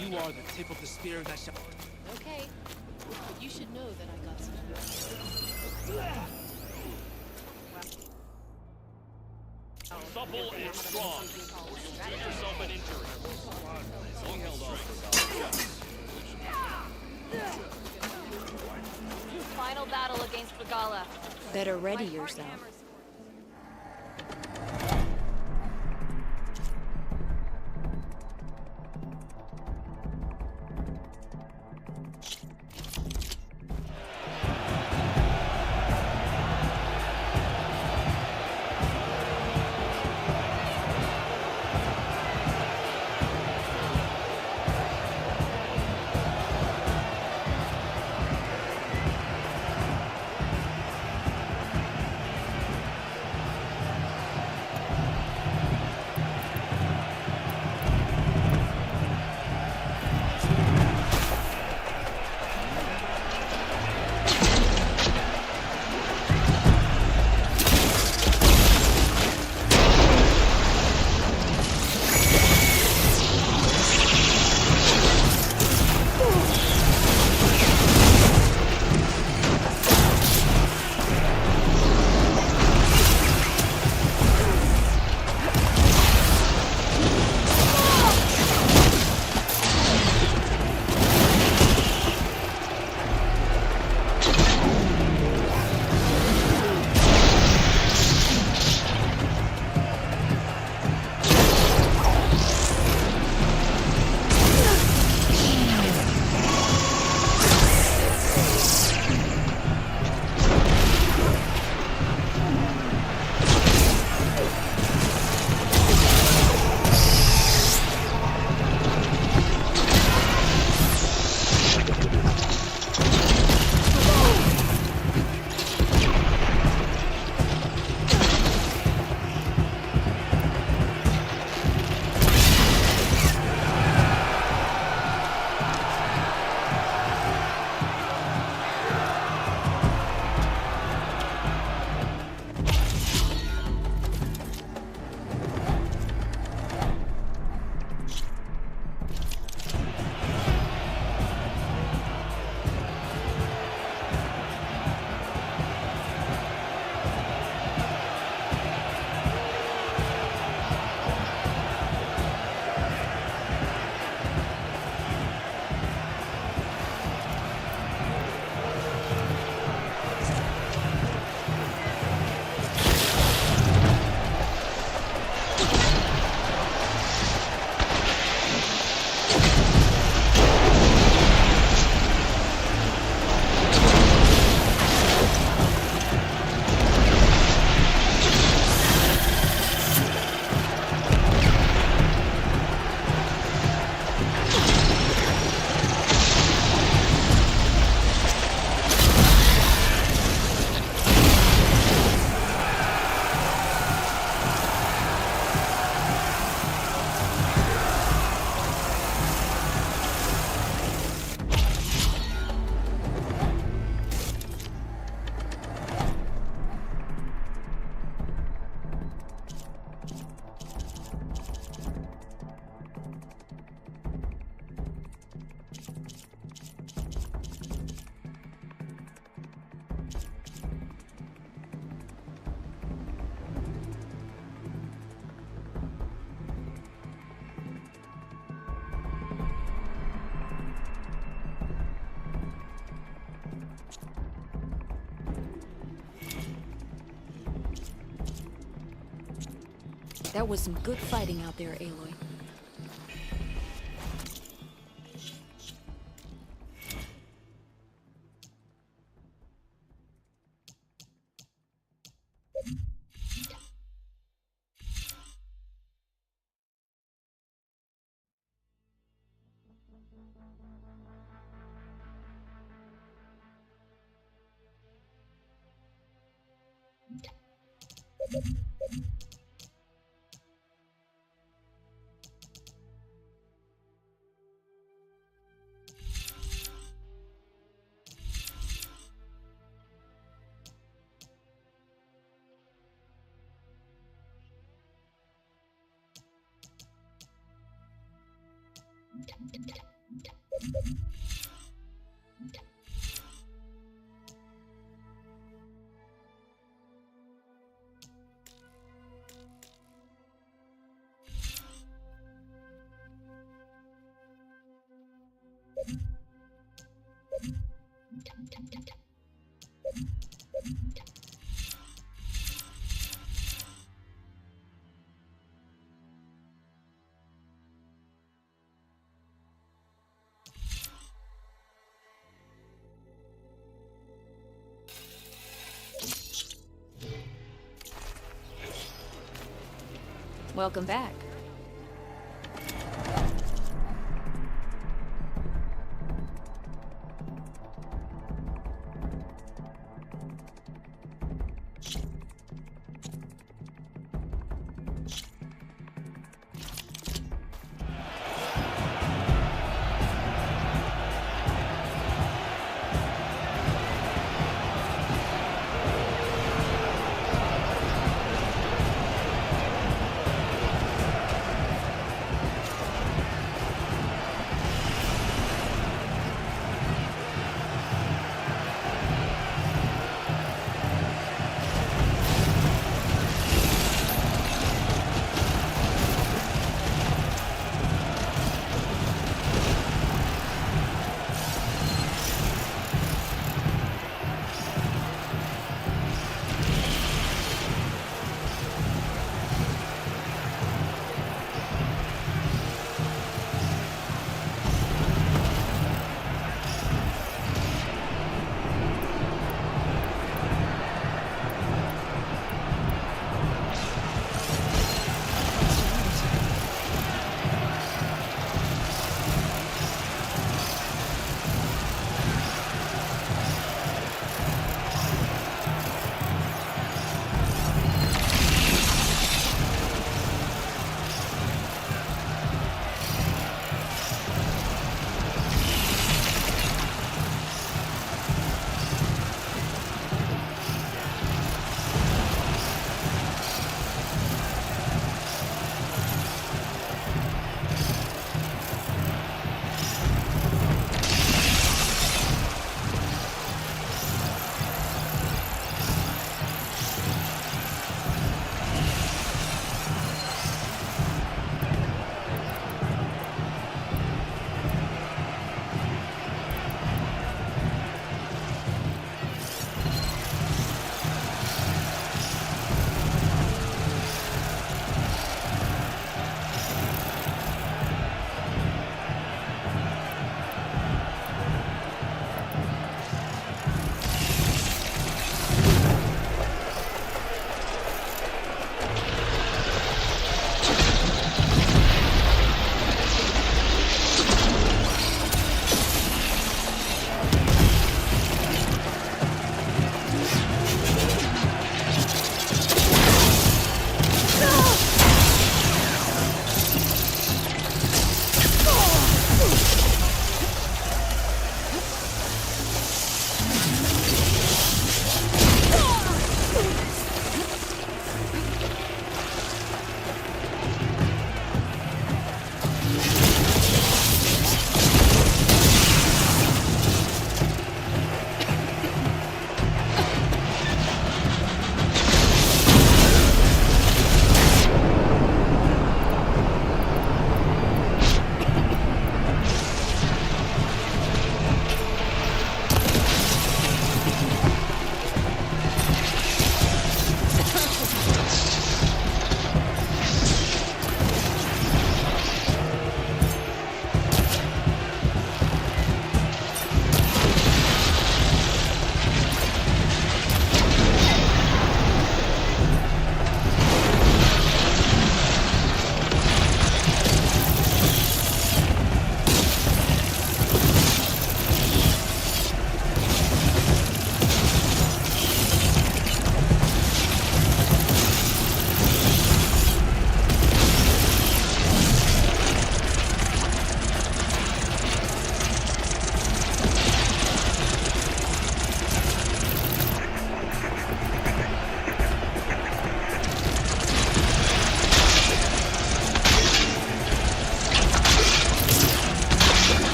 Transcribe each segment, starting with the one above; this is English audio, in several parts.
You are the tip of the spear that shall... Okay. But you should know that I got some... Supple and strong, or you'll do yourself an injury. Long held off for Final battle against Regala. Better ready yourself. That was some good fighting out there, Aloy. Welcome back.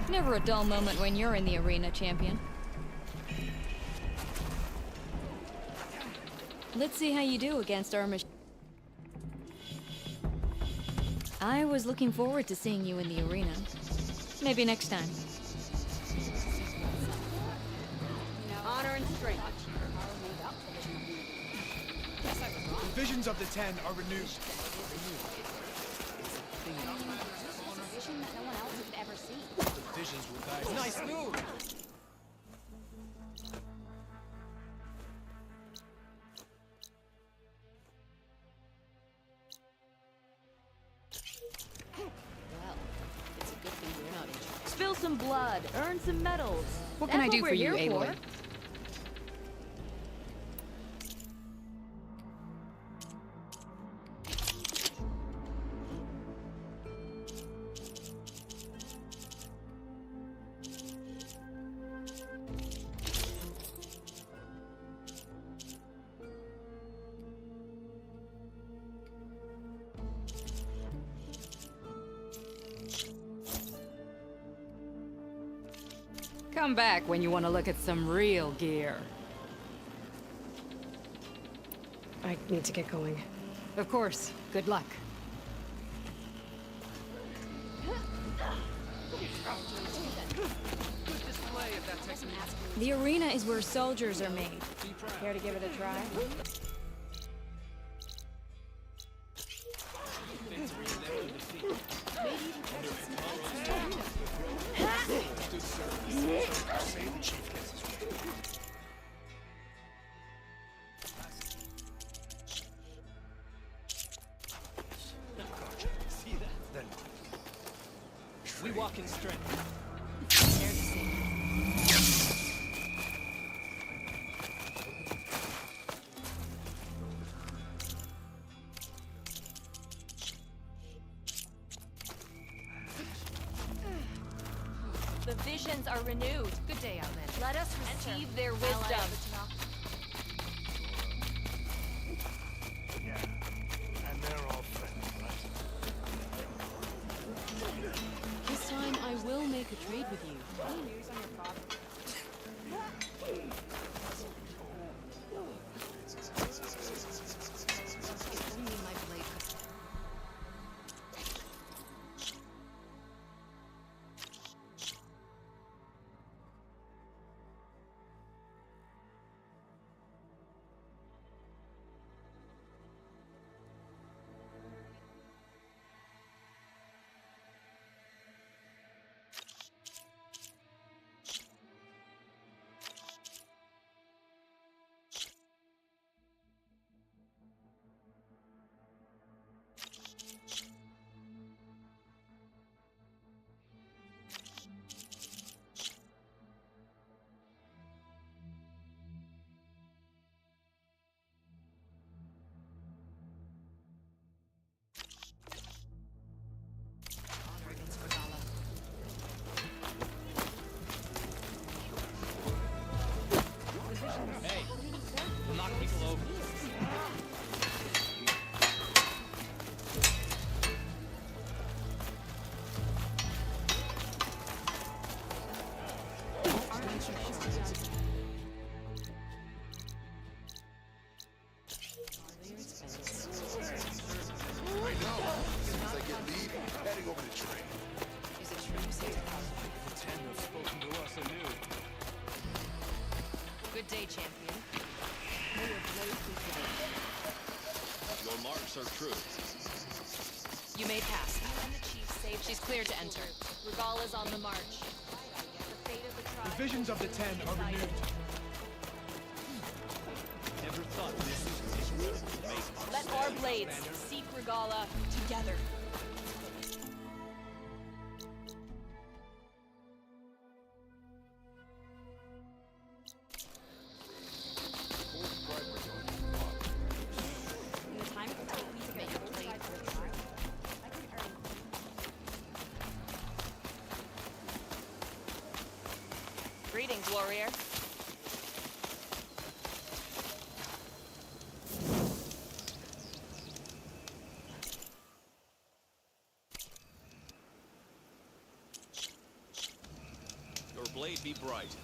Never a dull moment when you're in the arena, champion. Let's see how you do against our machine. I was looking forward to seeing you in the arena. Maybe next time. Honor and strength. The visions of the Ten are renewed. Vision that no one else has ever seen. The visions will guide. Nice move! Well, it's a good thing we're not in charge. Spill some blood, earn some medals. What can I do we're for you, here Aloy? for. Come back when you want to look at some real gear. I need to get going. Of course. Good luck. The arena is where soldiers are made. Care to give it a try? We walk in strength. The visions are renewed. Good day, Outlander. Let us receive their wisdom. And they're all friends, right? This time I will make a trade with you. Any news on your father? If only my blade could. Honor against Regala. Hey, we'll knock people over. I know. As soon as I get leave, heading over to train. Is it true, Santa? The Ten have spoken to us anew. Good day, champion. Your marks are true. You may pass. You and the chief saved. She's cleared to enter. Regala's on the march. The fate of the tribe. The visions of the Ten are renewed. Never thought this would make Let our blades seek Regala together. In the time it would take me to get your blade for the tribe, I could earn. Greetings, warrior. blade be bright.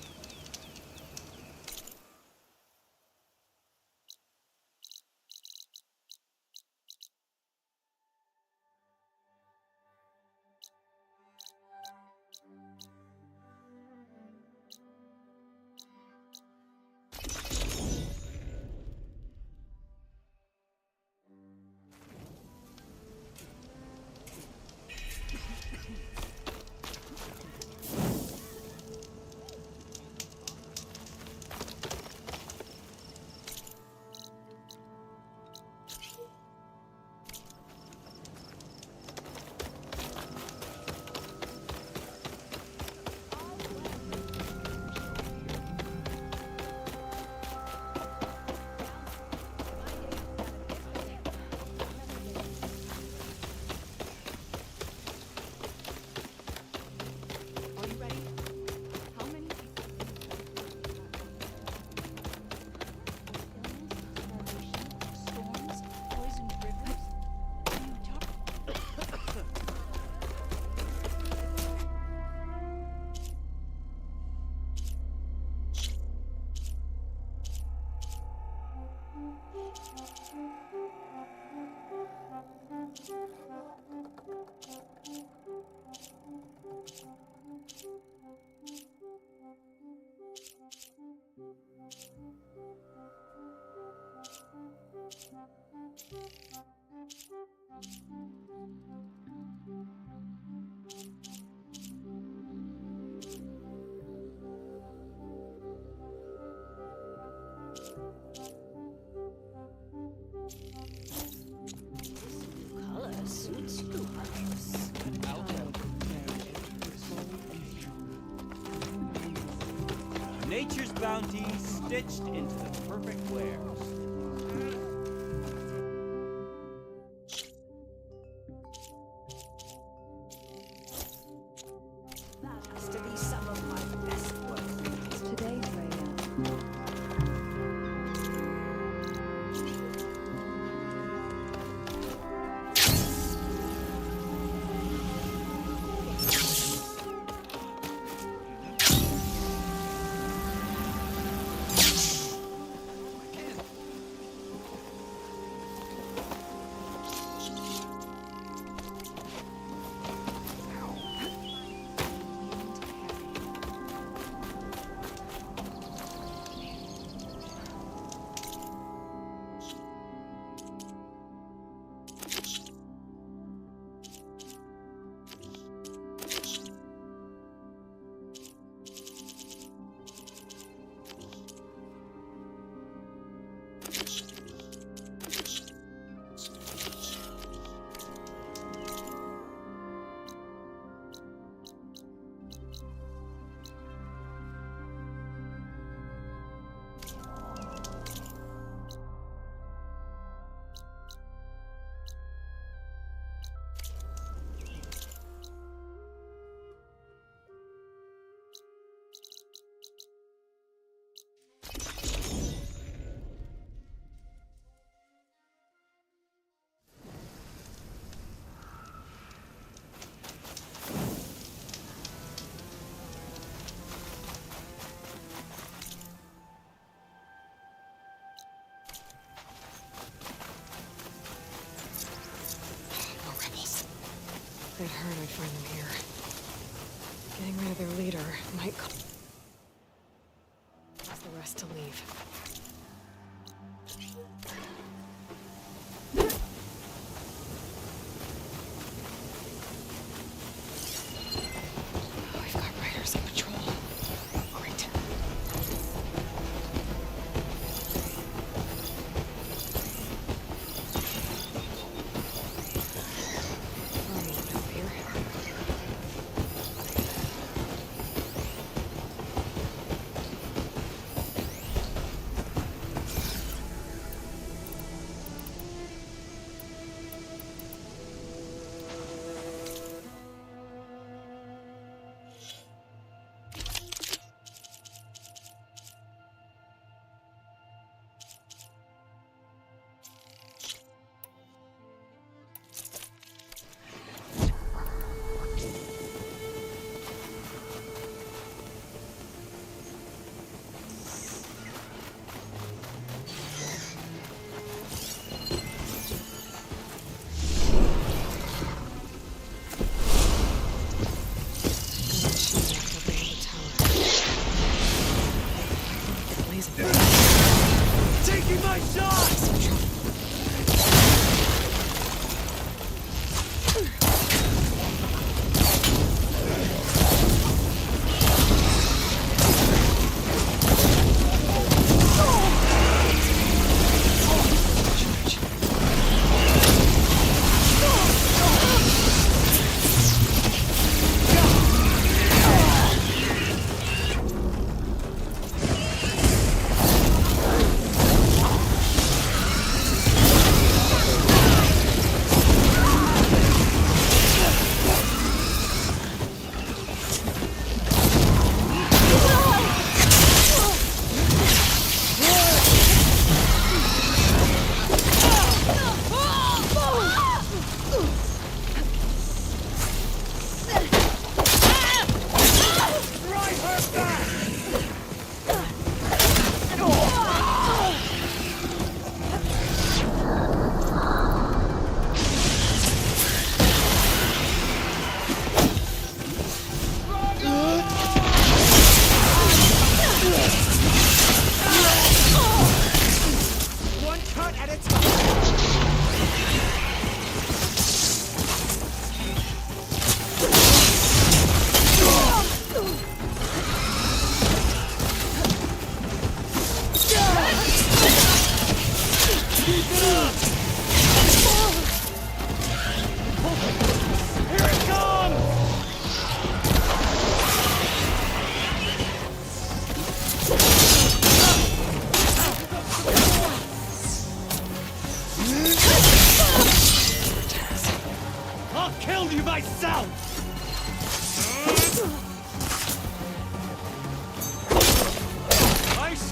Are you ready? How many people? Illness, starvation, storms, poisoned rivers. You talk. Color suits you, Huntress. Nature's bounty stitched into the perfect wares. That has to be some of my best work. Today, Freya. More rebels. They'd heard I'd find them here. Getting rid of their leader might cause the rest to leave. We've got riders on patrol. Great. Army up here.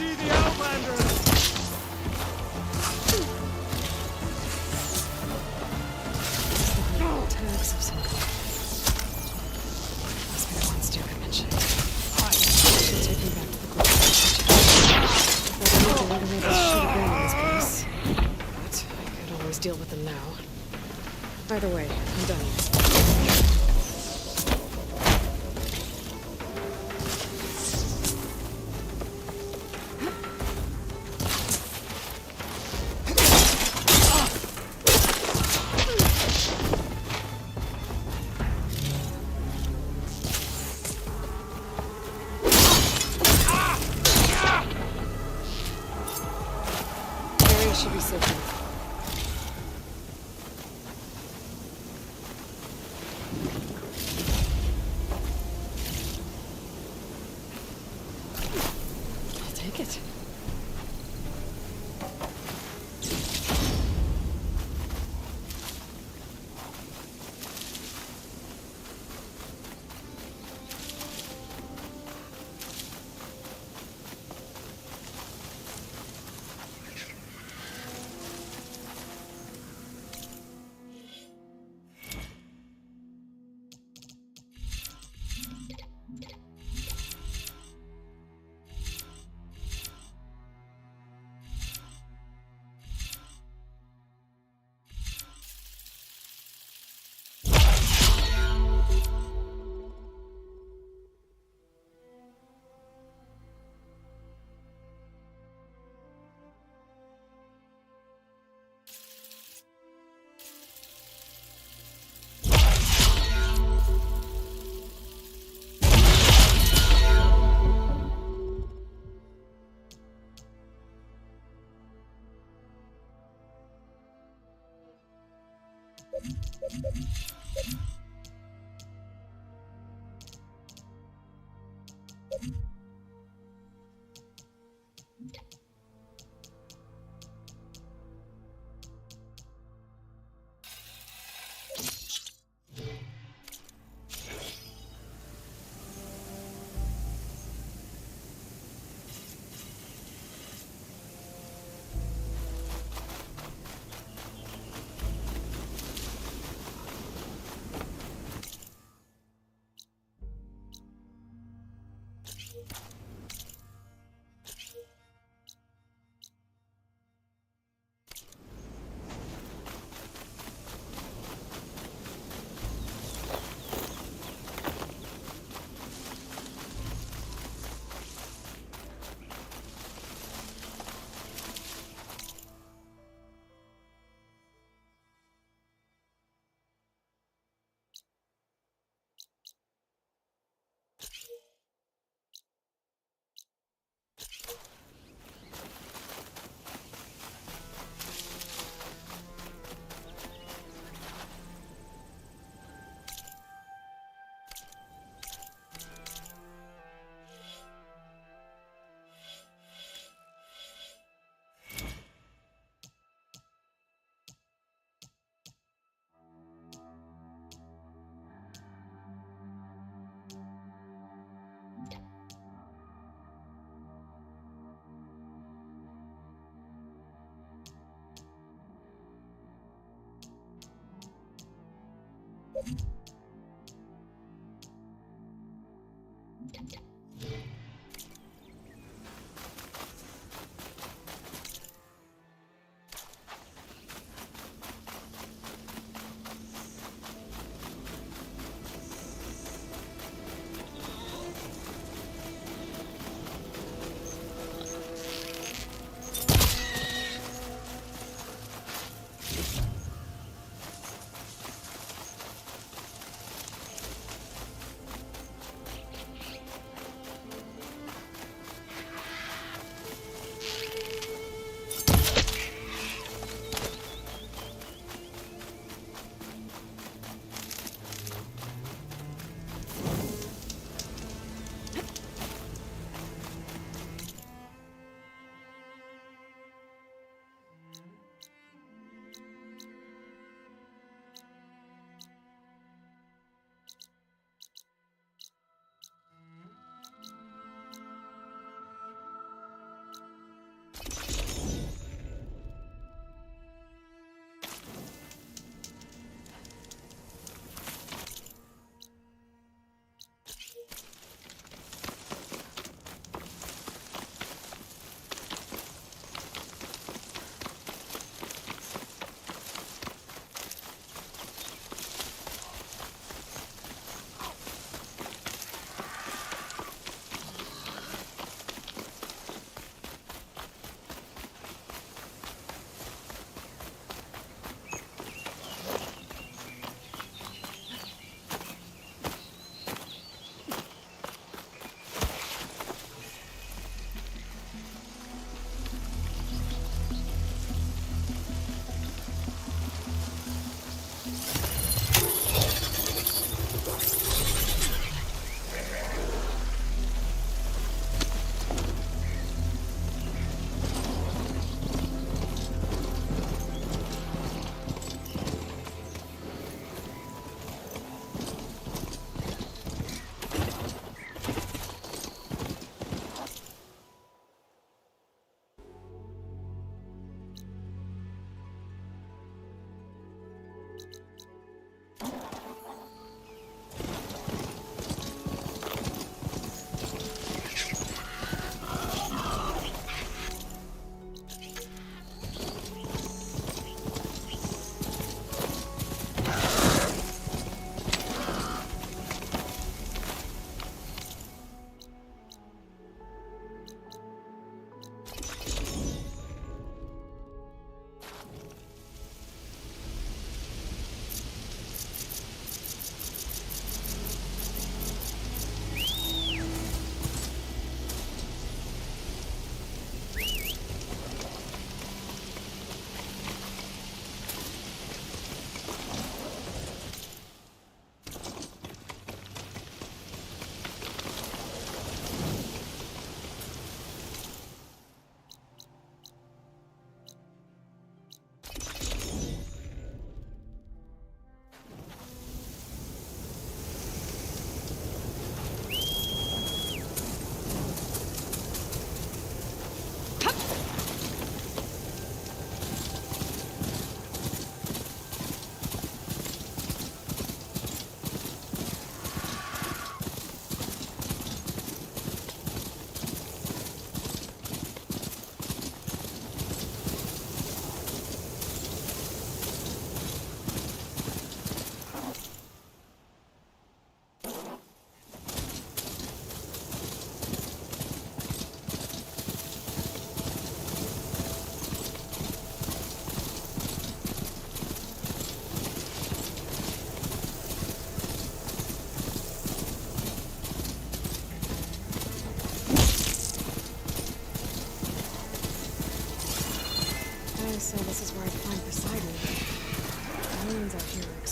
see the Outlander! Tags of some kind. Must be the ones Duke mentioned. She'll take me back to the group. If I don't know where to make us shoot a gun in this place. But I could always deal with them now. Either way, I'm done. Should be safe enough. I'll take it.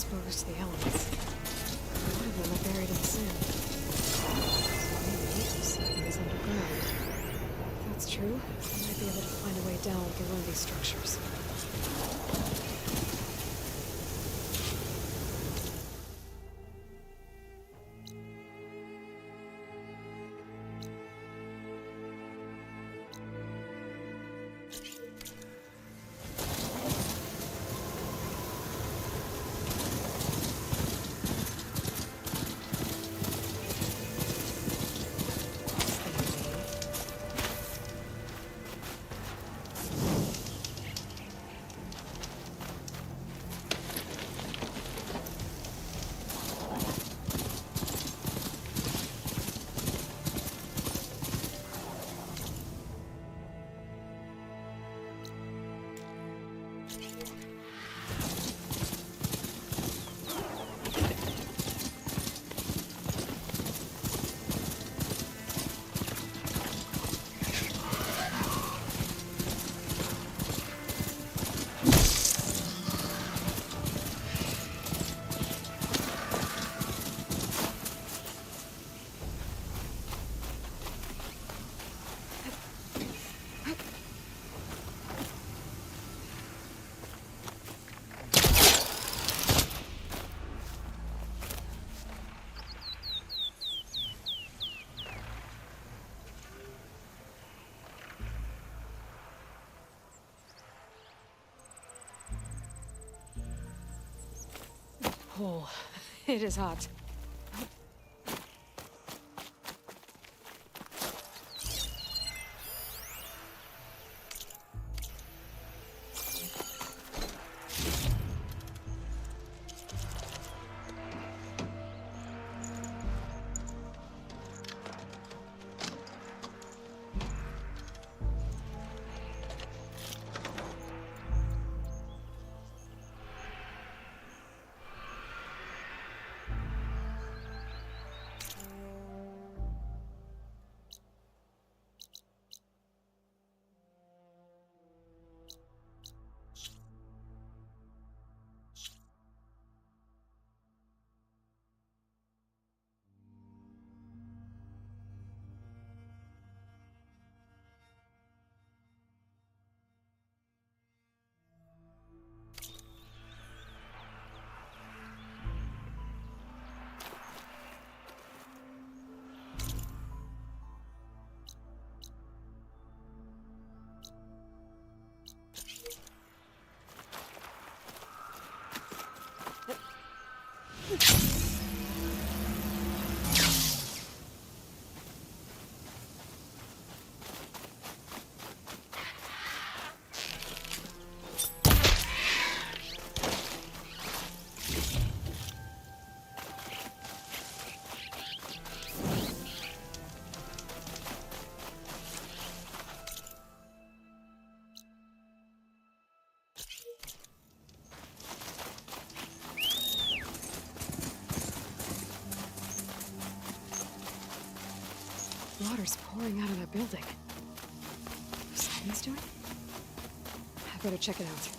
exposed to the elements. A lot of them are buried in the sand. Maybe something is underground. If that's true, I might be able to find a way down through one of these structures. Oh, it is hot. Water's pouring out of that building. Something's doing? I better check it out.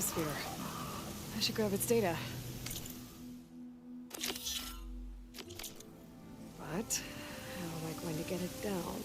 sphere. I should grab its data. But how am I going to get it down?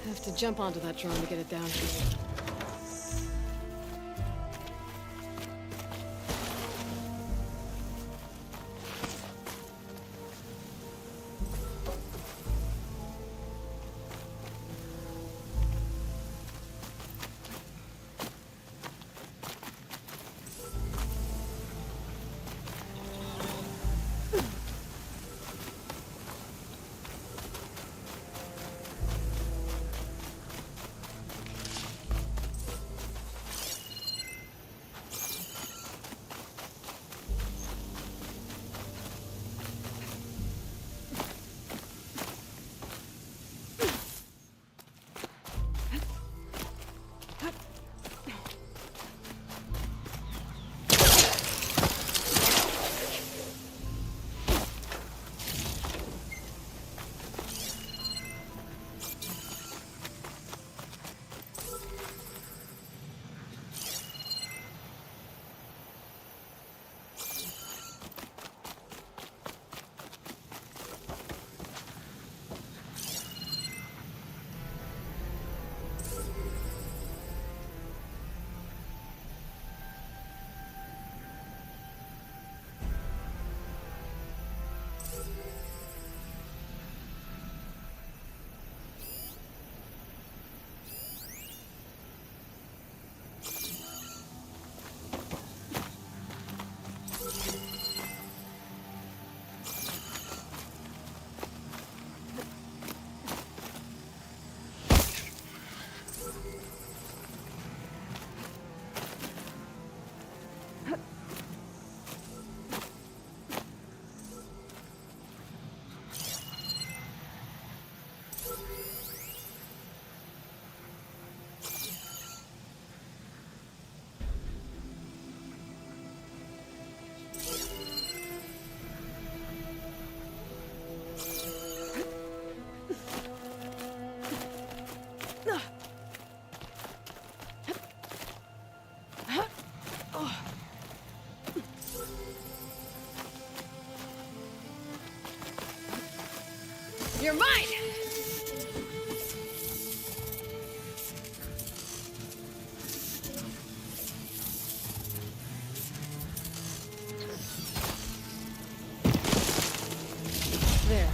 Have to jump onto that drone to get it down. You're mine! There.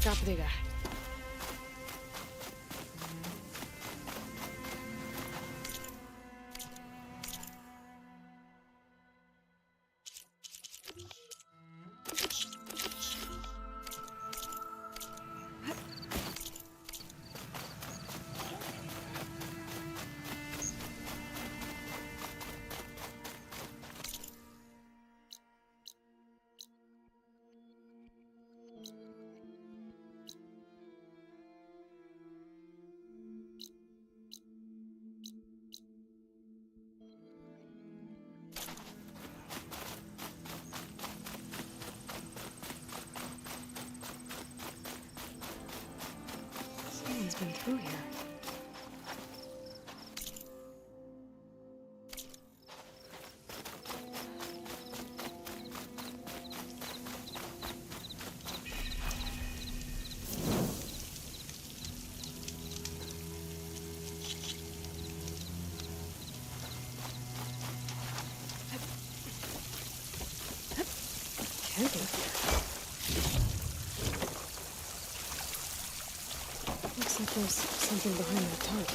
Got the data. Someone's been through here. Camping here. Looks like There's something behind that tarp.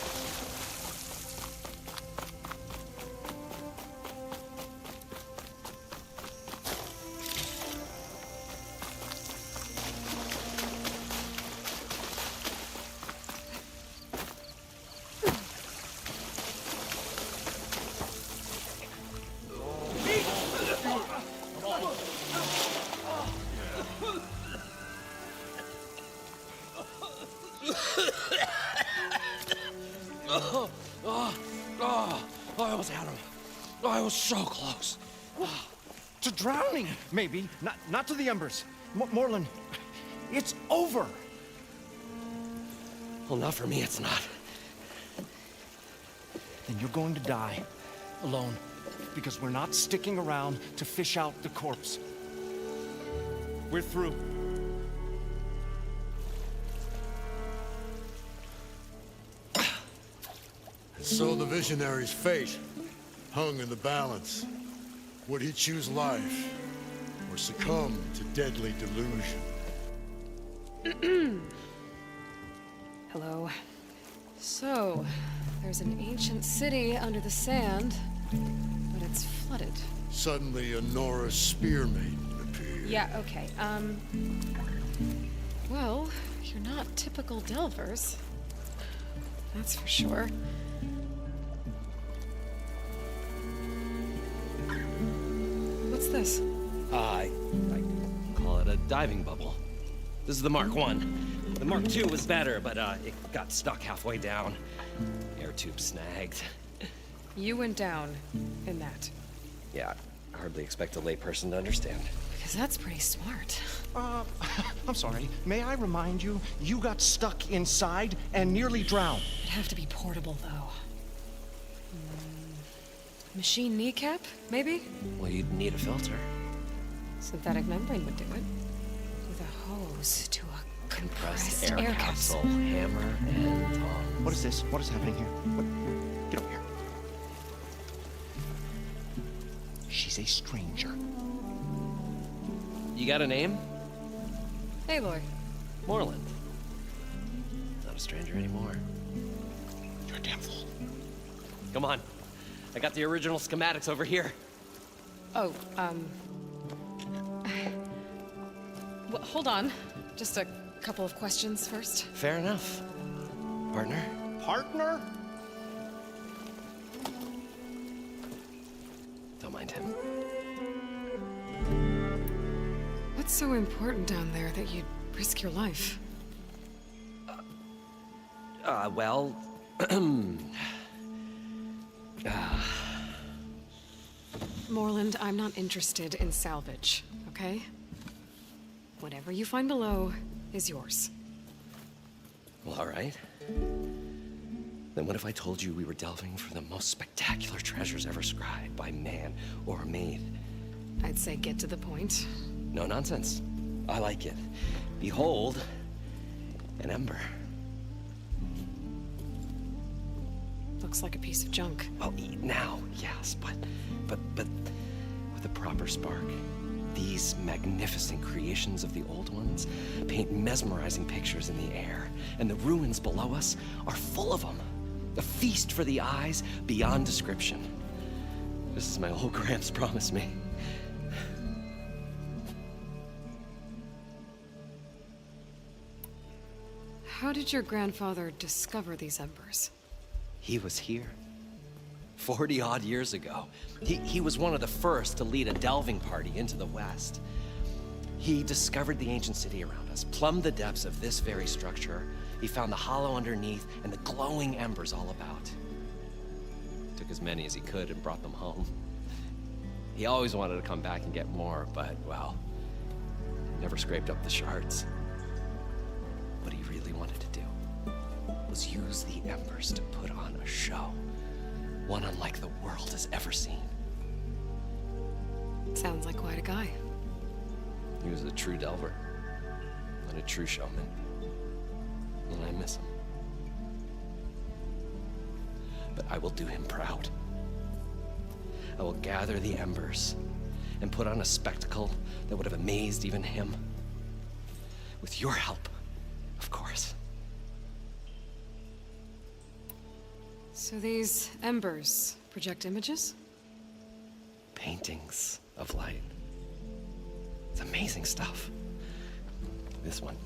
I almost had him. I was so close. To drowning, maybe. Not to the embers. Moreland, it's over. Well, not for me, it's not. Then you're going to die. Alone. Because we're not sticking around to fish out the corpse. We're through. So the visionary's fate hung in the balance. Would he choose life or succumb to deadly delusion? Hello. So, there's an ancient city under the sand, but it's flooded. Suddenly, a Norris spear maiden appeared. Yeah, okay. Well, you're not typical Delvers. That's for sure. What's this? I call it a diving bubble. This is the Mark I. The Mark II was better, but it got stuck halfway down. Air tube snagged. You went down in that. Yeah, I hardly expect a layperson to understand. Because that's pretty smart. I'm sorry. May I remind you, you got stuck inside and nearly drowned. It'd have to be portable, though. Machine kneecap, maybe? Well, you'd need a filter. Synthetic membrane would do it. With a hose to a compressed air capsule. Hammer and tongs. What is this? What is happening here? What? Get over here. She's a stranger. You got a name? Aloy. Moreland. Not a stranger anymore. You're a damn fool. Come on. I got the original schematics over here. Oh, well, hold on. Just a couple of questions first. Fair enough. Partner? Partner? Don't mind him. What's so important down there that you'd risk your life? Well... Moreland, I'm not interested in salvage, okay? Whatever you find below is yours. Well, all right. Then what if I told you we were delving for the most spectacular treasures ever scribed by man or maid? I'd say get to the point. No nonsense. I like it. Behold, an ember. Looks like a piece of junk. Well, now, yes, but with a proper spark. These magnificent creations of the old ones paint mesmerizing pictures in the air, and the ruins below us are full of them. A feast for the eyes beyond description. This is my old Gramps promised me. How did your grandfather discover these embers? He was here. 40-odd years ago. He was one of the first to lead a delving party into the West. He discovered the ancient city around us, plumbed the depths of this very structure. He found the hollow underneath and the glowing embers all about. Took as many as he could and brought them home. He always wanted to come back and get more, but, well, never scraped up the shards. What he really wanted to do was use the embers to put on a show. One unlike the world has ever seen. Sounds like quite a guy. He was a true delver, and a true showman. And I miss him. But I will do him proud. I will gather the embers and put on a spectacle that would have amazed even him. With your help, of course. So these embers project images? Paintings of light. It's amazing stuff. This one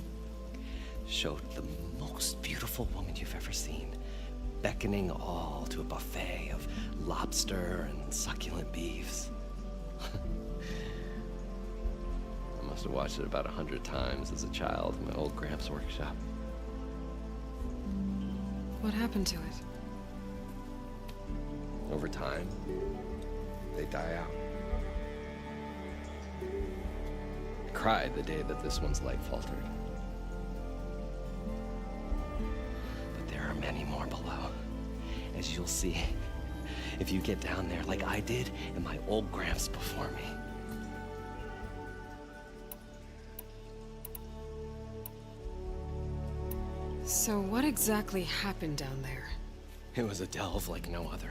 showed the most beautiful woman you've ever seen, beckoning all to a buffet of lobster and succulent beefs. I must have watched it about 100 times as a child in my old Gramps' workshop. What happened to it? Over time, they die out. I cried the day that this one's light faltered. But there are many more below, as you'll see if you get down there like I did and my old Gramps before me. So what exactly happened down there? It was a delve like no other.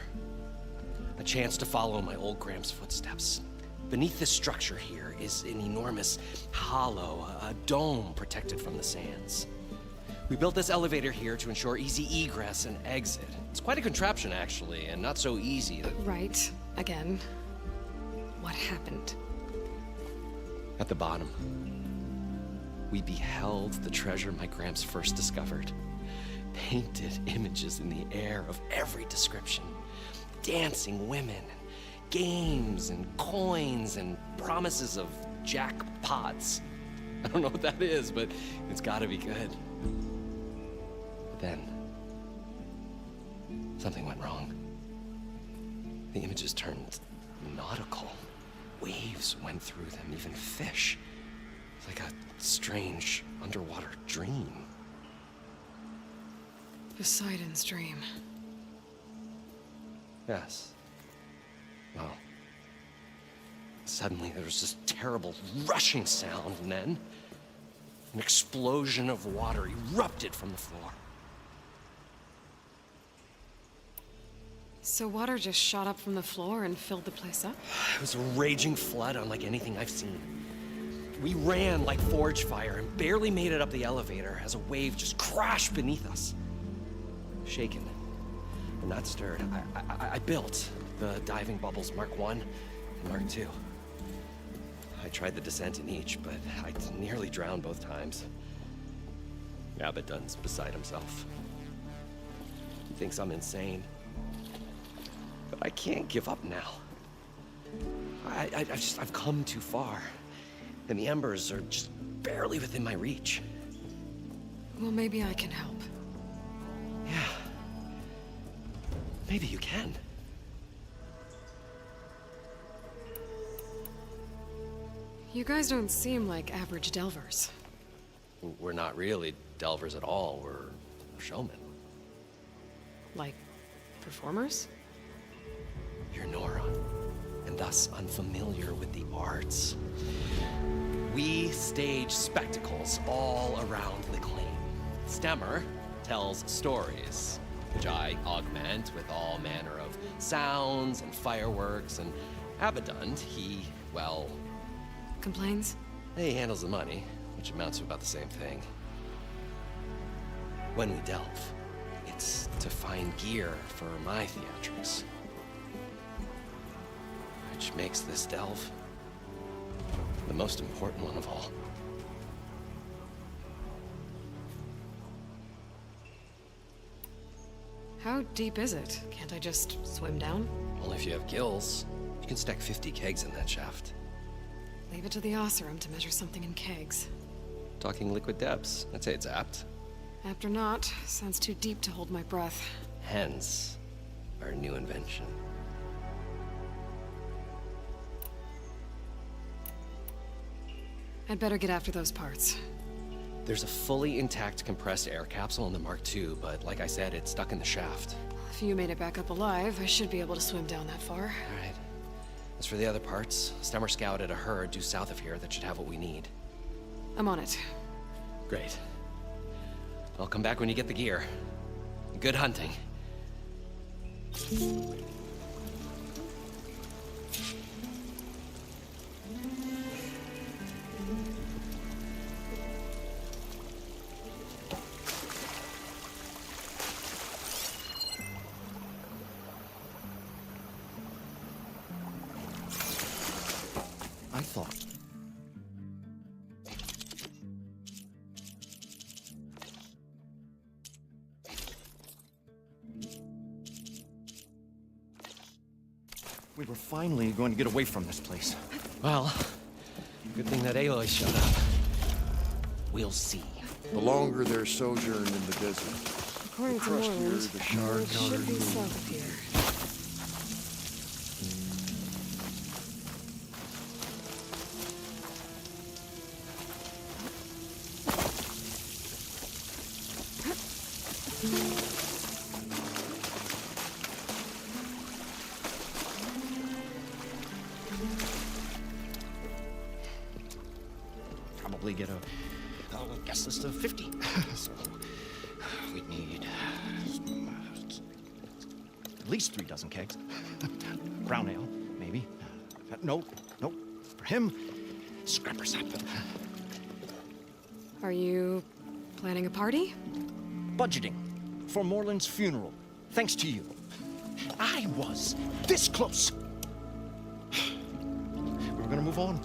A chance to follow my old Gramps' footsteps. Beneath this structure here is an enormous hollow, a dome protected from the sands. We built this elevator here to ensure easy egress and exit. It's quite a contraption, actually, and not so easy that... Right. Again. What happened? At the bottom, we beheld the treasure my Gramps first discovered. Painted images in the air of every description. Dancing women, and games, and coins, and promises of jackpots. I don't know what that is, but it's gotta be good. But then, something went wrong. The images turned nautical. Waves went through them, even fish. It's like a strange underwater dream. Poseidon's dream. Yes. Well, suddenly there was this terrible rushing sound, and then an explosion of water erupted from the floor. So water just shot up from the floor and filled the place up? It was a raging flood unlike anything I've seen. We ran like forge fire and barely made it up the elevator as a wave just crashed beneath us. Shaken, but not stirred, I built the diving bubbles Mark I and Mark II. I tried the descent in each, but I nearly drowned both times. Abaddon's beside himself. He thinks I'm insane. But I can't give up now. I've come too far. And the embers are just barely within my reach. Well, maybe I can help. Yeah. Maybe you can. You guys don't seem like average delvers. We're not really delvers at all. We're showmen. Like, performers? You're Nora, and thus unfamiliar with the arts. We stage spectacles all around the claim. Stemmer tells stories, which I augment with all manner of sounds and fireworks, and Abaddon, he, well... Complains? He handles the money, which amounts to about the same thing. When we delve, it's to find gear for my theatrics. Which makes this delve the most important one of all. How deep is it? Can't I just swim down? Only if you have gills. You can stack 50 kegs in that shaft. Leave it to the Osserum to measure something in kegs. Talking liquid depths. I'd say it's apt. Apt or not, sounds too deep to hold my breath. Hence, our new invention. I'd better get after those parts. There's a fully intact compressed air capsule in the Mark II, but like I said, it's stuck in the shaft. If you made it back up alive, I should be able to swim down that far. All right. As for the other parts, Stemmer scouted a herd due south of here that should have what we need. I'm on it. Great. I'll come back when you get the gear. Good hunting. We were finally going to get away from this place. Well, good thing that Aloy showed up. We'll see. The longer their sojourn in the desert, According to crustier Moreland, the shard it should countered be moon. south of here. Probably get a guest list of 50. So we'd need at least 3 dozen kegs. Brown ale, maybe. No. For him, scrapper sap. Are you planning a party? Budgeting for Moreland's funeral. Thanks to you. I was this close. We were gonna move on.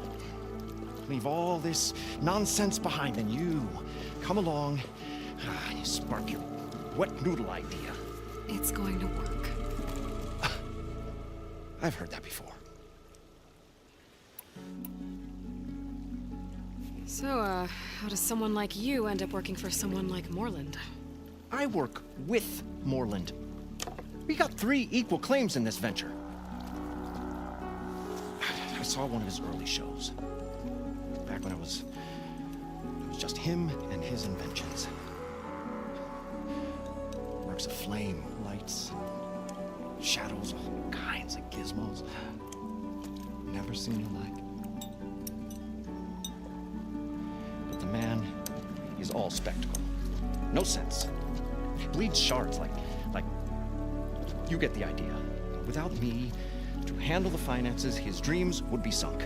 Leave all this nonsense behind, and you come along and you spark your wet noodle idea. It's going to work. I've heard that before. So, how does someone like you end up working for someone like Moreland? I work with Moreland. We got 3 equal claims in this venture. I saw one of his early shows. Back when it was just him and his inventions. Works of flame, lights, shadows, all kinds of gizmos. Never seen the like. But the man is all spectacle. No sense. Bleeds shards like you get the idea. Without me to handle the finances, his dreams would be sunk.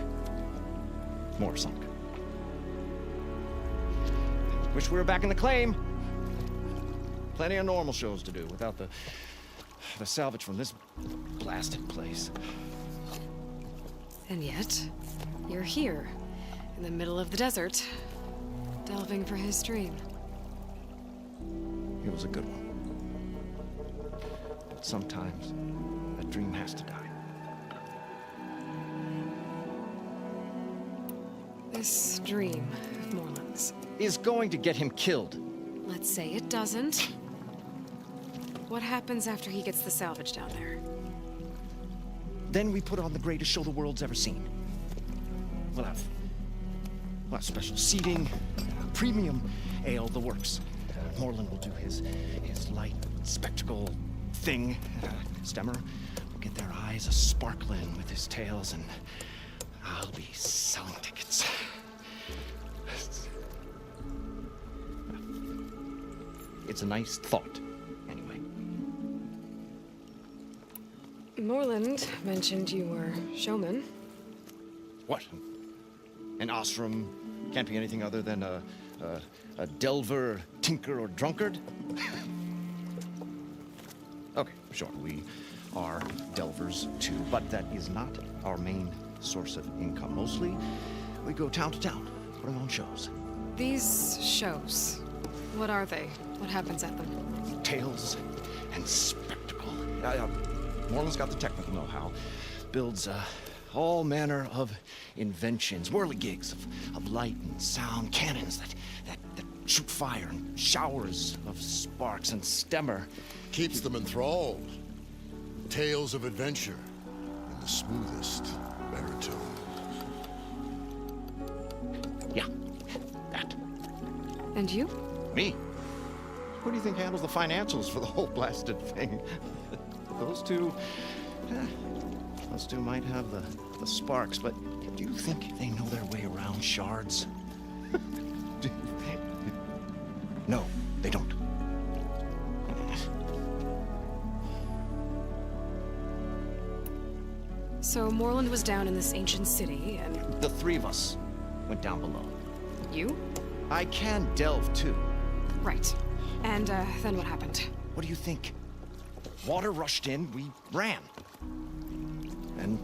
More sunk. Wish we were back in the claim. Plenty of normal shows to do without the salvage from this blasted place. And yet, you're here, in the middle of the desert, delving for his dream. It was a good one. But sometimes, that dream has to die. This dream of Moreland's. Is going to get him killed. Let's say it doesn't. What happens after he gets the salvage down there? Then we put on the greatest show the world's ever seen. We'll have special seating, premium ale, the works. Moreland will do his light spectacle thing. Stemmer will get their eyes a-sparkling with his tales, and I'll be selling tickets. It's a nice thought, anyway. Moreland mentioned you were showman. What? An Osram can't be anything other than a delver, tinker, or drunkard? Okay, sure, we are delvers too, but that is not our main source of income. Mostly, we go town to town, putting on shows. These shows, what are they? What happens at them? Tales and spectacle. Moreland's got the technical know-how. Builds all manner of inventions, whirligigs of light and sound, cannons that shoot fire, and showers of sparks, and Stemmer Keeps them enthralled. Tales of adventure in the smoothest baritone. Yeah, that. And you? Me? Who do you think handles the financials for the whole blasted thing? Those two might have the sparks, but do you think they know their way around shards? No, they don't. So Moreland was down in this ancient city, and... The 3 of us went down below. You? I can delve, too. Right. And, then what happened? What do you think? Water rushed in, we ran. And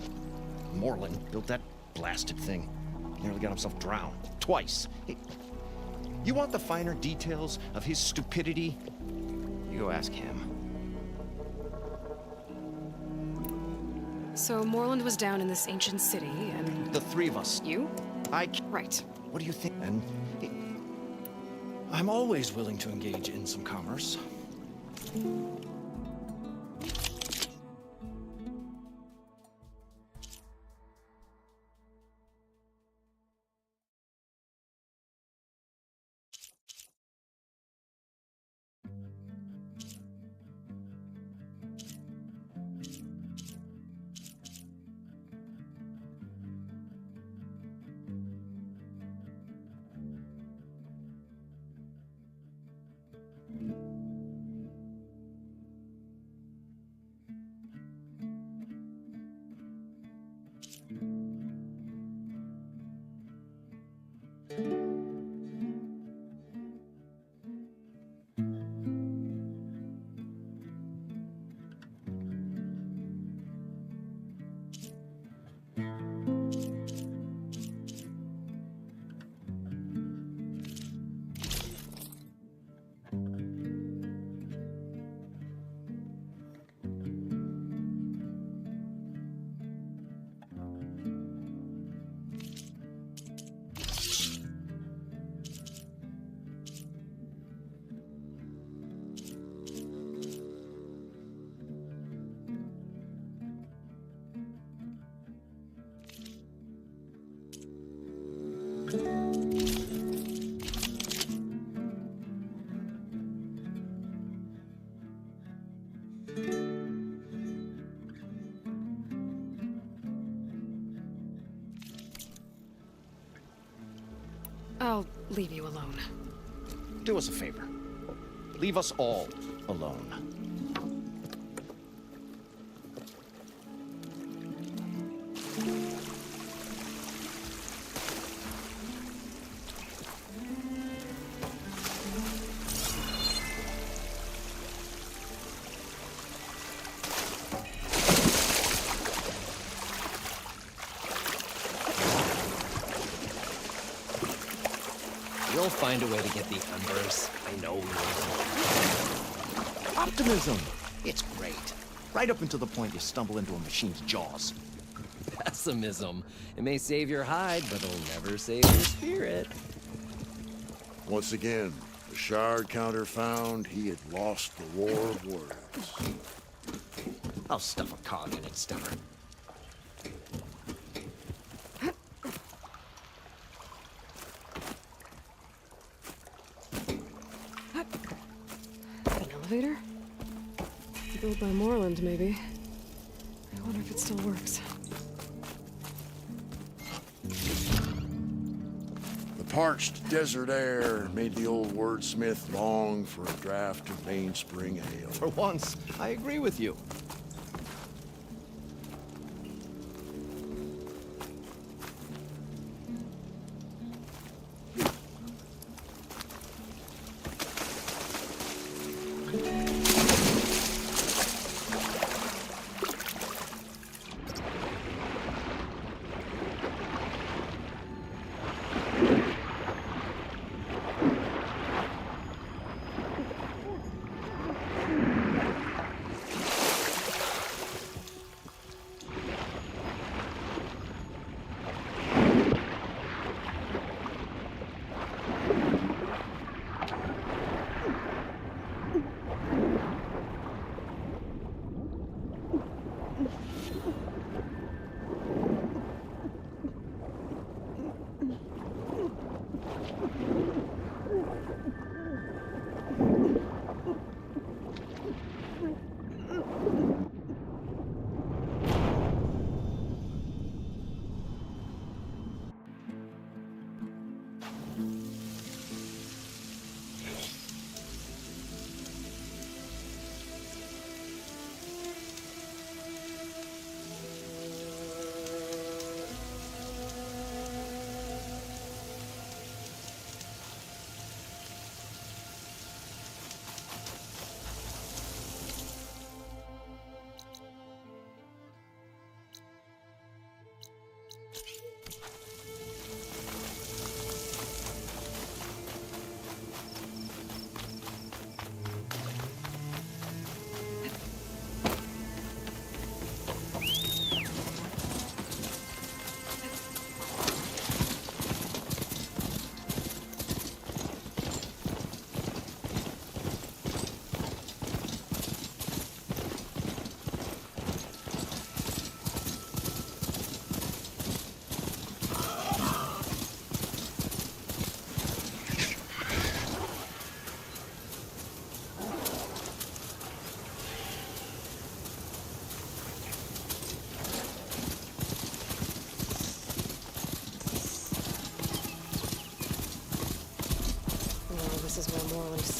Moreland built that blasted thing. Nearly got himself drowned. Twice. You want the finer details of his stupidity? You go ask him. So Moreland was down in this ancient city, and The three of us. you? I. Right. What do you think? And I'm always willing to engage in some commerce. I'll leave you alone. Do us a favor. Leave us all alone. We'll find a way to get the embers. I know we will. Optimism! It's great. Right up until the point you stumble into a machine's jaws. Pessimism. It may save your hide, but it'll never save your spirit. Once again, the shard counter found he had lost the war of words. I'll stuff a cog in its stomach. An elevator? Built by Moreland, maybe. I wonder if it still works. The parched desert air made the old wordsmith long for a draught of mainspring ale. For once, I agree with you.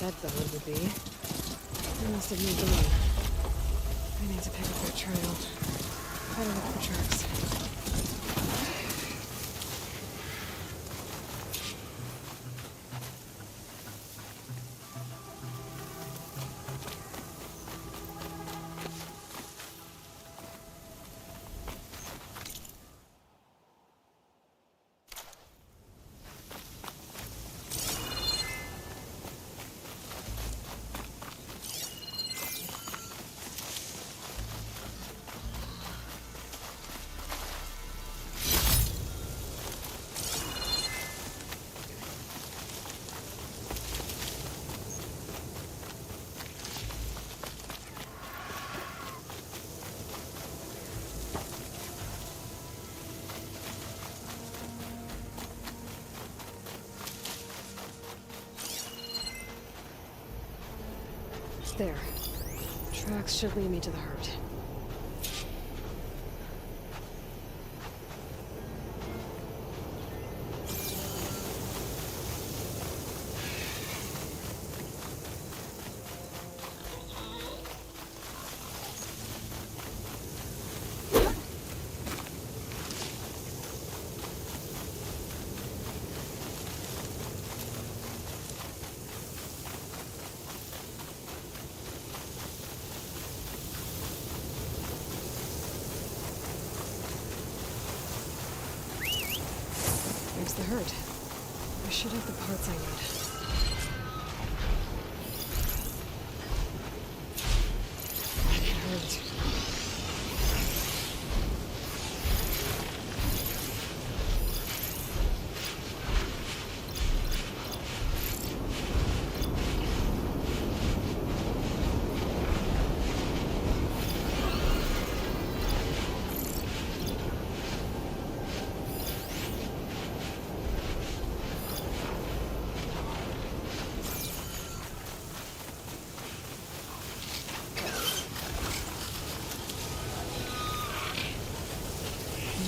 said Bellwood would be. They must have moved on. I need to pick up their trail. Try to look for tracks. There. Tracks should lead me to the herd. There's the herd. I should have the parts I need. That hurt.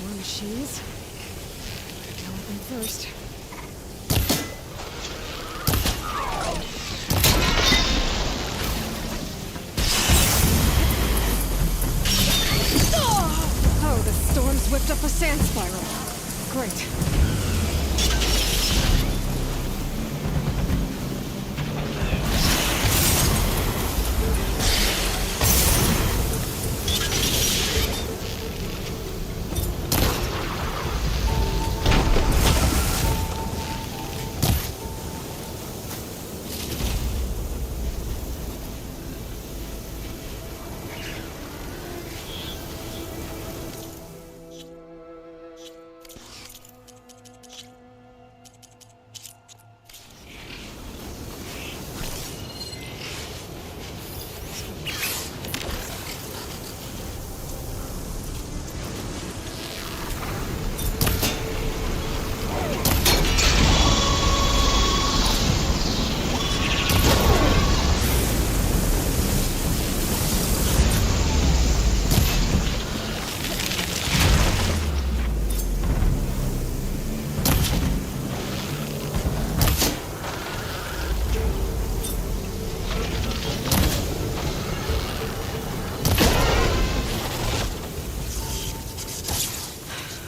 More machines. Deal with them first. Oh, the storm's whipped up a sand spiral. Great.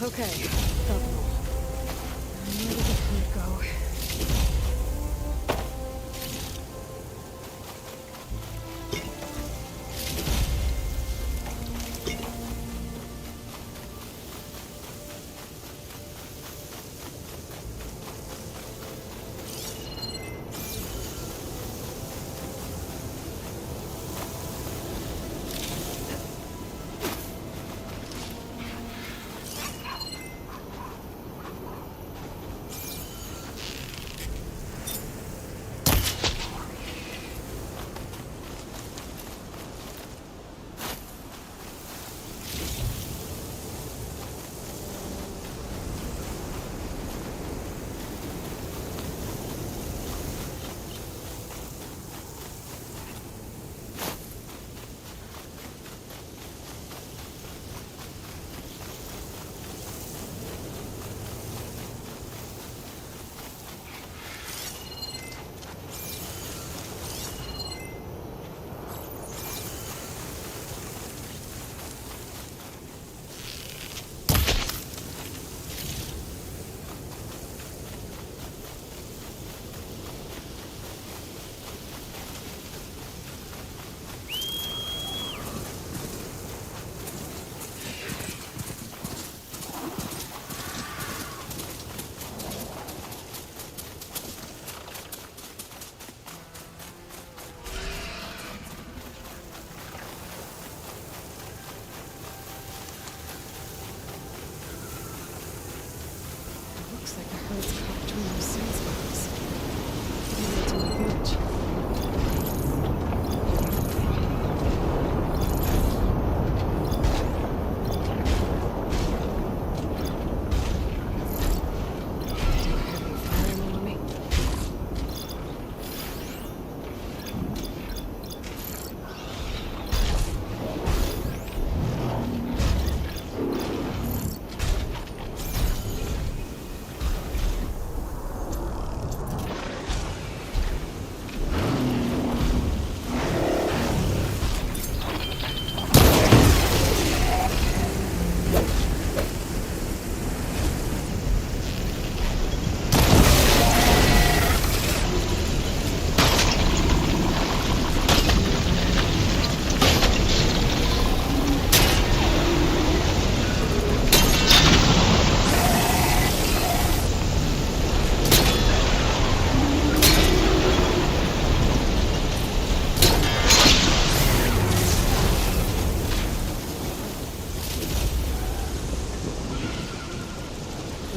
Okay, got them all. Where did the herd go?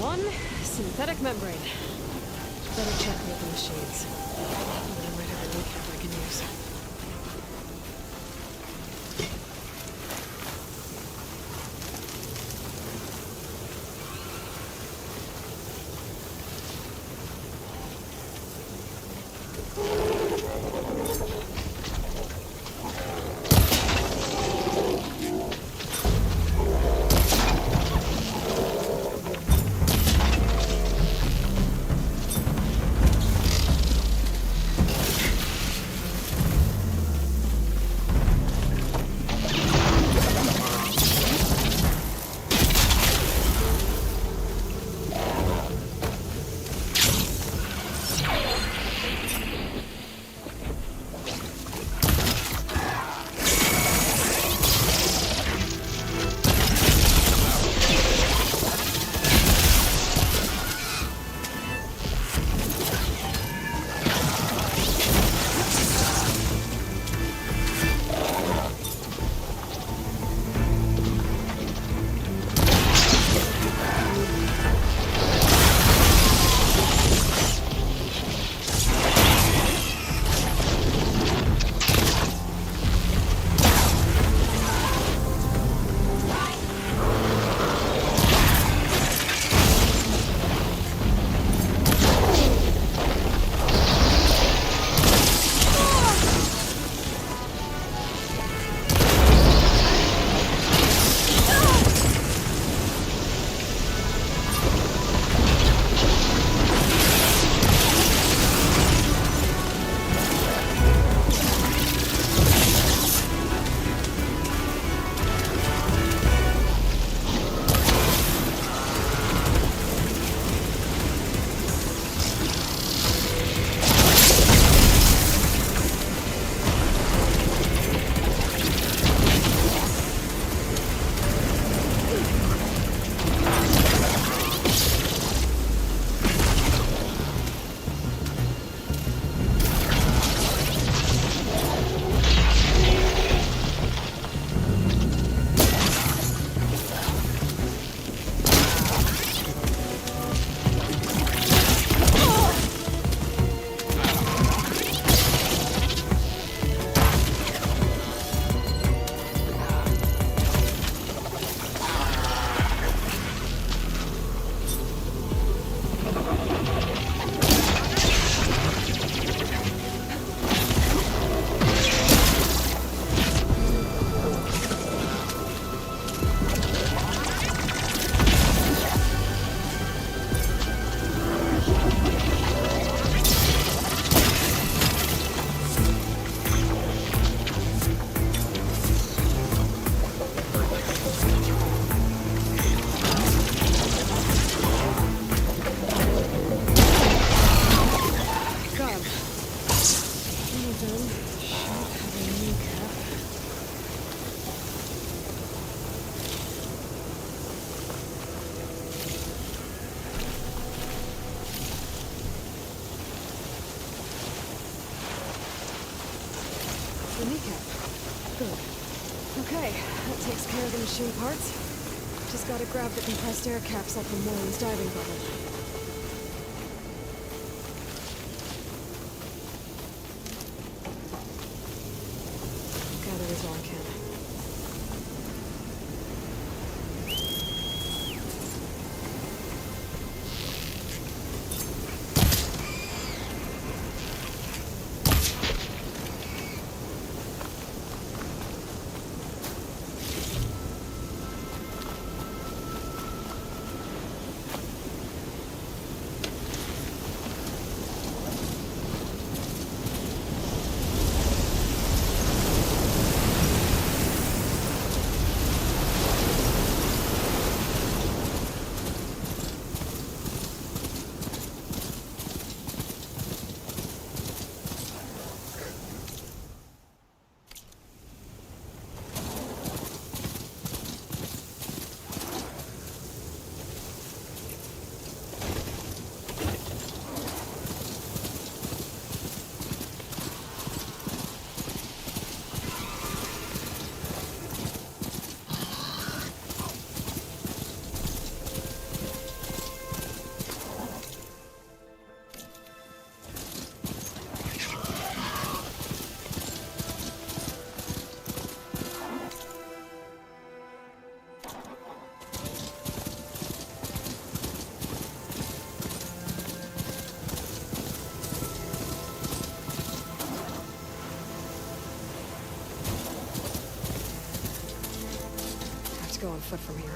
One synthetic membrane. Better check the other machines. I might have a kneecap I can use. The kneecap. Good. Okay, that takes care of the machine parts. Just gotta grab the compressed air capsule from Moylan's diving bubble. Gather as all I can. to go on foot from here.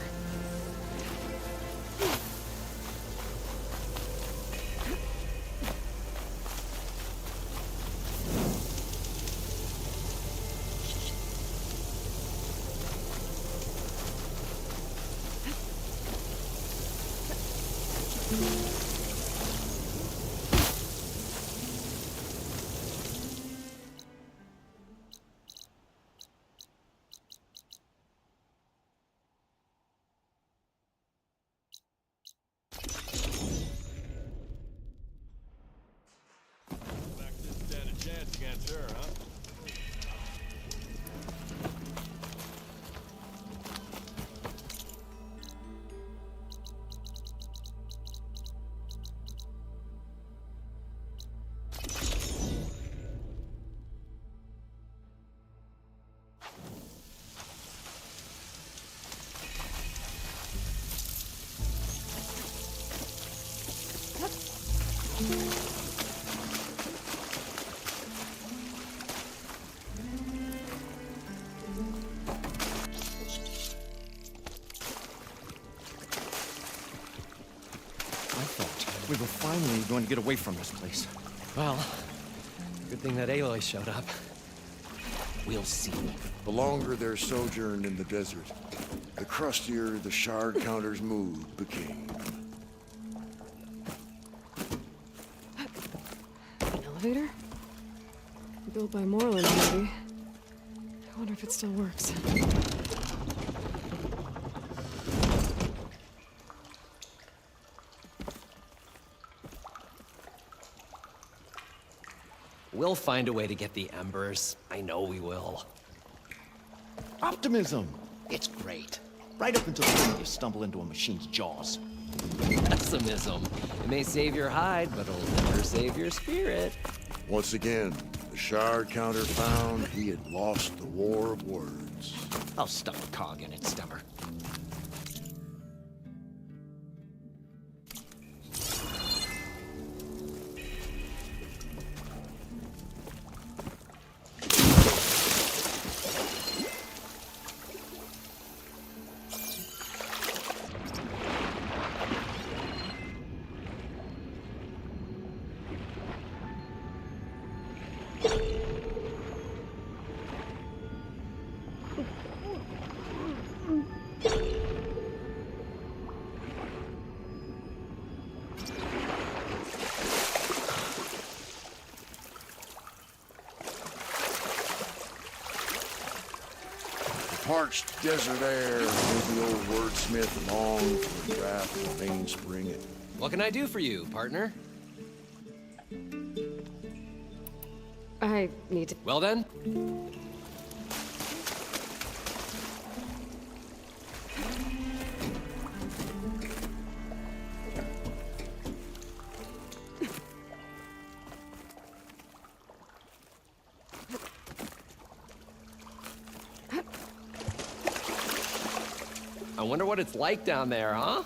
Stand a chance against her, huh? I thought we were finally going to get away from this place. Well, good thing that Aloy showed up. We'll see. The longer their sojourn in the desert, the crustier the shard counter's mood became. An elevator? Built by Moreland, maybe. I wonder if it still works. We'll find a way to get the embers. I know we will. Optimism! It's great. Right up until the point you stumble into a machine's jaws. Pessimism. It may save your hide, but it'll never save your spirit. Once again, the shard counter found he had lost the war of words. I'll stuff a cog in it, Stemmer. Parched desert air made the old wordsmith long for a draught of main spring. What can I do for you, partner? I need to... Well then, I wonder what it's like down there, huh?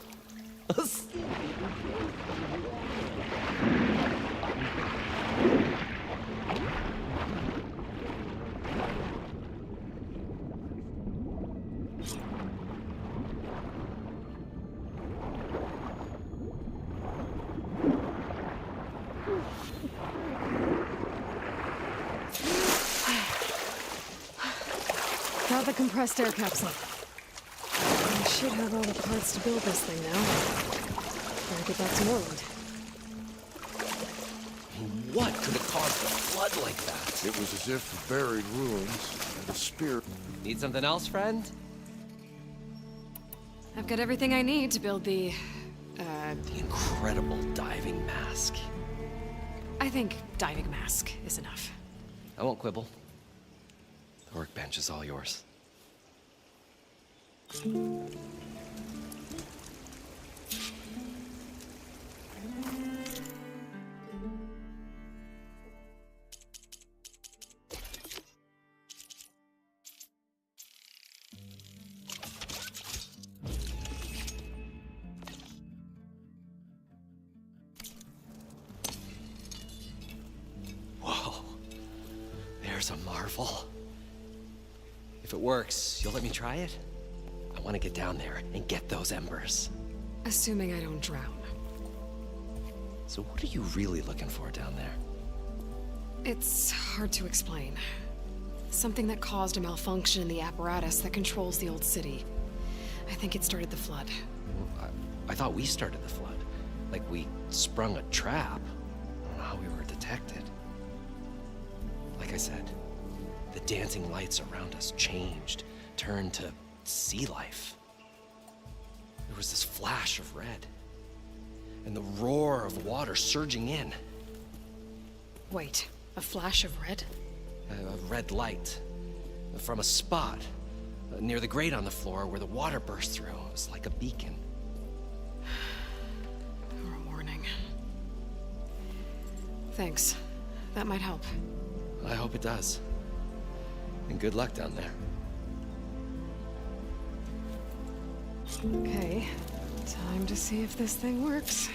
Got the compressed air capsule. I should have all the parts to build this thing now. Gotta get back to Moreland. What could have caused a flood like that? It was as if the buried ruins had a spirit. Need something else, friend? I've got everything I need to build the Incredible diving mask. I think diving mask is enough. I won't quibble. The workbench is all yours. Whoa. There's a marvel. If it works, you'll let me try it? I want to get down there and get those embers. Assuming I don't drown. So what are you really looking for down there? It's hard to explain. Something that caused a malfunction in the apparatus that controls the old city. I think it started the flood. Well, I thought we started the flood. Like we sprung a trap. I don't know how we were detected. Like I said, the dancing lights around us changed, turned to sea life. There was this flash of red, and the roar of water surging in. Wait, a flash of red? A red light from a spot near the grate on the floor where the water burst through. It was like a beacon. Or a warning. Thanks. That might help. I hope it does. And good luck down there. Okay, time to see if this thing works.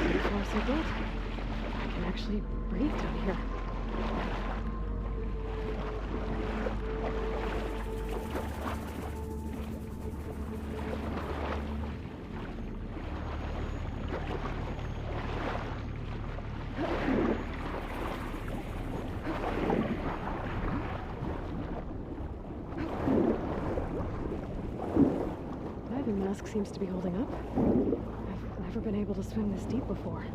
So far, so good. I can actually breathe down here. Diving mask seems to be holding up. I've never been able to swim this deep before.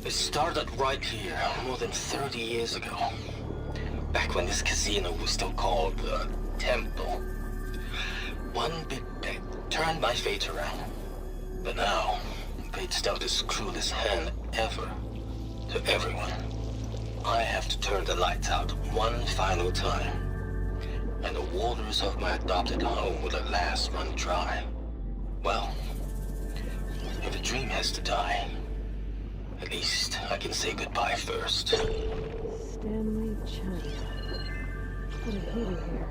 It started right here, more than 30 years ago. Back when this casino was still called the Temple. One big bet turned my fate around. But now, fate's dealt its cruelest hand ever to everyone. I have to turn the lights out one final time. And the waters of my adopted home will at last run dry. Well, if a dream has to die, at least I can say goodbye first. Stanley Chen. What a beauty here.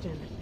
barged in.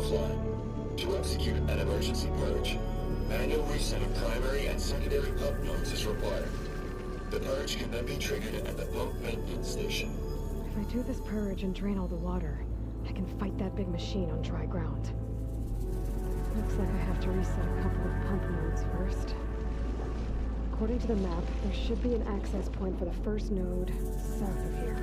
plan. To execute an emergency purge, manual reset of primary and secondary pump nodes is required. The purge can then be triggered at the pump maintenance station. If I do this purge and drain all the water, I can fight that big machine on dry ground. Looks like I have to reset a couple of pump nodes first. According to the map, there should be an access point for the first node south of here.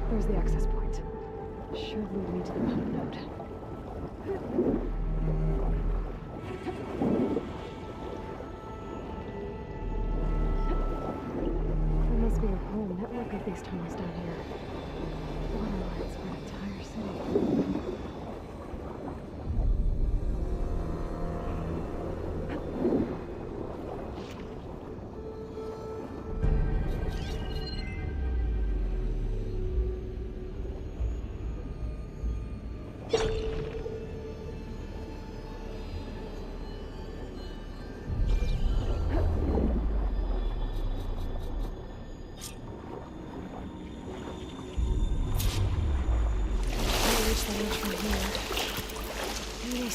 There's the access point. Should lead me to the pump node. There must be a whole network of these tunnels down here. Water lines for an entire city.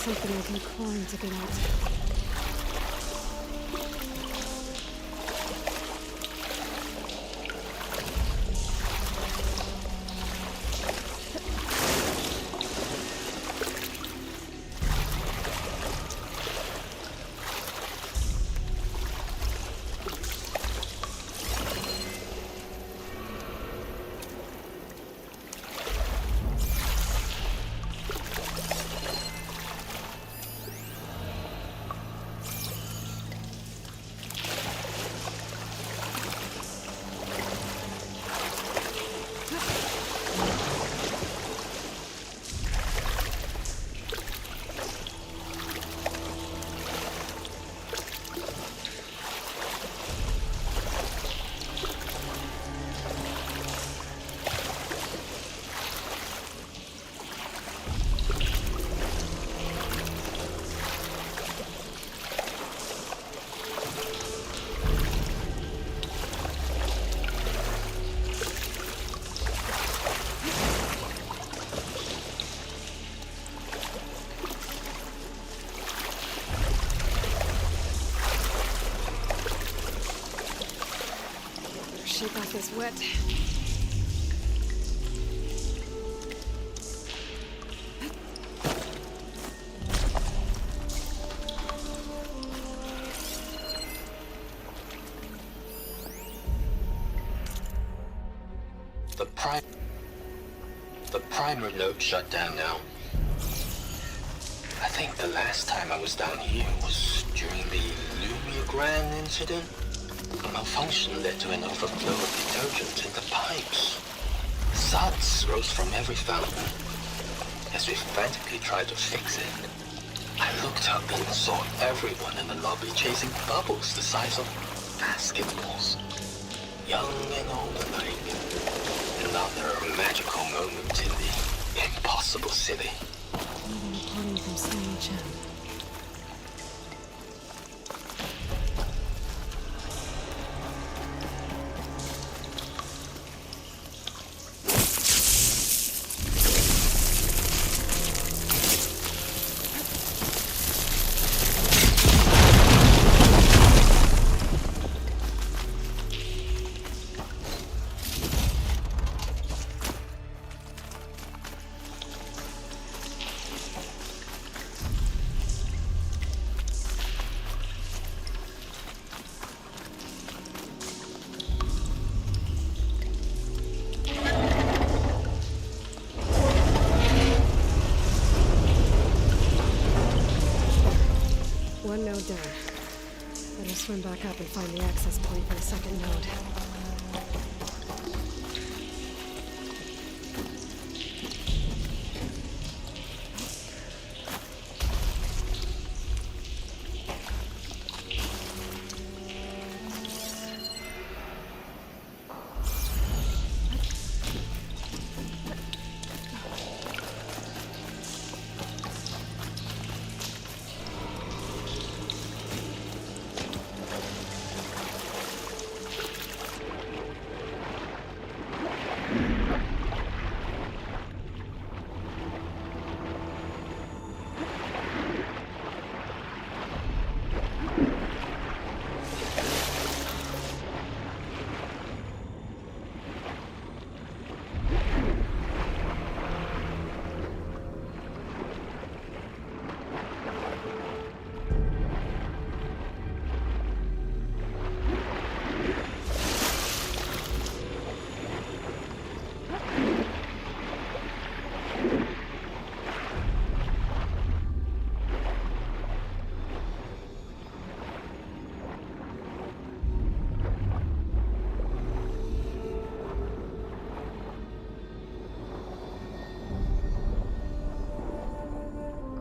Something I can climb to get out. Shake off this wet. The primer node shut down now. I think the last time I was down here was during the Lumia Grand incident. A malfunction led to an overflow of detergent in the pipes. Suds rose from every fountain. As we frantically tried to fix it, I looked up and saw everyone in the lobby chasing bubbles the size of basketballs. Young and old alike. Another magical moment in the impossible city. Reporting from Snowy Gem. back up and find the access point for the second node.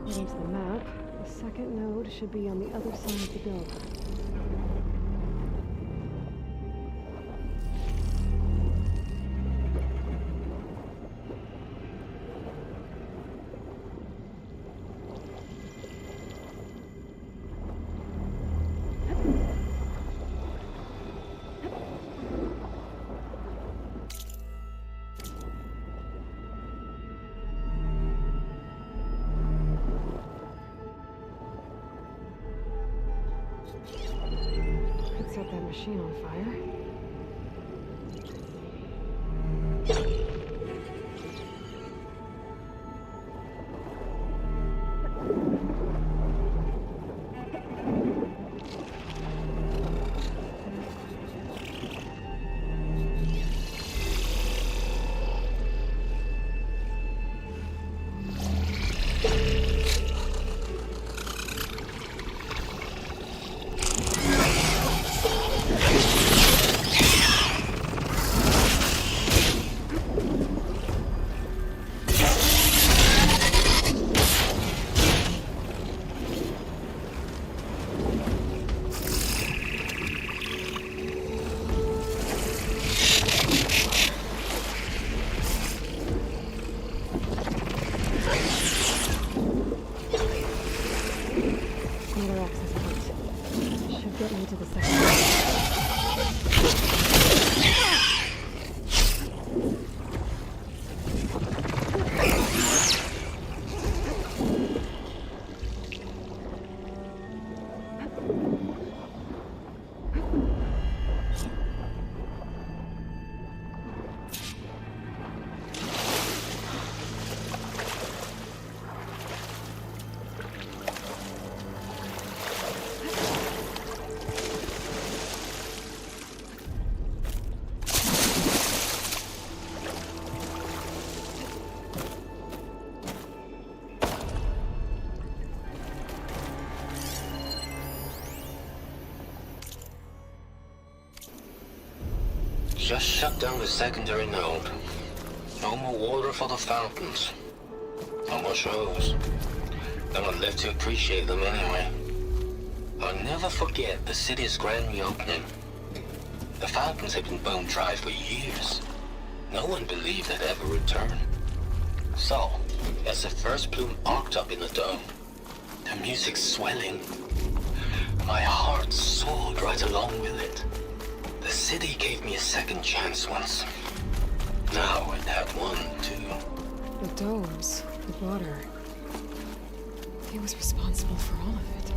According to the map, the second node should be on the other side of the building. Set that machine on fire. Just shut down the secondary node. No more water for the fountains. No more shows. Gonna live to appreciate them anyway. I'll never forget the city's grand reopening. The fountains had been bone dry for years. No one believed they'd ever return. So, as the first plume arced up in the dome, the music swelling, my heart soared right along with it. The city gave me a second chance once. Now it had one, too. The domes, the water. He was responsible for all of it.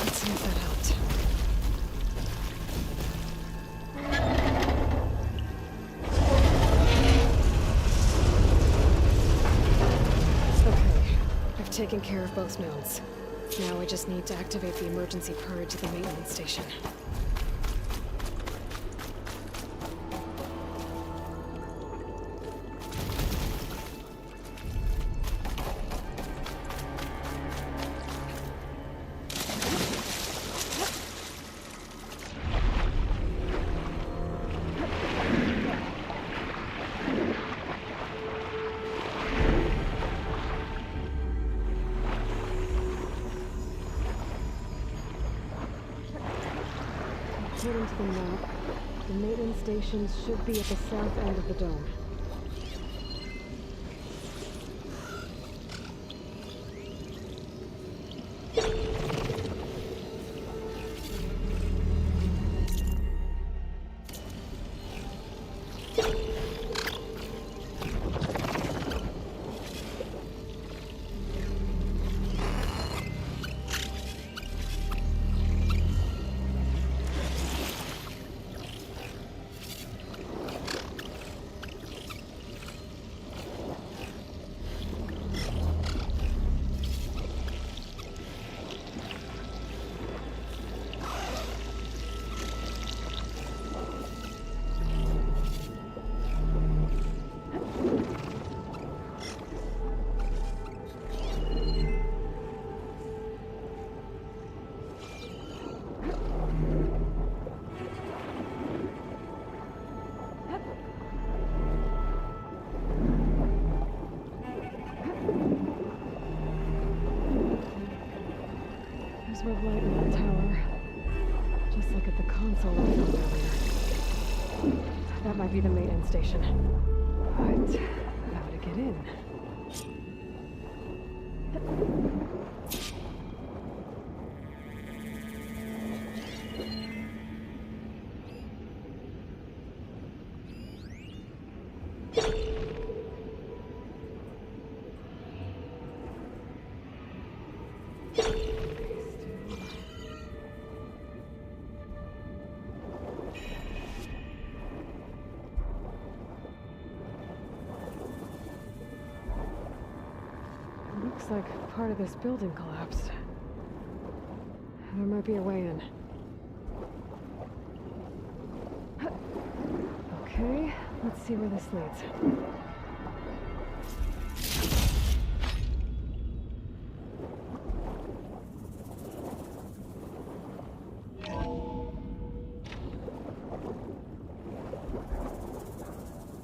Let's see if that helped. Okay, I've taken care of both nodes. Now I just need to activate the emergency purge at the maintenance station. According to the map, the maintenance stations should be at the south end of the dome. There's red light in that tower. Just like at the console I found earlier. That might be the maintenance station. But how to get in? Looks like part of this building collapsed. There might be a way in. Okay, let's see where this leads.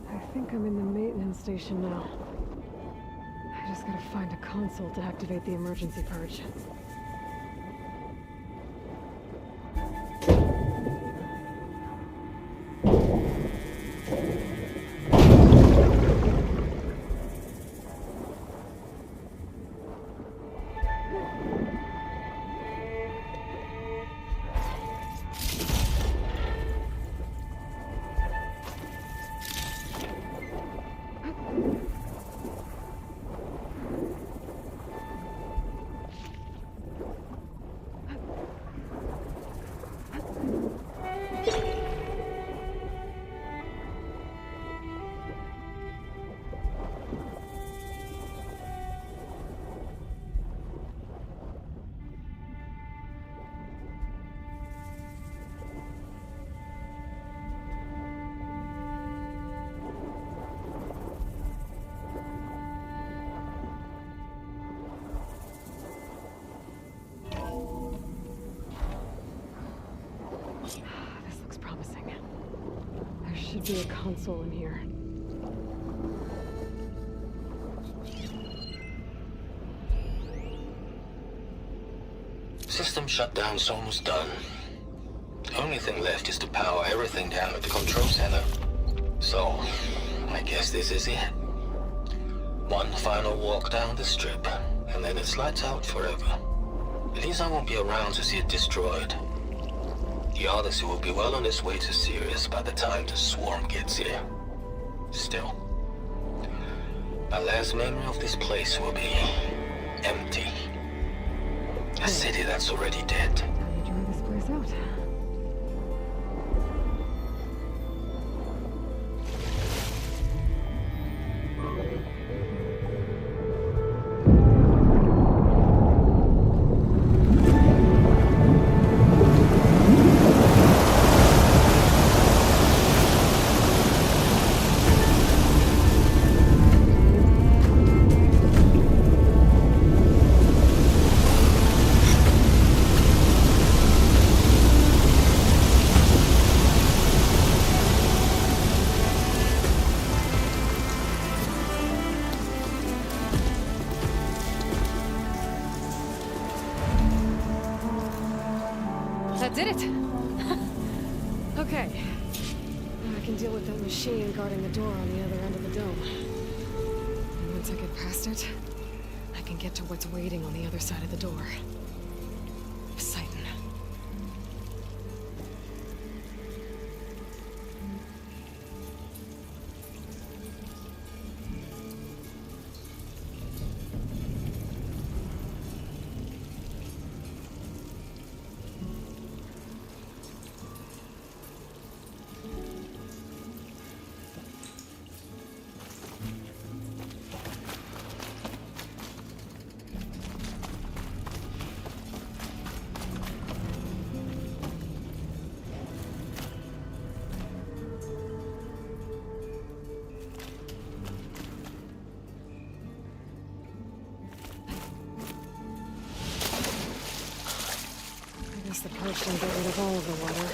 I think I'm in the maintenance station now. I just gotta find a console to activate the emergency purge. This looks promising. There should be a console in here. System shutdown's almost done. The only thing left is to power everything down at the control center. So, I guess this is it. One final walk down the strip, and then it's lights out forever. At least I won't be around to see it destroyed. The Odyssey will be well on its way to Sirius by the time the swarm gets here. Still, my last memory of this place will be empty. A city that's already dead. How to dry this place out? did it! Okay. Now I can deal with that machine guarding the door on the other end of the dome. And once I get past it, I can get to what's waiting on the other side of the door. Poseidon. The purge can get rid of all of the water.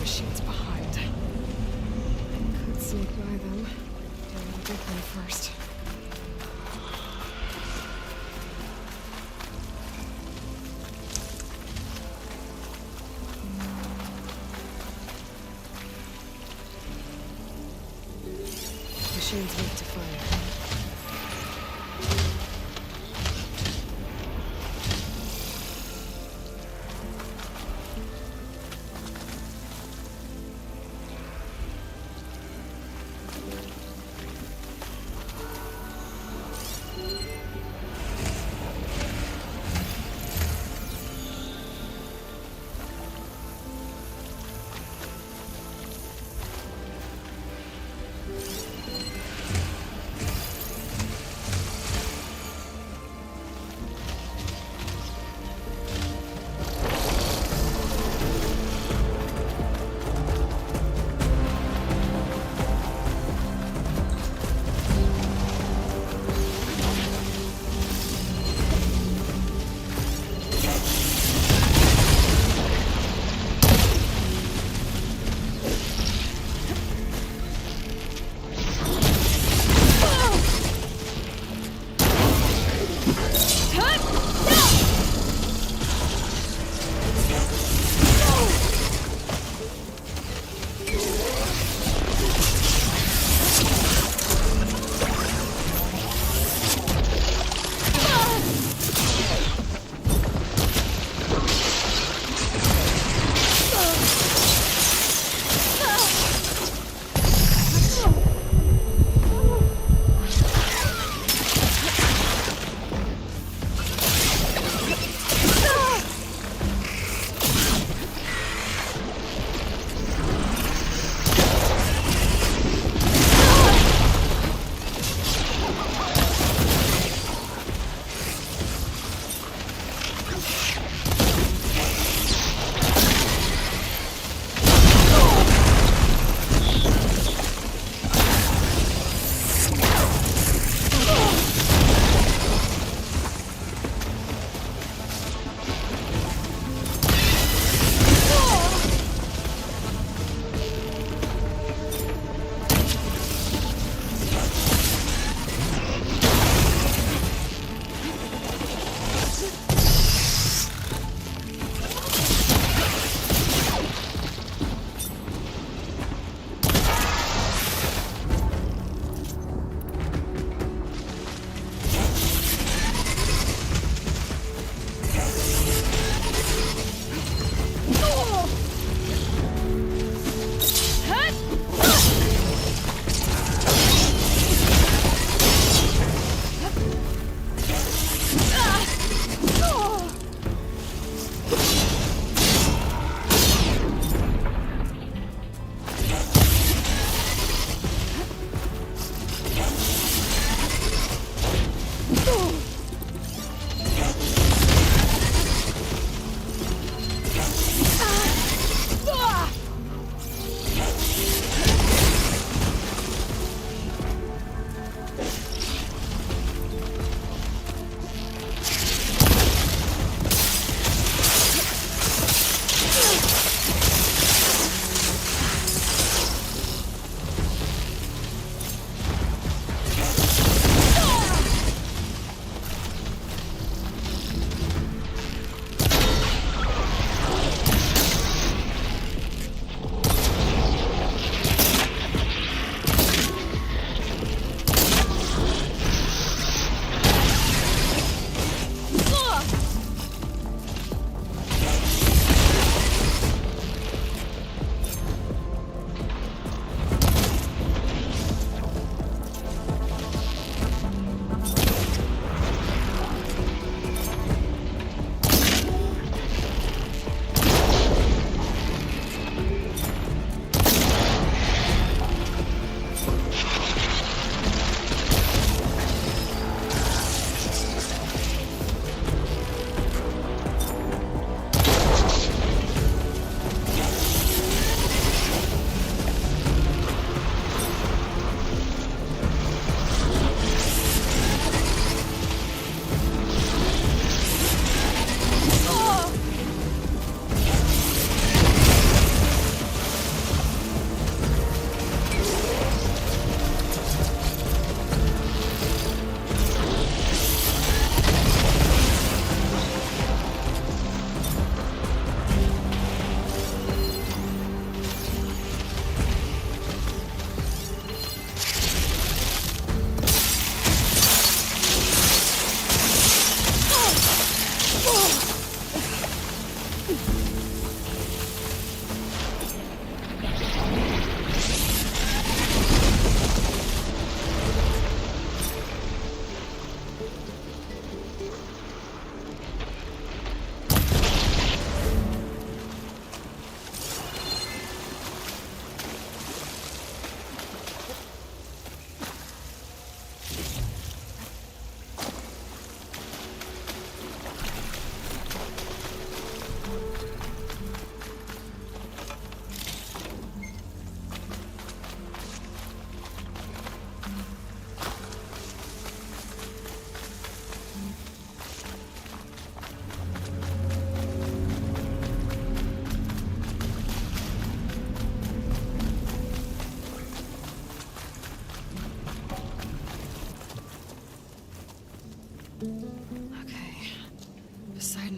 Machines behind. Could sneak by them. Deal with the big one first. Machines weak to fire.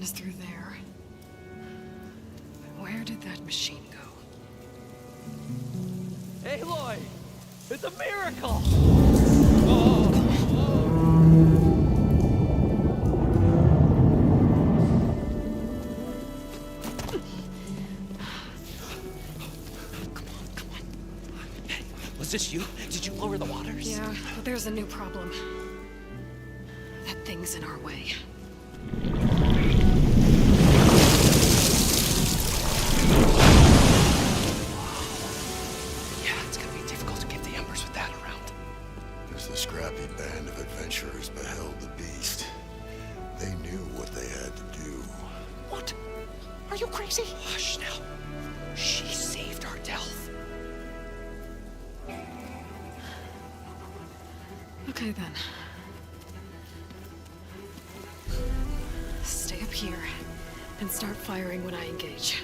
is through there. Where did that machine go? Aloy! It's a miracle! Was this you? Did you lower the waters? Yeah, but there's a new problem. That thing's in our way. Yeah, it's gonna be difficult to get the embers with that around. As the scrappy band of adventurers beheld the beast, they knew what they had to do. What? Are you crazy? Hush now. She saved our Delph. Okay then. Stay up here and start firing when I engage.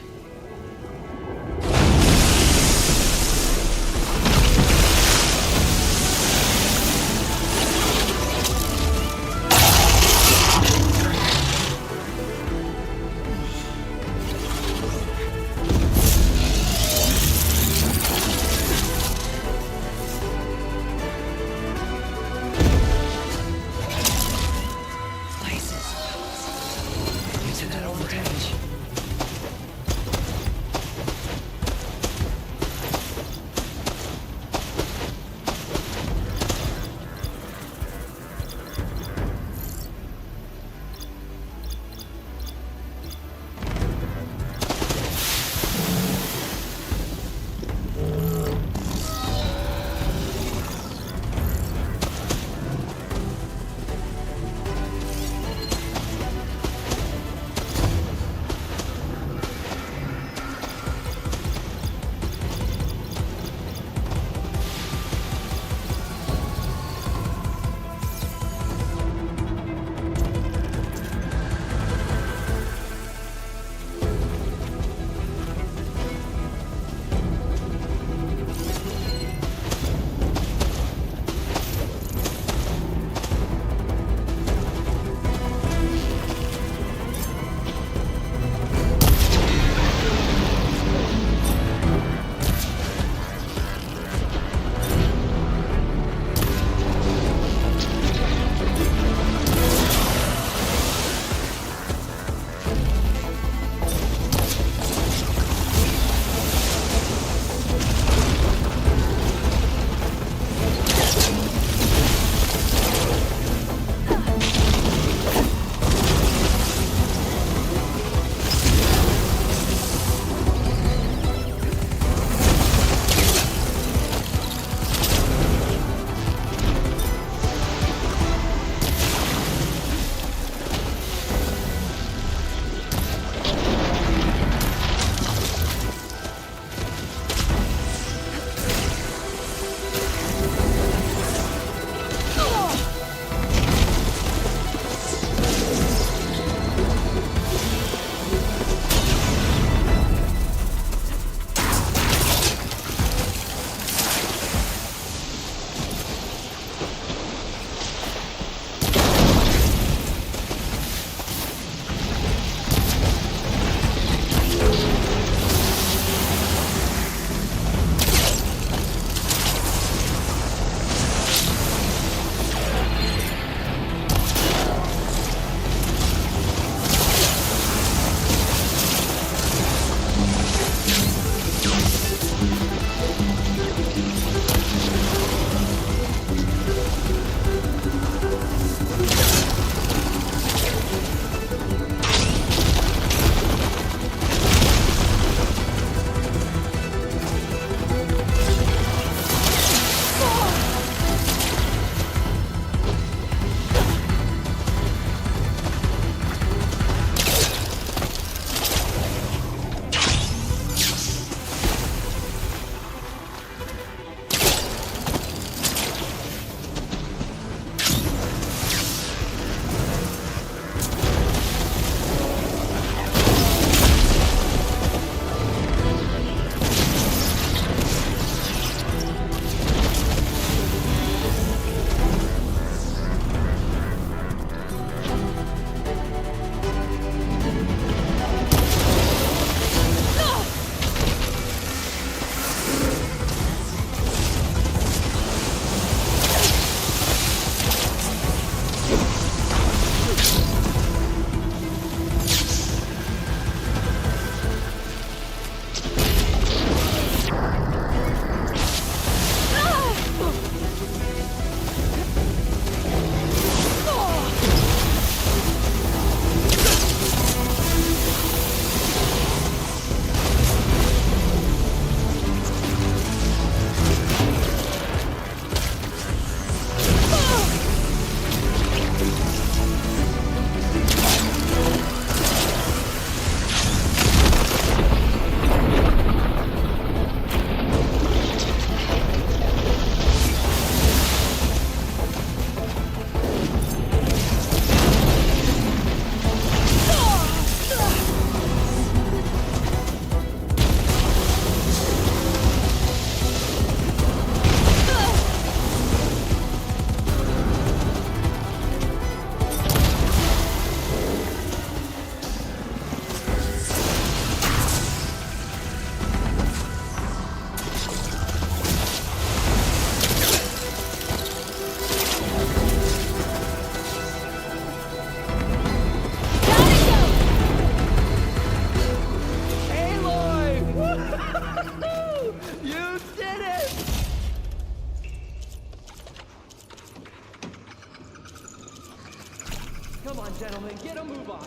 get a move on.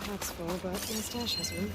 Pack's full, but my stash has room.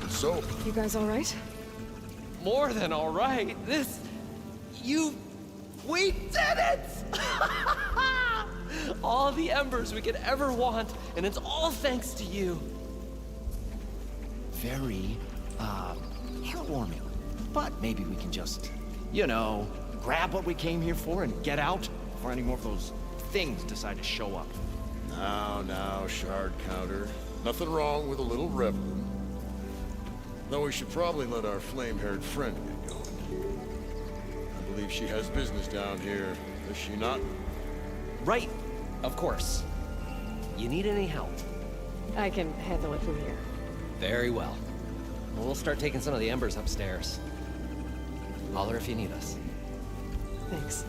So, You guys all right? More than all right. We did it! All the embers we could ever want, and it's all thanks to you. Very, heartwarming. But maybe we can just, grab what we came here for and get out before any more of those things decide to show up. now, shard counter. Nothing wrong with a little reveling. Though we should probably let our flame-haired friend get going. I believe she has business down here, does she not? Right, of course. You need any help? I can handle it from here. Very well. We'll start taking some of the embers upstairs. Holler if you need us. Thanks.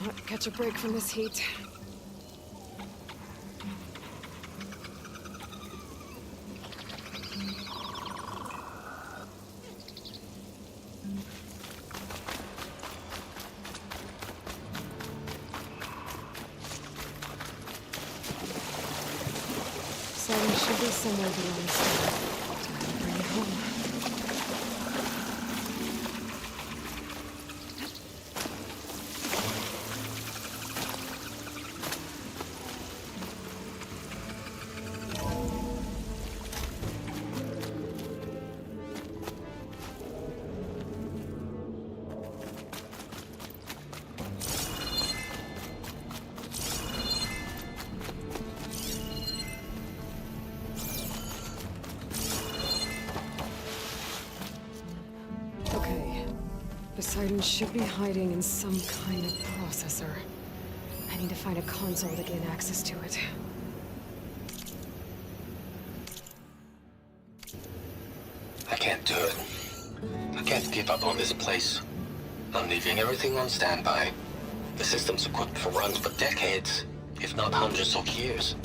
Not catch a break from this heat. Siren should be somewhere beyond this. Time to bring it home. Poseidon should be hiding in some kind of processor. I need to find a console to gain access to it. I can't do it. I can't give up on this place. I'm leaving everything on standby. The system's equipped for runs for decades, if not hundreds of years.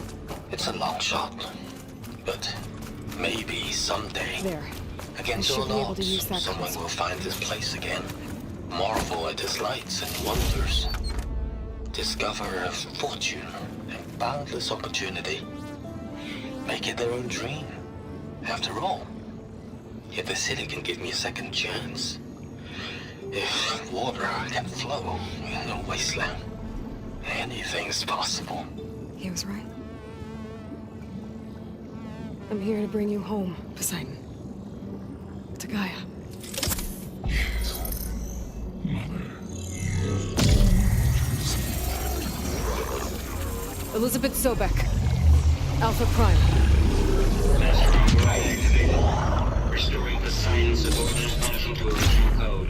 It's a long shot. But maybe someday, There. against all odds, someone will find this place again. Marvel at its lights and wonders. Discover a fortune and boundless opportunity. Make it their own dream. After all, if the city can give me a second chance, if water can flow in a wasteland, anything's possible. He was right. I'm here to bring you home, Poseidon. To Gaia. Elizabeth Sobek. Alpha Prime. Restoring Poseidon's subordinate function to original code.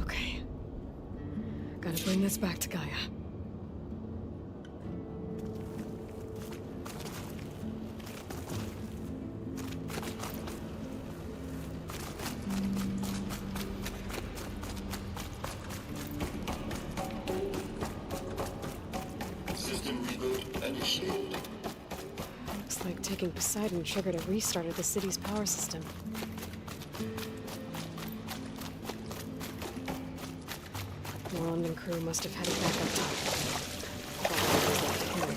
Okay. Gotta bring this back to Gaia. Looks like taking Poseidon triggered a restart of the city's power system. Moreland and crew must have headed back up top. Probably was left here.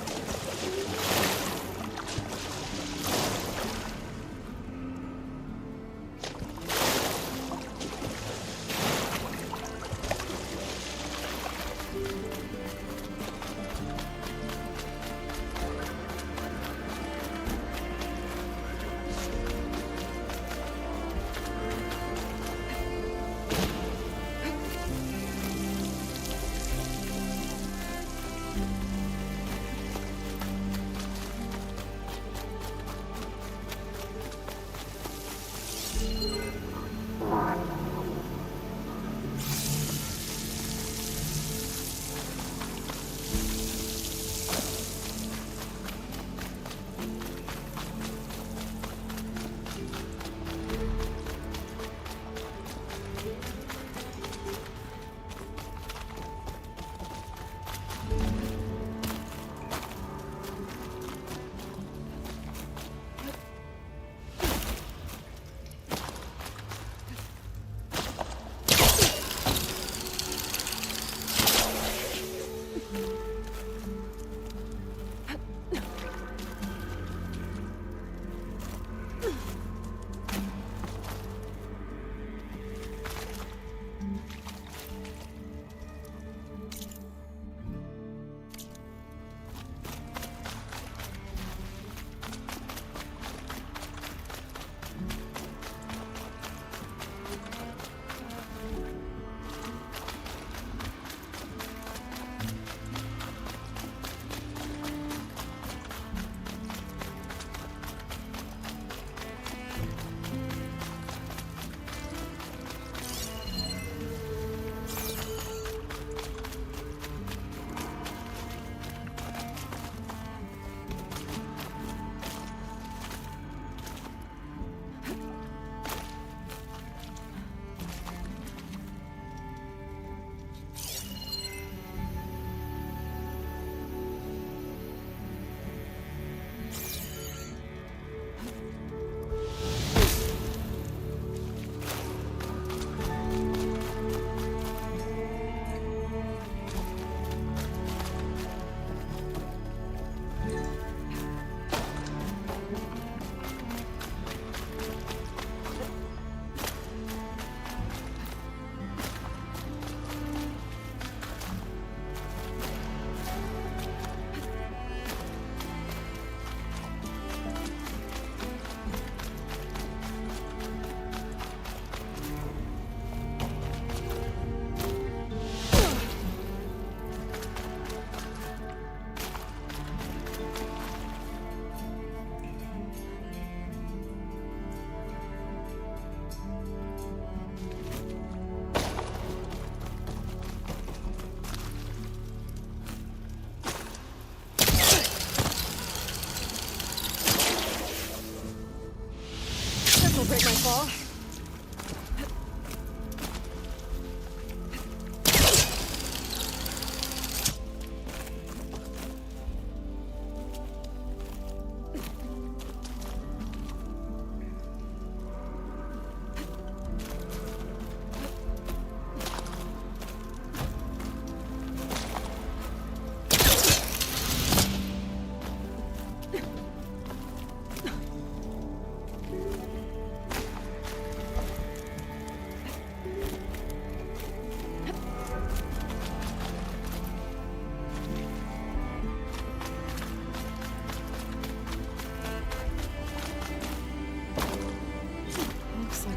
Don't break my fall.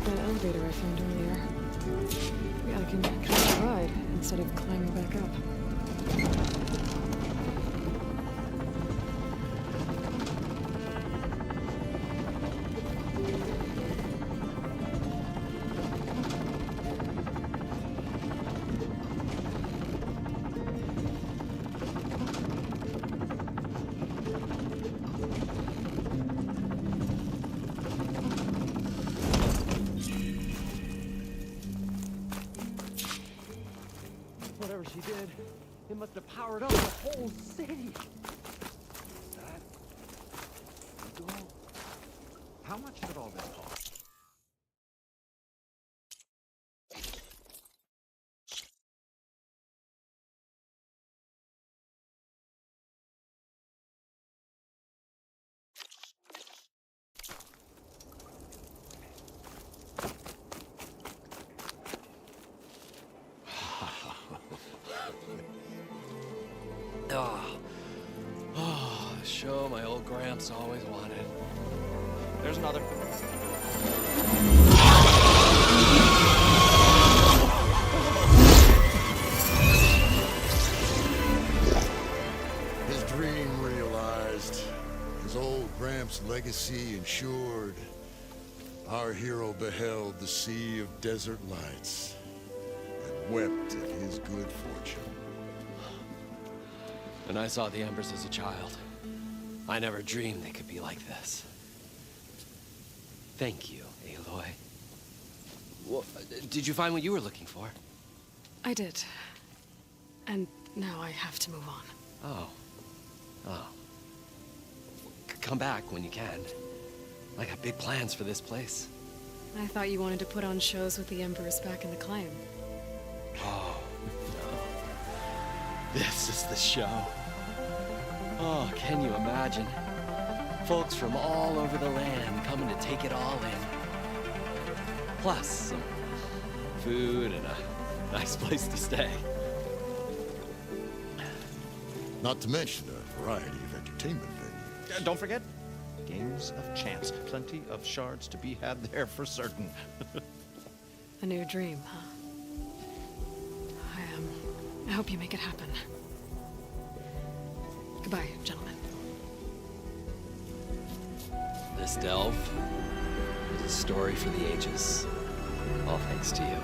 Elevator I found earlier. Yeah, I can catch a ride instead of climbing back up. Whatever she did, it must have powered up the whole city. That? How much did all this cost? Show my old Gramps always wanted. There's another. His dream realized. His old Gramps' legacy ensured. Our hero beheld the sea of desert lights and wept at his good fortune. When I saw the Embers as a child, I never dreamed they could be like this. Thank you, Aloy. Well, did you find what you were looking for? I did. And now I have to move on. Oh. Oh. Come back when you can. I got big plans for this place. I thought you wanted to put on shows with the Embers back in the Claim. Oh, no. This is the show. Oh, can you imagine? Folks from all over the land coming to take it all in. Plus some food and a nice place to stay. Not to mention a variety of entertainment venues. Don't forget, games of chance. Plenty of shards to be had there for certain. A new dream, huh? I hope you make it happen. Goodbye, gentlemen. This delve is a story for the ages. All thanks to you.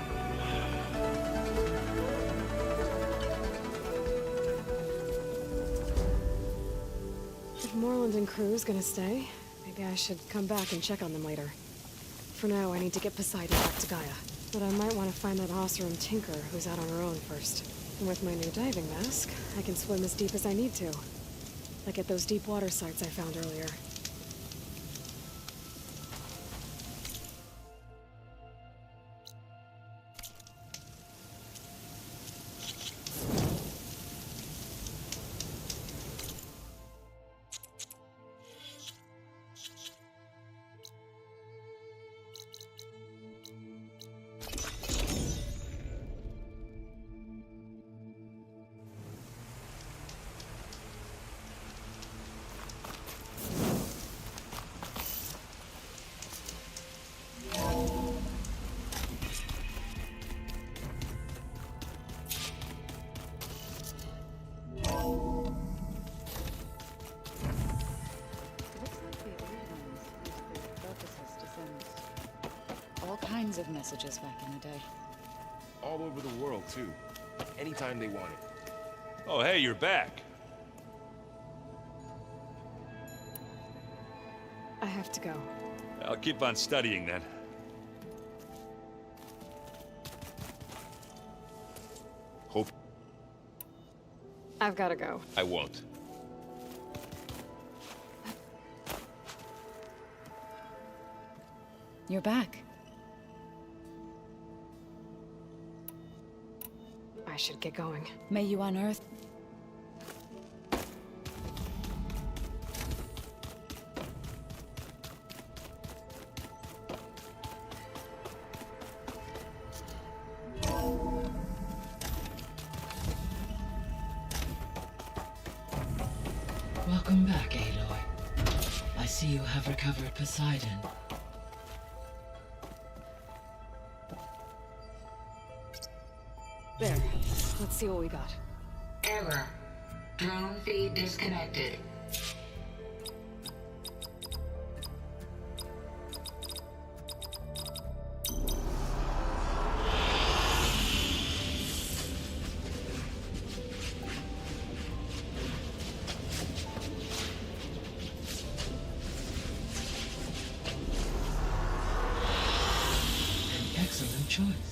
If Moreland and crew's gonna stay, maybe I should come back and check on them later. For now, I need to get Poseidon back to Gaia. But I might want to find that Oseram Tinker who's out on her own first. And with my new diving mask, I can swim as deep as I need to. Like at those deep water sites I found earlier. All kinds of messages back in the day. All over the world, too. Anytime they wanted. Oh, hey, you're back. I have to go. I'll keep on studying then. Hope I've gotta go. I won't. You're back. I should get going. May you unearth. Welcome back, Aloy. I see you have recovered Poseidon. There. Let's see what we got. Error. Drone feed disconnected. An excellent choice.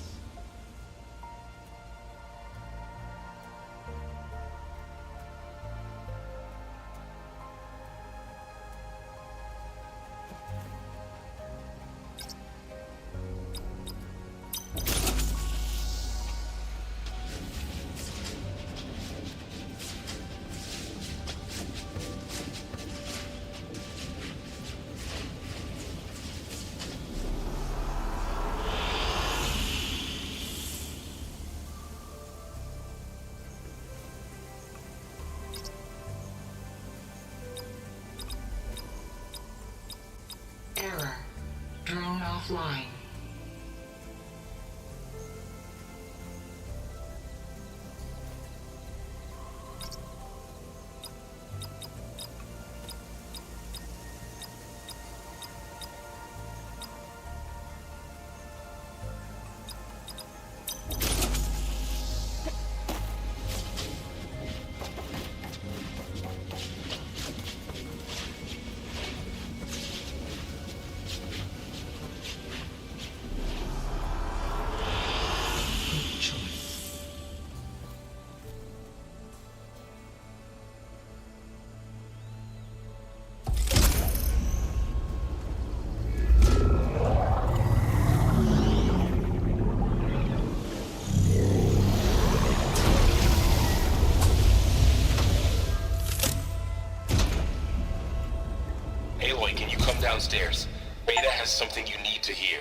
downstairs. Beta has something you need to hear.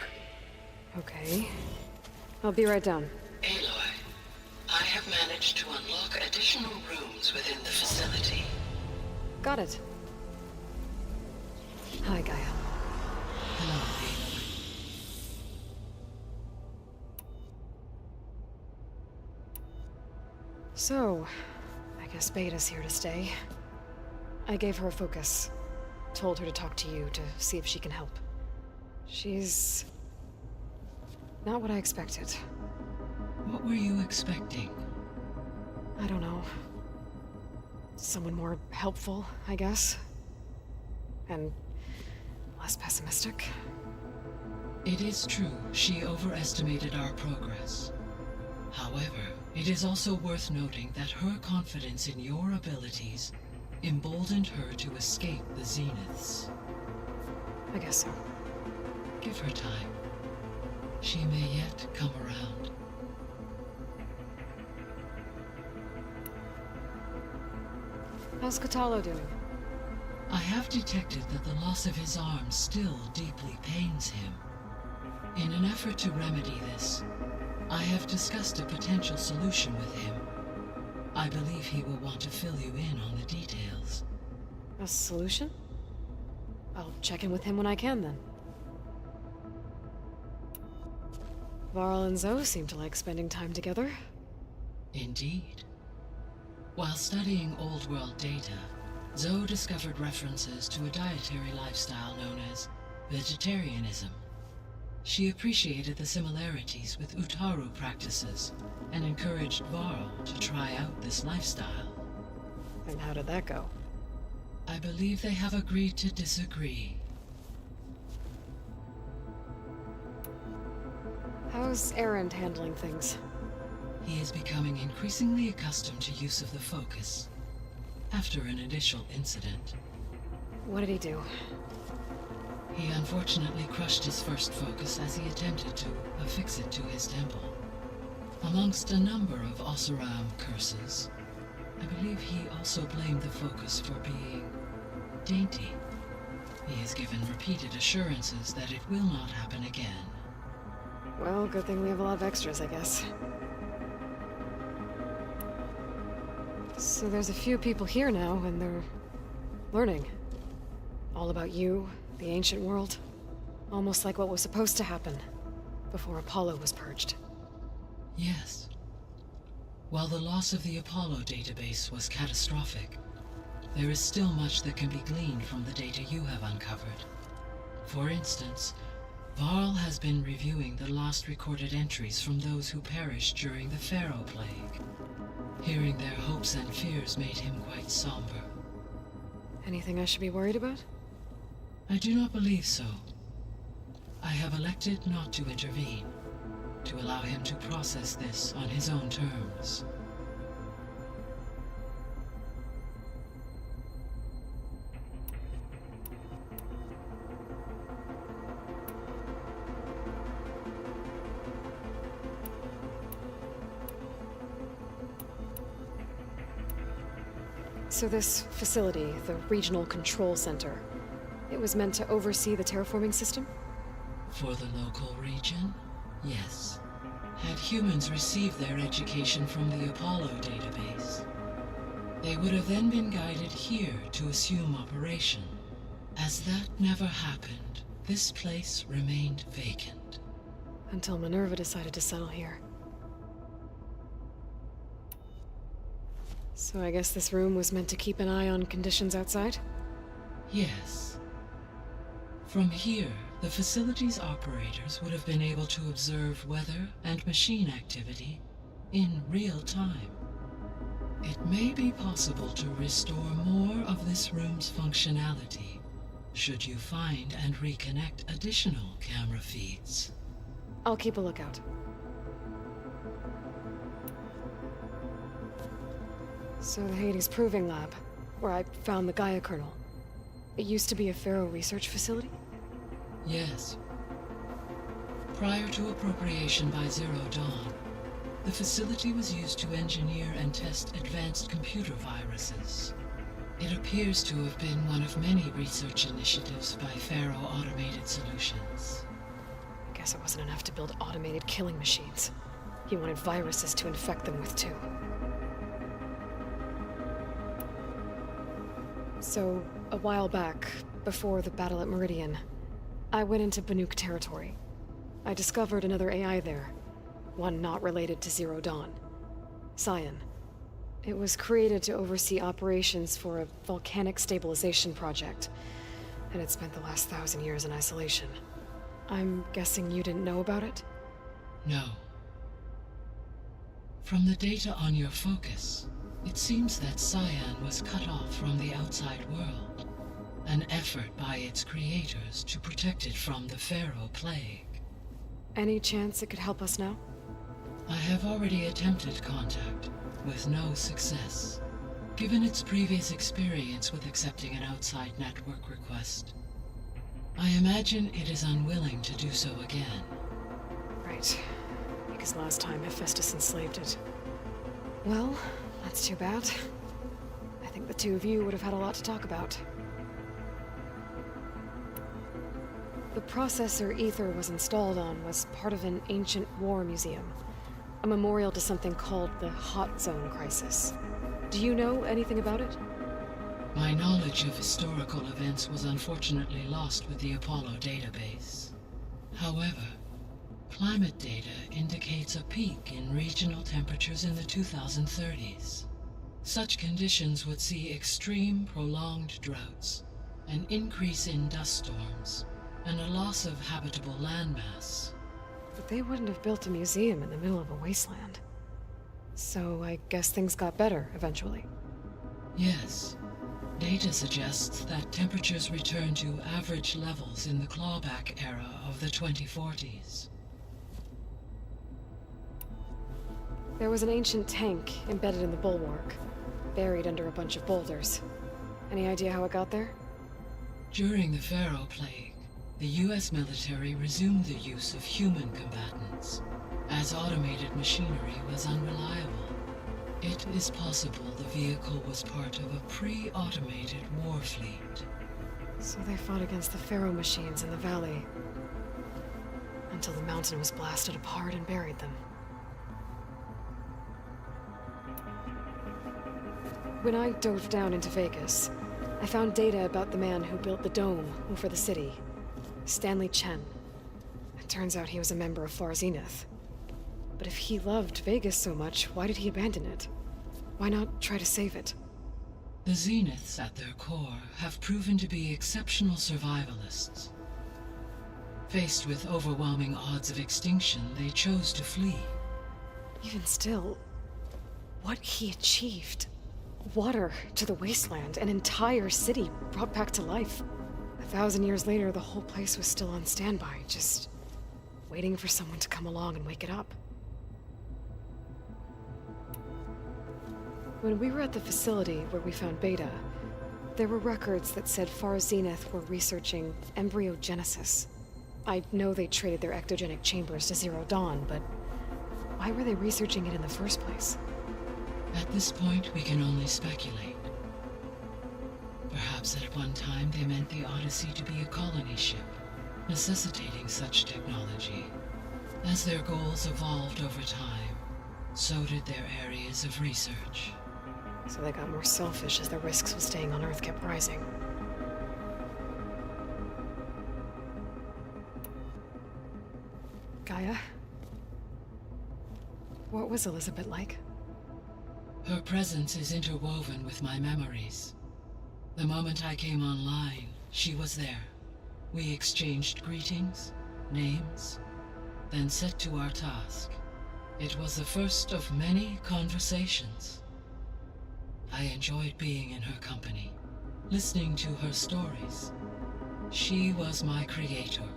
Okay. I'll be right down. Aloy, I have managed to unlock additional rooms within the facility. Got it. Hi, Gaia. Hello, Aloy. So, I guess Beta's here to stay. I gave her a focus. Told her to talk to you to see if she can help. She's not what I expected. What were you expecting? I don't know. Someone more helpful, I guess. And less pessimistic. It is true, she overestimated our progress. However, it is also worth noting that her confidence in your abilities emboldened her to escape the Zeniths. I guess so. Give her time. She may yet come around. How's Katalo doing? I have detected that the loss of his arm still deeply pains him. In an effort to remedy this, I have discussed a potential solution with him. I believe he will want to fill you in on the details. A solution? I'll check in with him when I can, then. Varl and Zoe seem to like spending time together. Indeed. While studying Old World data, Zoe discovered references to a dietary lifestyle known as vegetarianism. She appreciated the similarities with Utaru practices and encouraged Varl to try out this lifestyle. And how did that go? I believe they have agreed to disagree. How's Erend handling things? He is becoming increasingly accustomed to use of the focus, after an initial incident. What did he do? He unfortunately crushed his first focus as he attempted to affix it to his temple. Amongst a number of Oseram curses, I believe he also blamed the focus for being dainty. He has given repeated assurances that it will not happen again. Well, good thing we have a lot of extras, I guess. So there's a few people here now, and they're learning. All about you, the ancient world. Almost like what was supposed to happen before Apollo was purged. Yes. While the loss of the Apollo database was catastrophic, there is still much that can be gleaned from the data you have uncovered. For instance, Varl has been reviewing the last recorded entries from those who perished during the Pharaoh Plague. Hearing their hopes and fears made him quite somber. Anything I should be worried about? I do not believe so. I have elected not to intervene, to allow him to process this on his own terms. So this facility, the Regional Control Center, it was meant to oversee the terraforming system? For the local region, yes. Had humans received their education from the Apollo database, they would have then been guided here to assume operation. As that never happened, this place remained vacant. Until Minerva decided to settle here. So I guess this room was meant to keep an eye on conditions outside? Yes. From here, the facility's operators would have been able to observe weather and machine activity in real time. It may be possible to restore more of this room's functionality, should you find and reconnect additional camera feeds. I'll keep a lookout. So the Hades Proving Lab, where I found the Gaia kernel. It used to be a Pharaoh research facility? Yes. Prior to appropriation by Zero Dawn, the facility was used to engineer and test advanced computer viruses. It appears to have been one of many research initiatives by Pharaoh Automated Solutions. I guess it wasn't enough to build automated killing machines. He wanted viruses to infect them with, too. So, a while back, before the battle at Meridian, I went into Banuk territory. I discovered another AI there, one not related to Zero Dawn. Scion. It was created to oversee operations for a volcanic stabilization project, and it spent the last 1,000 years in isolation. I'm guessing you didn't know about it? No. From the data on your focus, it seems that Scion was cut off from the outside world, an effort by its creators to protect it from the Pharaoh Plague. Any chance it could help us now? I have already attempted contact, with no success. Given its previous experience with accepting an outside network request, I imagine it is unwilling to do so again. Right. Because last time Hephaestus enslaved it. Well, that's too bad. I think the two of you would have had a lot to talk about. The processor Ether was installed on was part of an ancient war museum. A memorial to something called the Hot Zone Crisis. Do you know anything about it? My knowledge of historical events was unfortunately lost with the Apollo database. However, climate data indicates a peak in regional temperatures in the 2030s. Such conditions would see extreme, prolonged droughts, an increase in dust storms, and a loss of habitable landmass. But they wouldn't have built a museum in the middle of a wasteland. So I guess things got better eventually. Yes. Data suggests that temperatures returned to average levels in the clawback era of the 2040s. There was an ancient tank embedded in the bulwark, buried under a bunch of boulders. Any idea how it got there? During the Pharaoh Plague, the US military resumed the use of human combatants, as automated machinery was unreliable. It is possible the vehicle was part of a pre-automated war fleet. So they fought against the Pharaoh machines in the valley, until the mountain was blasted apart and buried them. When I dove down into Vegas, I found data about the man who built the dome over the city, Stanley Chen. It turns out he was a member of Far Zenith. But if he loved Vegas so much, why did he abandon it? Why not try to save it? The Zeniths, at their core, have proven to be exceptional survivalists. Faced with overwhelming odds of extinction, they chose to flee. Even still, what he achieved. Water to the wasteland, an entire city brought back to life. 1,000 years later, the whole place was still on standby, just waiting for someone to come along and wake it up. When we were at the facility where we found Beta, there were records that said Far Zenith were researching embryogenesis. I know they traded their ectogenic chambers to Zero Dawn, but why were they researching it in the first place? At this point, we can only speculate. Perhaps at one time they meant the Odyssey to be a colony ship, necessitating such technology. As their goals evolved over time, so did their areas of research. So they got more selfish as the risks of staying on Earth kept rising. Gaia? What was Elizabeth like? Her presence is interwoven with my memories. The moment I came online, she was there. We exchanged greetings, names, then set to our task. It was the first of many conversations. I enjoyed being in her company, listening to her stories. She was my creator,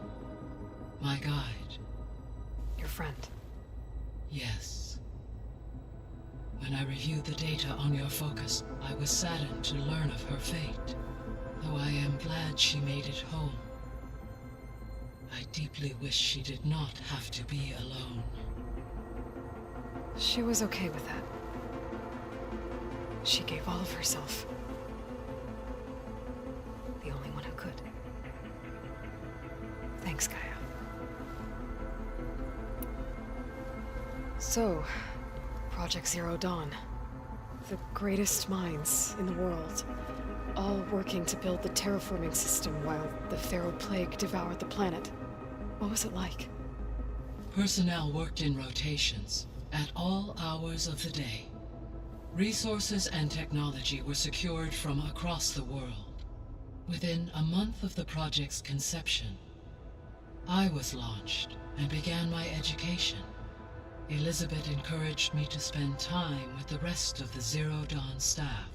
my guide. Your friend? Yes. When I reviewed the data on your focus, I was saddened to learn of her fate, though I am glad she made it home. I deeply wish she did not have to be alone. She was okay with that. She gave all of herself. So, Project Zero Dawn. The greatest minds in the world, all working to build the terraforming system while the Pharaoh Plague devoured the planet. What was it like? Personnel worked in rotations, at all hours of the day. Resources and technology were secured from across the world. Within a month of the project's conception, I was launched and began my education. Elizabeth encouraged me to spend time with the rest of the Zero Dawn staff.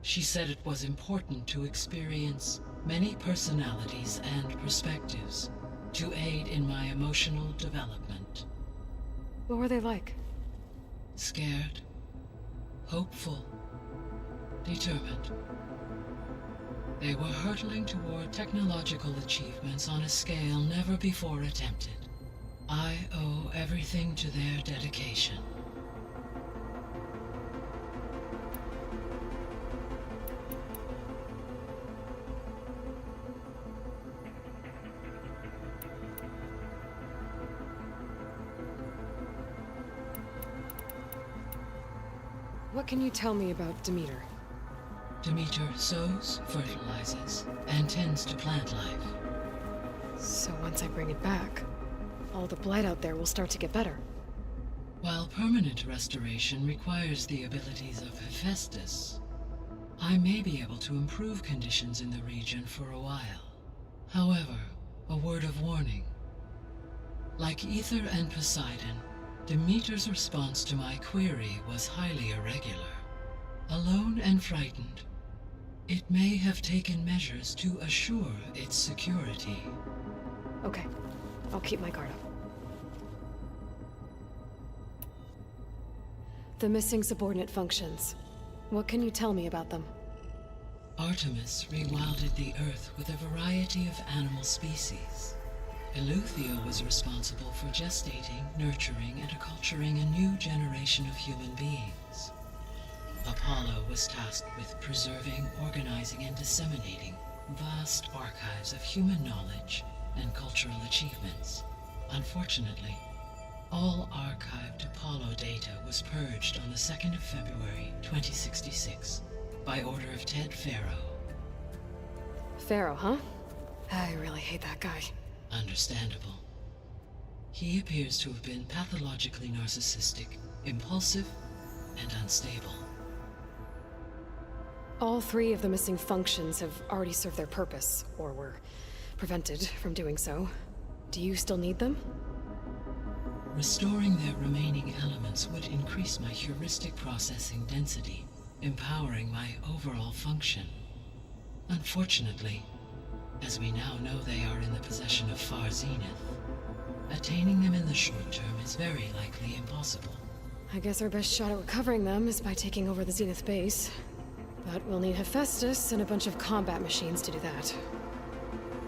She said it was important to experience many personalities and perspectives to aid in my emotional development. What were they like? Scared, hopeful, determined. They were hurtling toward technological achievements on a scale never before attempted. I owe everything to their dedication. What can you tell me about Demeter? Demeter sows, fertilizes, and tends to plant life. So once I bring it back, all the blight out there will start to get better. While permanent restoration requires the abilities of Hephaestus, I may be able to improve conditions in the region for a while. However, a word of warning. Like Ether and Poseidon, Demeter's response to my query was highly irregular. Alone and frightened, it may have taken measures to assure its security. Okay, I'll keep my guard up. The missing subordinate functions. What can you tell me about them? Artemis rewilded the Earth with a variety of animal species. Eleuthia was responsible for gestating, nurturing, and acculturating a new generation of human beings. Apollo was tasked with preserving, organizing, and disseminating vast archives of human knowledge and cultural achievements. Unfortunately, all archived Apollo data was purged on the 2nd of February, 2066, by order of Ted Pharaoh. Pharaoh, huh? I really hate that guy. Understandable. He appears to have been pathologically narcissistic, impulsive, and unstable. All 3 of the missing functions have already served their purpose, or were prevented from doing so. Do you still need them? Restoring their remaining elements would increase my heuristic processing density, empowering my overall function. Unfortunately, as we now know they are in the possession of Far Zenith, attaining them in the short term is very likely impossible. I guess our best shot at recovering them is by taking over the Zenith base. But we'll need Hephaestus and a bunch of combat machines to do that.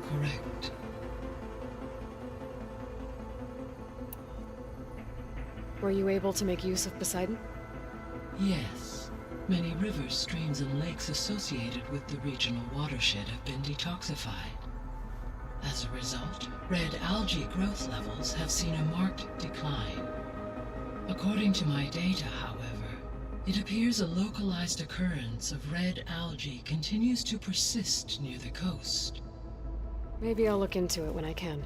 Correct. Were you able to make use of Poseidon? Yes. Many rivers, streams, and lakes associated with the regional watershed have been detoxified. As a result, red algae growth levels have seen a marked decline. According to my data, however, it appears a localized occurrence of red algae continues to persist near the coast. Maybe I'll look into it when I can.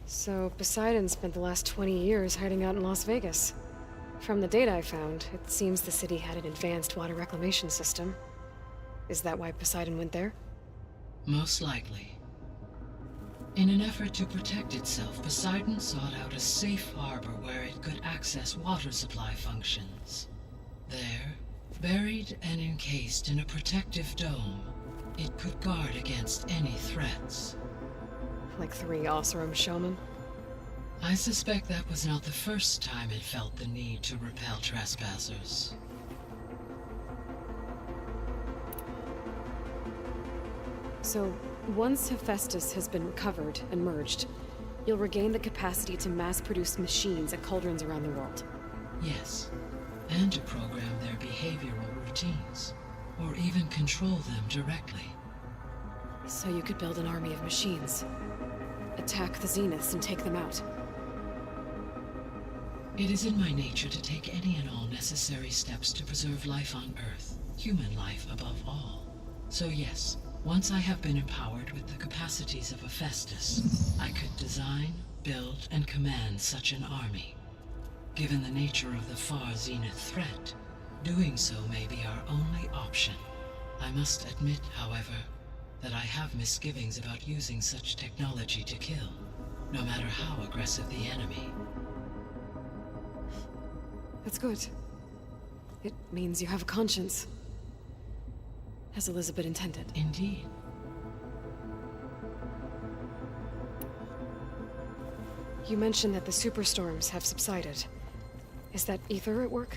So, Poseidon spent the last 20 years hiding out in Las Vegas. From the data I found, it seems the city had an advanced water reclamation system. Is that why Poseidon went there? Most likely. In an effort to protect itself, Poseidon sought out a safe harbor where it could access water supply functions. There, buried and encased in a protective dome, it could guard against any threats. Like 3 Oseram showmen? I suspect that was not the first time it felt the need to repel trespassers. So, once Hephaestus has been recovered and merged, you'll regain the capacity to mass-produce machines at cauldrons around the world. Yes, and to program their behavioral routines, or even control them directly. So you could build an army of machines. attack the Zeniths and take them out. It is in my nature to take any and all necessary steps to preserve life on Earth, human life above all. So yes, once I have been empowered with the capacities of a Festus, I could design, build, and command such an army. Given the nature of the far Zenith threat, doing so may be our only option. I must admit, however, that I have misgivings about using such technology to kill, no matter how aggressive the enemy. That's good. It means you have a conscience. As Elizabeth intended. Indeed. You mentioned that the superstorms have subsided. Is that Ether at work?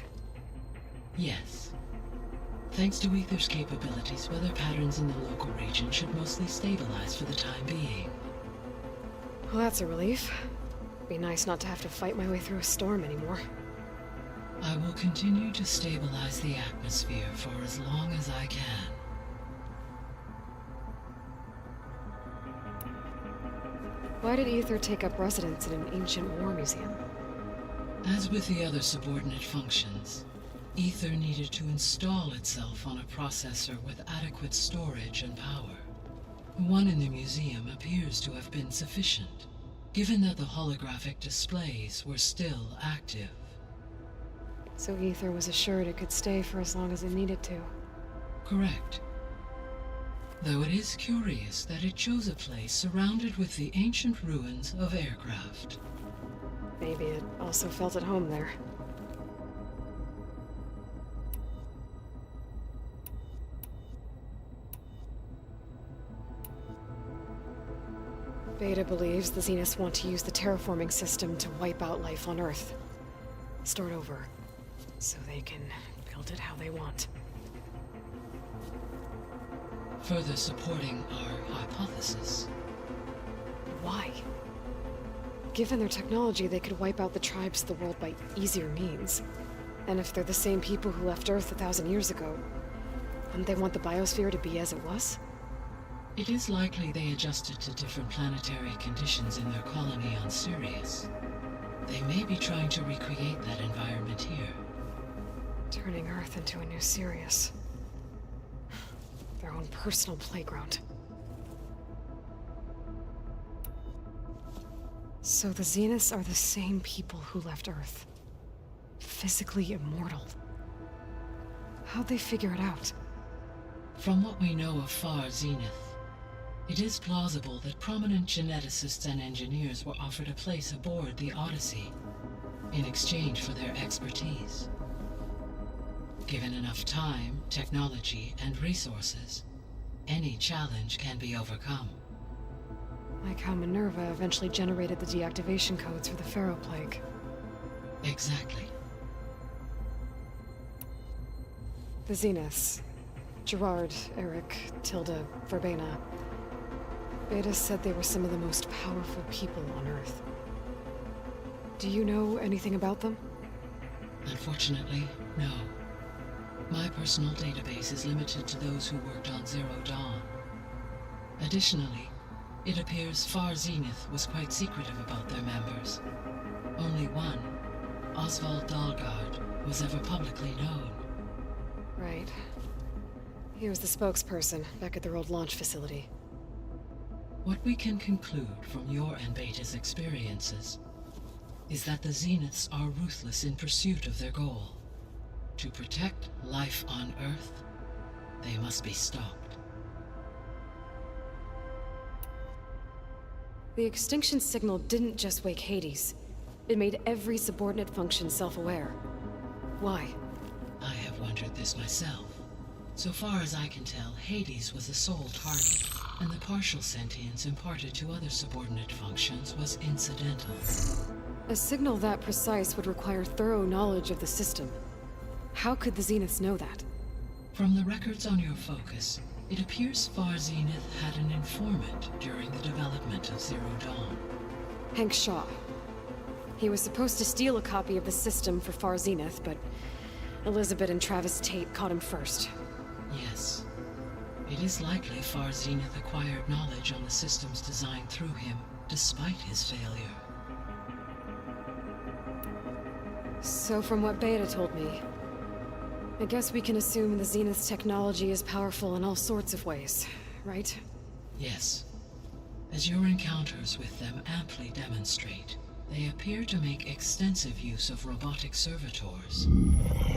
Yes. Thanks to Ether's capabilities, weather patterns in the local region should mostly stabilize for the time being. Well, that's a relief. Be nice not to have to fight my way through a storm anymore. I will continue to stabilize the atmosphere for as long as I can. Why did Ether take up residence in an ancient war museum? As with the other subordinate functions, Ether needed to install itself on a processor with adequate storage and power. One in the museum appears to have been sufficient, given that the holographic displays were still active. So Ether was assured it could stay for as long as it needed to. Correct. Though it is curious that it chose a place surrounded with the ancient ruins of aircraft. Maybe it also felt at home there. Beta believes the Zeniths want to use the terraforming system to wipe out life on Earth. Start over, so they can build it how they want. Further supporting our hypothesis. Why? Given their technology, they could wipe out the tribes of the world by easier means. And if they're the same people who left Earth 1,000 years ago, wouldn't they want the biosphere to be as it was? It is likely they adjusted to different planetary conditions in their colony on Sirius. They may be trying to recreate that environment here. Turning Earth into a new Sirius. Their own personal playground. So the Zeniths are the same people who left Earth. Physically immortal. How'd they figure it out? From what we know of Far Zenith, it is plausible that prominent geneticists and engineers were offered a place aboard the Odyssey in exchange for their expertise. Given enough time, technology, and resources, any challenge can be overcome. Like how Minerva eventually generated the deactivation codes for the Pharaoh Plague. Exactly. The Zeniths. Gerard, Eric, Tilda, Verbena. Beta said they were some of the most powerful people on Earth. Do you know anything about them? Unfortunately, no. My personal database is limited to those who worked on Zero Dawn. Additionally, it appears Far Zenith was quite secretive about their members. Only one, Oswald Dahlgard, was ever publicly known. Right. He was the spokesperson back at their old launch facility. What we can conclude from your and Beta's experiences is that the Zeniths are ruthless in pursuit of their goal. To protect life on Earth, they must be stopped. The extinction signal didn't just wake Hades. It made every subordinate function self-aware. Why? I have wondered this myself. So far as I can tell, Hades was the sole target, and the partial sentience imparted to other subordinate functions was incidental. A signal that precise would require thorough knowledge of the system. How could the Zeniths know that? From the records on your focus, it appears Far Zenith had an informant during the development of Zero Dawn. Hank Shaw. He was supposed to steal a copy of the system for Far Zenith, but Elizabeth and Travis Tate caught him first. Yes. It is likely Far Zenith acquired knowledge on the systems designed through him despite his failure. So from what Beta told me, I guess we can assume the Zenith's technology is powerful in all sorts of ways, right? Yes. As your encounters with them amply demonstrate, they appear to make extensive use of robotic servitors.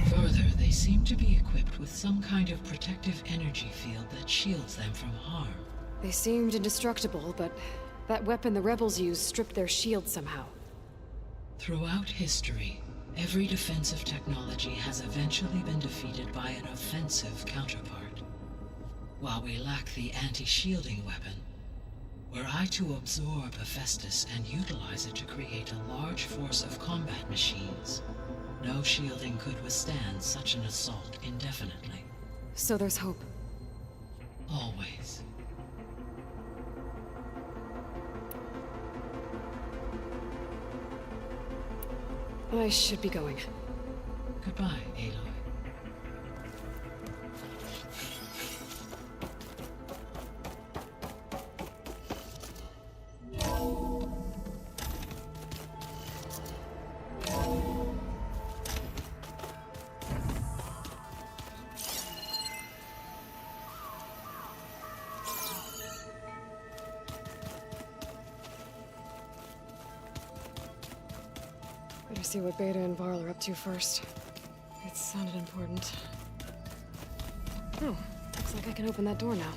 Further, they seem to be equipped with some kind of protective energy field that shields them from harm. They seemed indestructible, but that weapon the rebels used stripped their shield somehow. Throughout history, every defensive technology has eventually been defeated by an offensive counterpart. While we lack the anti-shielding weapon, were I to absorb Hephaestus and utilize it to create a large force of combat machines, no shielding could withstand such an assault indefinitely. So there's hope. Always. I should be going. Goodbye, Aloy. Better see what Beta and Varl are up to first. It sounded important. Oh, looks like I can open that door now.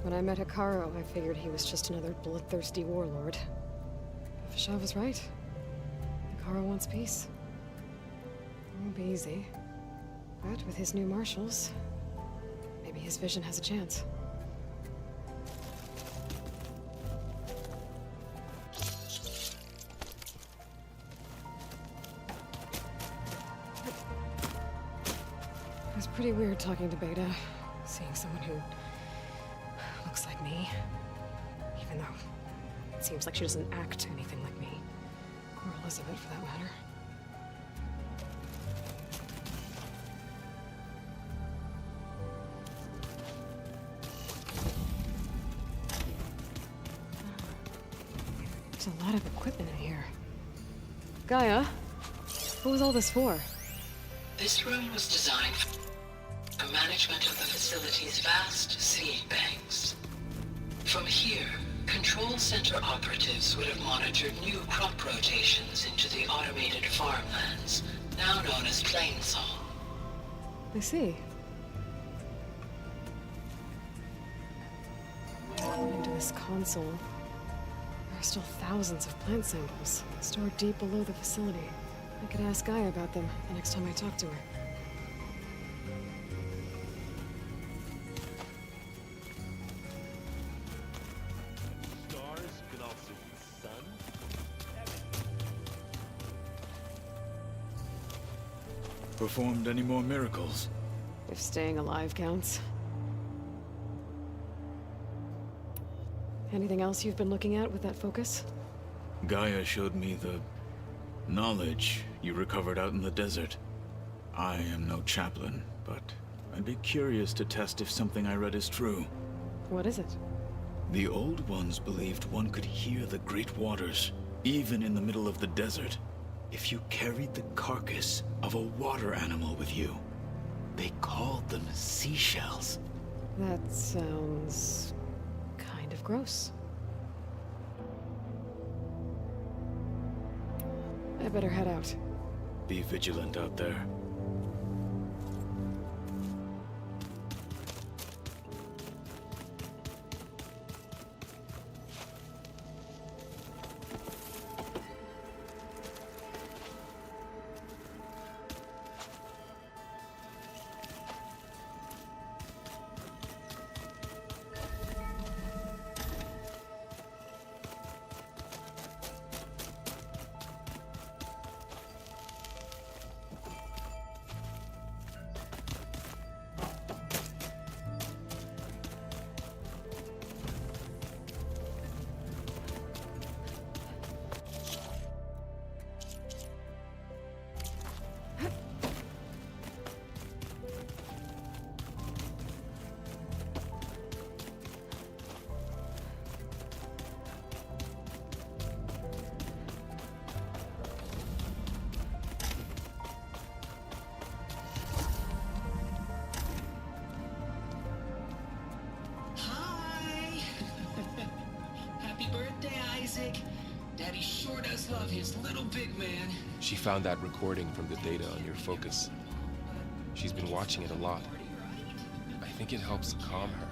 When I met Hikaru, I figured he was just another bloodthirsty warlord. Fashav was right. Hikaru wants peace. It won't be easy. But with his new marshals, maybe his vision has a chance. It was pretty weird talking to Beta, seeing someone who looks like me. Even though it seems like she doesn't act anything like me. Or Elizabeth, for that matter. There's a lot of equipment in here. Gaia, what was all this for? This room was designed for management of the facility's vast seed banks. From here, Control Center operatives would have monitored new crop rotations into the automated farmlands, now known as Plainsong. I see. According to this console, there are still thousands of plant samples stored deep below the facility. I could ask Gaia about them the next time I talk to her. Stars, you can also see sun. Performed any more miracles? If staying alive counts. Anything else you've been looking at with that focus? Gaia showed me the knowledge you recovered out in the desert. I am no chaplain, but I'd be curious to test if something I read is true. What is it? The old ones believed one could hear the great waters, even in the middle of the desert, if you carried the carcass of a water animal with you. They called them seashells. That sounds kind of gross. I better head out. Be vigilant out there. Daddy sure does love his little big man. She found that recording from the data on your focus. She's been watching it a lot. I think it helps calm her.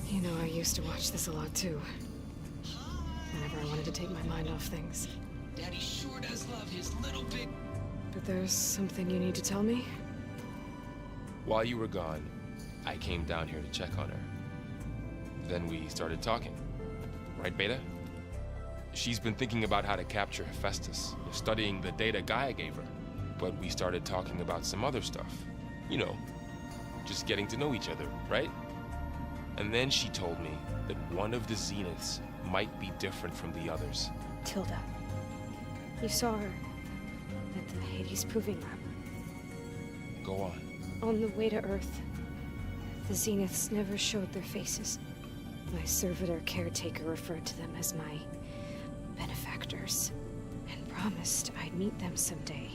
You know, I used to watch this a lot too. Whenever I wanted to take my mind off things. Daddy sure does love his little big... But there's something you need to tell me? While you were gone, I came down here to check on her. Then we started talking. Right, Beta? She's been thinking about how to capture Hephaestus, studying the data Gaia gave her. But we started talking about some other stuff. You know, just getting to know each other, right? And then she told me that one of the Zeniths might be different from the others. Tilda. You saw her at the Hades Proving Lab. Go on. On the way to Earth, the Zeniths never showed their faces. My servitor caretaker referred to them as my benefactors, and promised I'd meet them someday,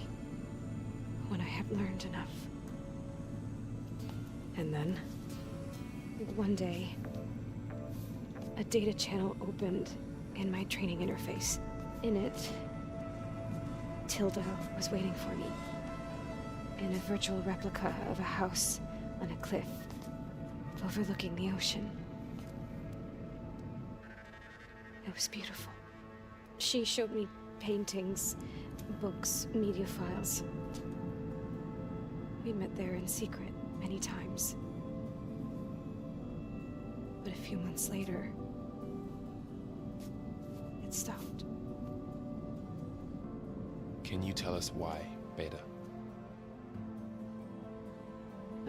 when I had learned enough. And then, one day, a data channel opened in my training interface. In it, Tilda was waiting for me, in a virtual replica of a house on a cliff overlooking the ocean. It was beautiful. She showed me paintings, books, media files. We met there in secret many times. But a few months later, it stopped. Can you tell us why, Beta?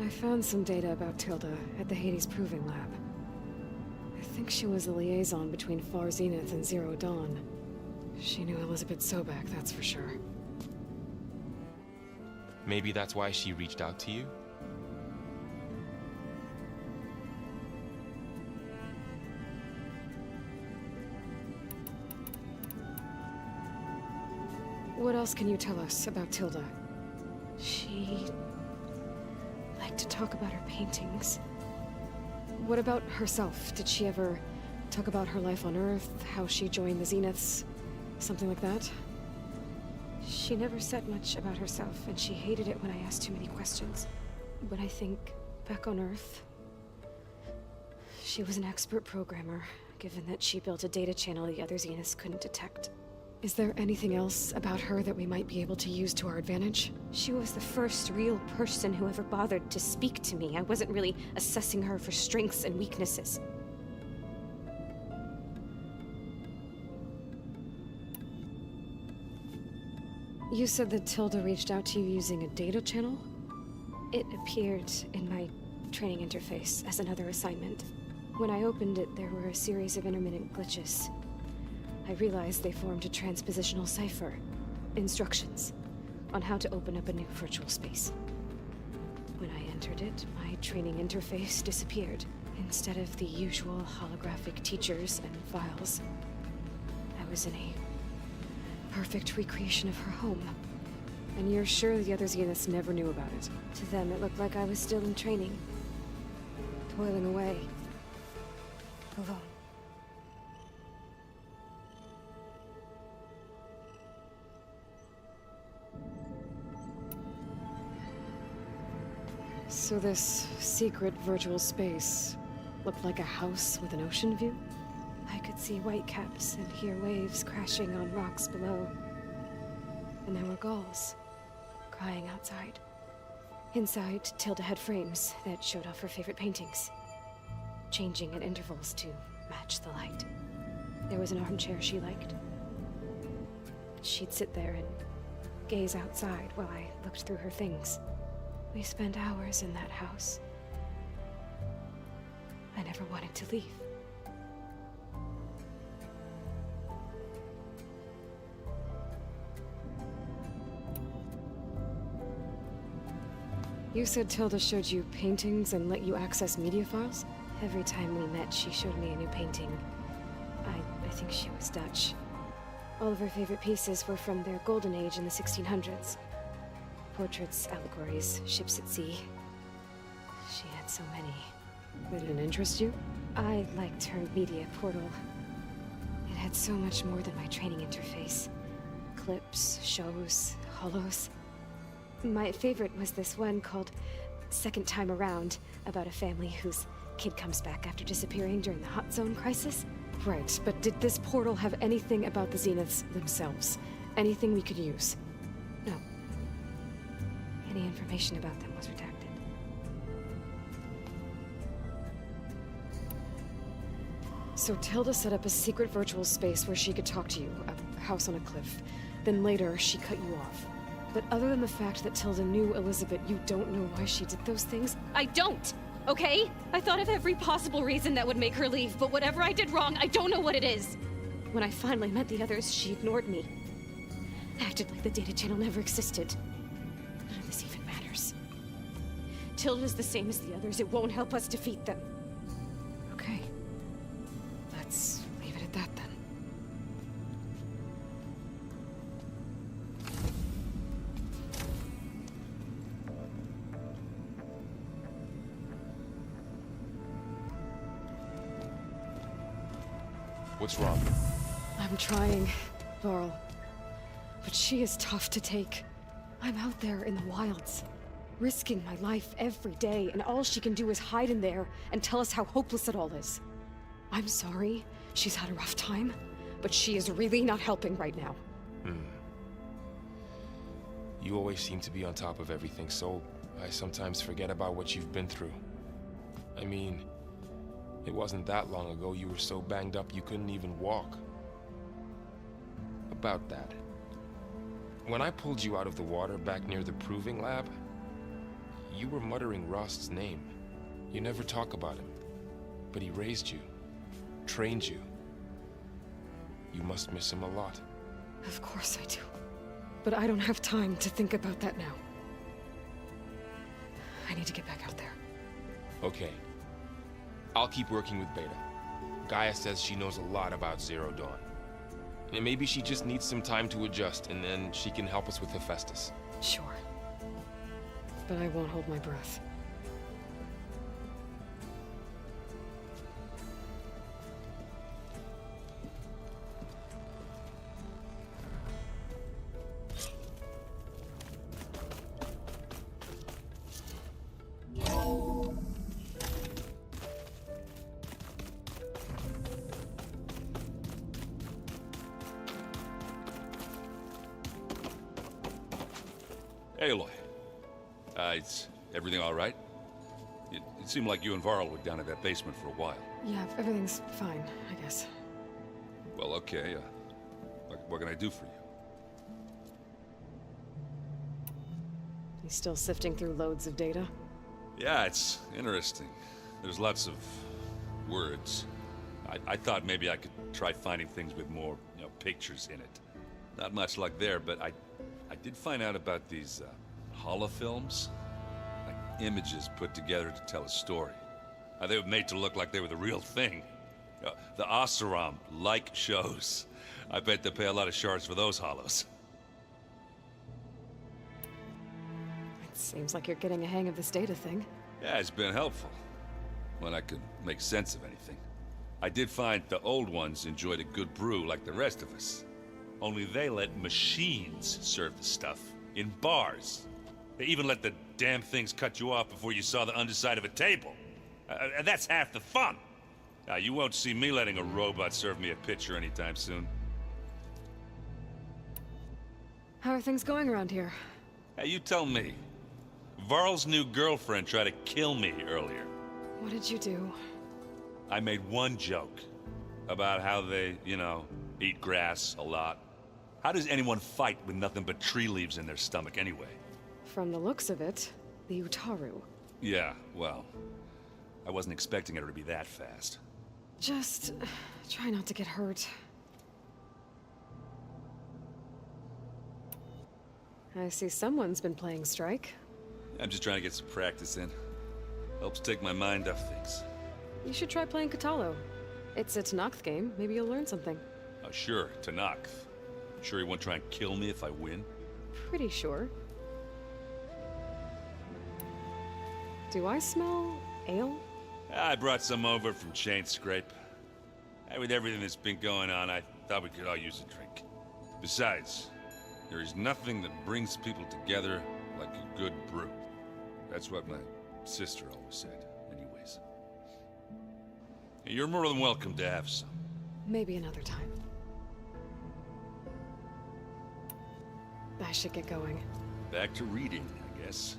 I found some data about Tilda at the Hades Proving Lab. I think she was a liaison between Far Zenith and Zero Dawn. She knew Elizabeth Sobek, that's for sure. Maybe that's why she reached out to you? What else can you tell us about Tilda? She liked to talk about her paintings. What about herself? Did she ever talk about her life on Earth, how she joined the Zeniths, something like that? She never said much about herself, and she hated it when I asked too many questions. But I think, back on Earth, she was an expert programmer, given that she built a data channel the other Zeniths couldn't detect. Is there anything else about her that we might be able to use to our advantage? She was the first real person who ever bothered to speak to me. I wasn't really assessing her for strengths and weaknesses. You said that Tilda reached out to you using a data channel? It appeared in my training interface as another assignment. When I opened it, there were a series of intermittent glitches. I realized they formed a transpositional cipher. Instructions on how to open up a new virtual space. When I entered it, my training interface disappeared. Instead of the usual holographic teachers and files, I was in a perfect recreation of her home. And you're sure the other Zeniths never knew about it? To them, it looked like I was still in training, toiling away, alone. So this secret virtual space looked like a house with an ocean view? I could see whitecaps and hear waves crashing on rocks below. And there were gulls crying outside. Inside, Tilda had frames that showed off her favorite paintings, changing at intervals to match the light. There was an armchair she liked. She'd sit there and gaze outside while I looked through her things. We spent hours in that house. I never wanted to leave. You said Tilda showed you paintings and let you access media files? Every time we met, she showed me a new painting. I think she was Dutch. All of her favorite pieces were from their golden age in the 1600s. Portraits, allegories, ships at sea. She had so many. They didn't interest you? I liked her media portal. It had so much more than my training interface. Clips, shows, holos. My favorite was this one called Second Time Around, about a family whose kid comes back after disappearing during the Hot Zone crisis. Right, but did this portal have anything about the Zeniths themselves? Anything we could use? No. Any information about them was redacted. So Tilda set up a secret virtual space where she could talk to you, a house on a cliff. Then later, she cut you off. But other than the fact that Tilda knew Elizabeth, you don't know why she did those things? I don't! Okay? I thought of every possible reason that would make her leave, but whatever I did wrong, I don't know what it is! When I finally met the others, she ignored me. Acted like the data channel never existed. None of this even matters. Tilda's the same as the others. It won't help us defeat them. Okay. Let's leave it at that then. What's wrong? I'm trying, Varl. But she is tough to take. I'm out there in the wilds, risking my life every day, and all she can do is hide in there and tell us how hopeless it all is. I'm sorry, she's had a rough time, but she is really not helping right now. You always seem to be on top of everything, so I sometimes forget about what you've been through. I mean, it wasn't that long ago you were so banged up you couldn't even walk. About that. When I pulled you out of the water back near the proving lab, you were muttering Rost's name. You never talk about him. But he raised you, trained you. You must miss him a lot. Of course I do. But I don't have time to think about that now. I need to get back out there. Okay. I'll keep working with Beta. Gaia says she knows a lot about Zero Dawn. And maybe she just needs some time to adjust, and then she can help us with Hephaestus. Sure. But I won't hold my breath. Aloy. Is everything all right? It seemed like you and Varl were down at that basement for a while. Yeah, everything's fine, I guess. Well, okay. What can I do for you? You still sifting through loads of data? Yeah, it's interesting. There's lots of words. I thought maybe I could try finding things with more, pictures in it. Not much luck there, but I did find out about these holofilms. Like images put together to tell a story. They were made to look like they were the real thing. The Oseram like shows. I bet they pay a lot of shards for those holos. It seems like you're getting a hang of this data thing. Yeah, it's been helpful. When I could make sense of anything. I did find the old ones enjoyed a good brew like the rest of us. Only they let machines serve the stuff in bars. They even let the damn things cut you off before you saw the underside of a table. And that's half the fun. Now, you won't see me letting a robot serve me a pitcher anytime soon. How are things going around here? Hey, you tell me. Varl's new girlfriend tried to kill me earlier. What did you do? I made one joke about how they, eat grass a lot. How does anyone fight with nothing but tree leaves in their stomach anyway? From the looks of it, the Utaru. Yeah, well, I wasn't expecting her to be that fast. Just try not to get hurt. I see someone's been playing Strike. I'm just trying to get some practice in. Helps take my mind off things. You should try playing Katalo. It's a Tanakh game. Maybe you'll learn something. Oh, sure, Tanakh. Sure he won't try and kill me if I win? Pretty sure. Do I smell ale? I brought some over from Chain Scrape. And with everything that's been going on, I thought we could all use a drink. Besides, there is nothing that brings people together like a good brew. That's what my sister always said, anyways. You're more than welcome to have some. Maybe another time. I should get going. Back to reading, I guess.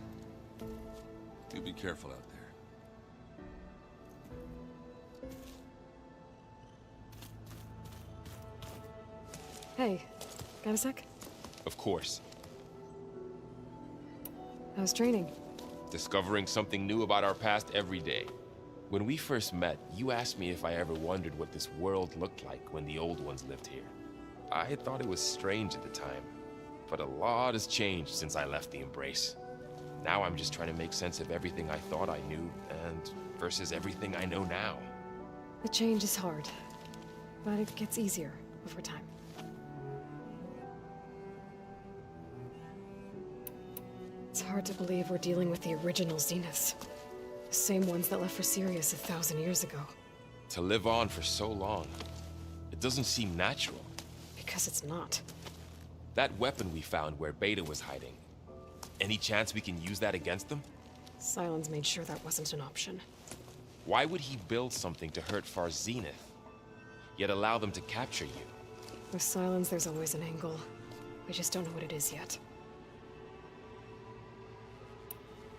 Do be careful out there. Hey, got a sec? Of course. How's training? Discovering something new about our past every day. When we first met, you asked me if I ever wondered what this world looked like when the old ones lived here. I had thought it was strange at the time, but a lot has changed since I left the Embrace. Now I'm just trying to make sense of everything I thought I knew, and versus everything I know now. The change is hard, but it gets easier over time. It's hard to believe we're dealing with the original Zeniths. The same ones that left for Sirius 1,000 years ago. To live on for so long, it doesn't seem natural. Because it's not. That weapon we found where Beta was hiding, any chance we can use that against them? Sylens made sure that wasn't an option. Why would he build something to hurt Far Zenith, yet allow them to capture you? With Sylens, there's always an angle. We just don't know what it is yet.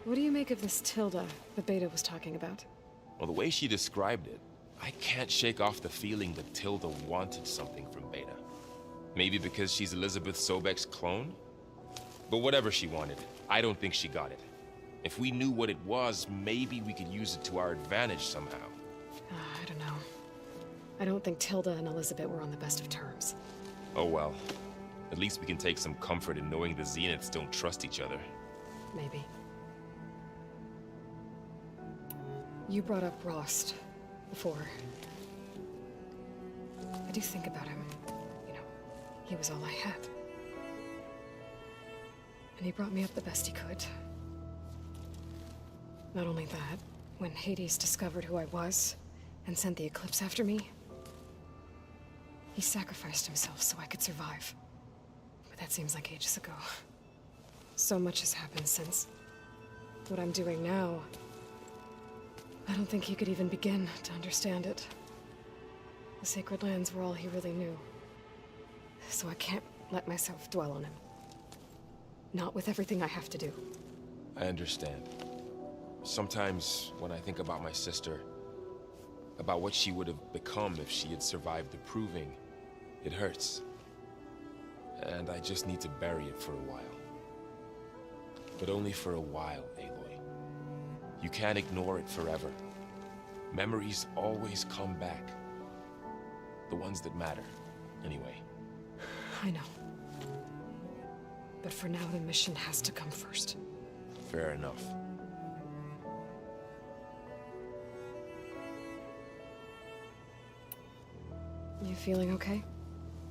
What do you make of this Tilda that Beta was talking about? Well, the way she described it, I can't shake off the feeling that Tilda wanted something from Beta. Maybe because she's Elizabeth Sobek's clone? But whatever she wanted, I don't think she got it. If we knew what it was, maybe we could use it to our advantage somehow. I don't know. I don't think Tilda and Elizabeth were on the best of terms. Oh well. At least we can take some comfort in knowing the Zeniths don't trust each other. Maybe. You brought up Rost before. I do think about him. You know, he was all I had. And he brought me up the best he could. Not only that, when Hades discovered who I was and sent the Eclipse after me, he sacrificed himself so I could survive. But that seems like ages ago. So much has happened since. What I'm doing now, I don't think he could even begin to understand it. The Sacred Lands were all he really knew. So I can't let myself dwell on him. Not with everything I have to do. I understand. Sometimes, when I think about my sister, about what she would have become if she had survived the Proving, it hurts. And I just need to bury it for a while. But only for a while, Aloy. You can't ignore it forever. Memories always come back. The ones that matter, anyway. I know. But for now, the mission has to come first. Fair enough. You feeling okay?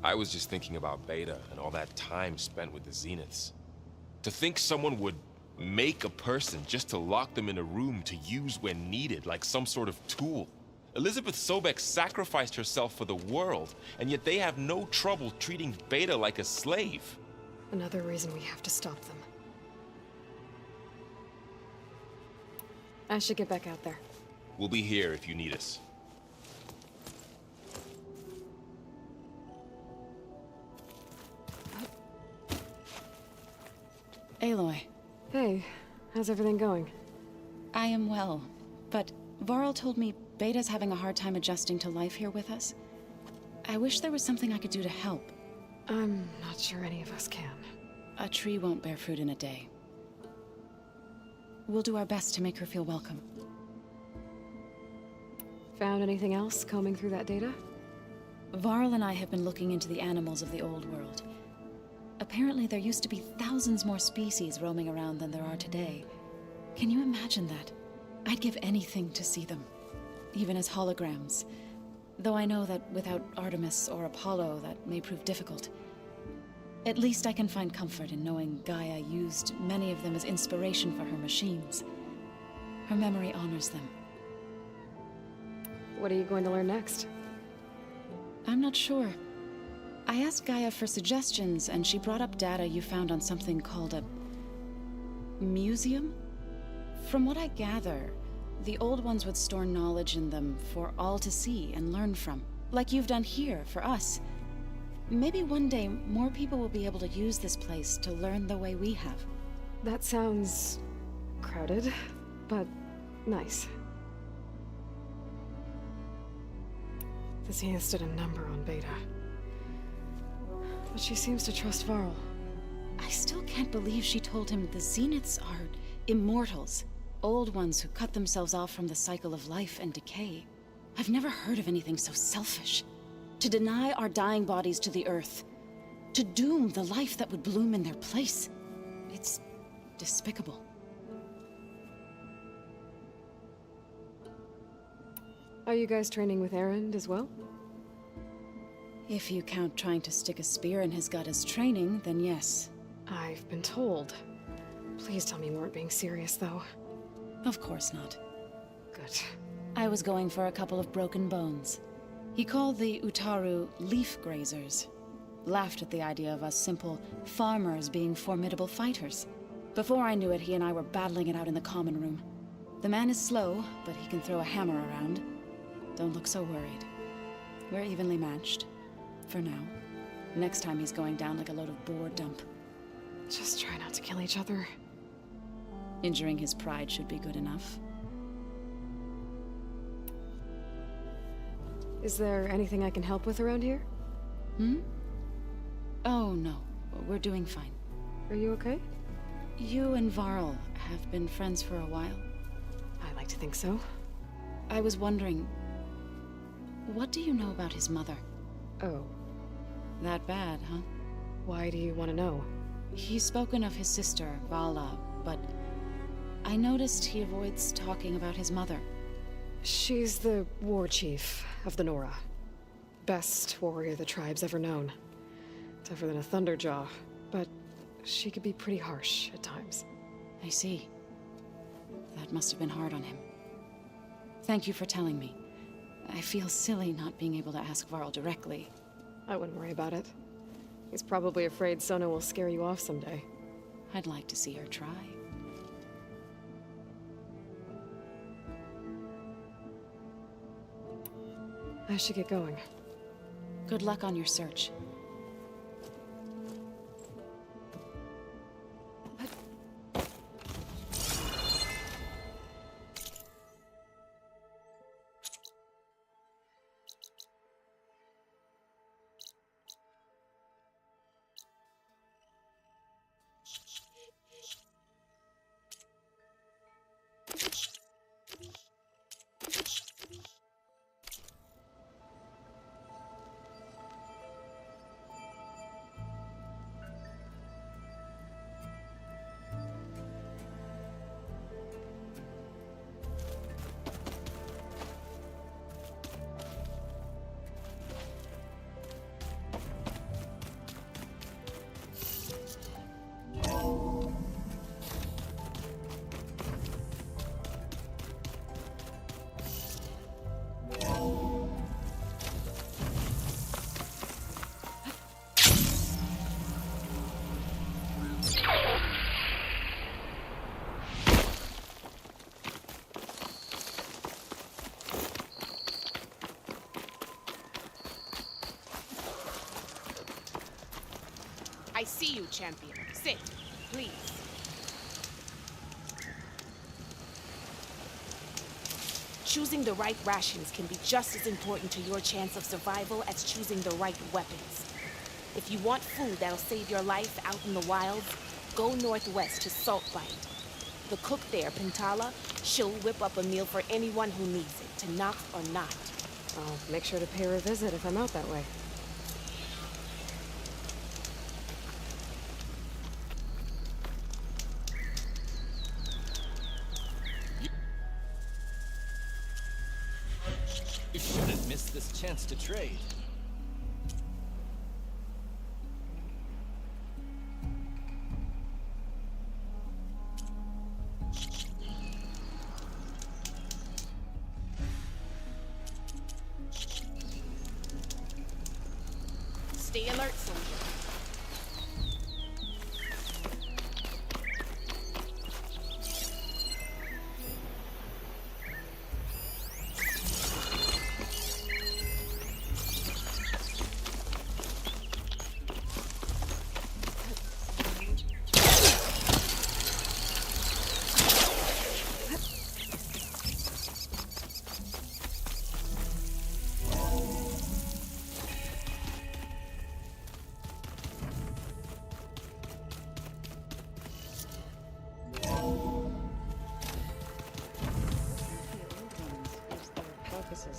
I was just thinking about Beta and all that time spent with the Zeniths. To think someone would make a person just to lock them in a room to use when needed, like some sort of tool. Elizabeth Sobek sacrificed herself for the world, and yet they have no trouble treating Beta like a slave. Another reason we have to stop them. I should get back out there. We'll be here if you need us. Aloy. Hey, how's everything going? I am well, but Varl told me Beta's having a hard time adjusting to life here with us. I wish there was something I could do to help. I'm not sure any of us can. A tree won't bear fruit in a day. We'll do our best to make her feel welcome. Found anything else combing through that data? Varl and I have been looking into the animals of the old world. Apparently there used to be thousands more species roaming around than there are today. Can you imagine that? I'd give anything to see them, even as holograms. Though I know that without Artemis or Apollo, that may prove difficult. At least I can find comfort in knowing Gaia used many of them as inspiration for her machines. Her memory honors them. What are you going to learn next? I'm not sure. I asked Gaia for suggestions, and she brought up data you found on something called a museum? From what I gather, the old ones would store knowledge in them for all to see and learn from, like you've done here for us. Maybe one day more people will be able to use this place to learn the way we have. That sounds crowded, but nice. The Zeniths did a number on Beta. But she seems to trust Varl. I still can't believe she told him the Zeniths are immortals. Old ones who cut themselves off from the cycle of life and decay. I've never heard of anything so selfish. To deny our dying bodies to the earth. To doom the life that would bloom in their place. It's despicable. Are you guys training with Erend as well? If you count trying to stick a spear in his gut as training, then yes. I've been told. Please tell me you weren't being serious, though. Of course not. Good. I was going for a couple of broken bones. He called the Utaru leaf grazers. Laughed at the idea of us simple farmers being formidable fighters. Before I knew it, he and I were battling it out in the common room. The man is slow, but he can throw a hammer around. Don't look so worried. We're evenly matched. For now. Next time he's going down like a load of boar dump. Just try not to kill each other. Injuring his pride should be good enough. Is there anything I can help with around here? Hmm? Oh, no. We're doing fine. Are you okay? You and Varl have been friends for a while. I like to think so. I was wondering, what do you know about his mother? Oh. That bad, huh? Why do you want to know? He's spoken of his sister, Vala, but I noticed he avoids talking about his mother. She's the war chief of the Nora. Best warrior the tribe's ever known. Tougher than a Thunderjaw, but she could be pretty harsh at times. I see. That must have been hard on him. Thank you for telling me. I feel silly not being able to ask Varl directly. I wouldn't worry about it. He's probably afraid Sona will scare you off someday. I'd like to see her try. I should get going. Good luck on your search. I see you, champion. Sit, please. Choosing the right rations can be just as important to your chance of survival as choosing the right weapons. If you want food that'll save your life out in the wilds, go northwest to Saltbite. The cook there, Pintala, she'll whip up a meal for anyone who needs it, to knock or not. I'll make sure to pay her a visit if I'm out that way. You shouldn't miss this chance to trade. Stay alert, soldier.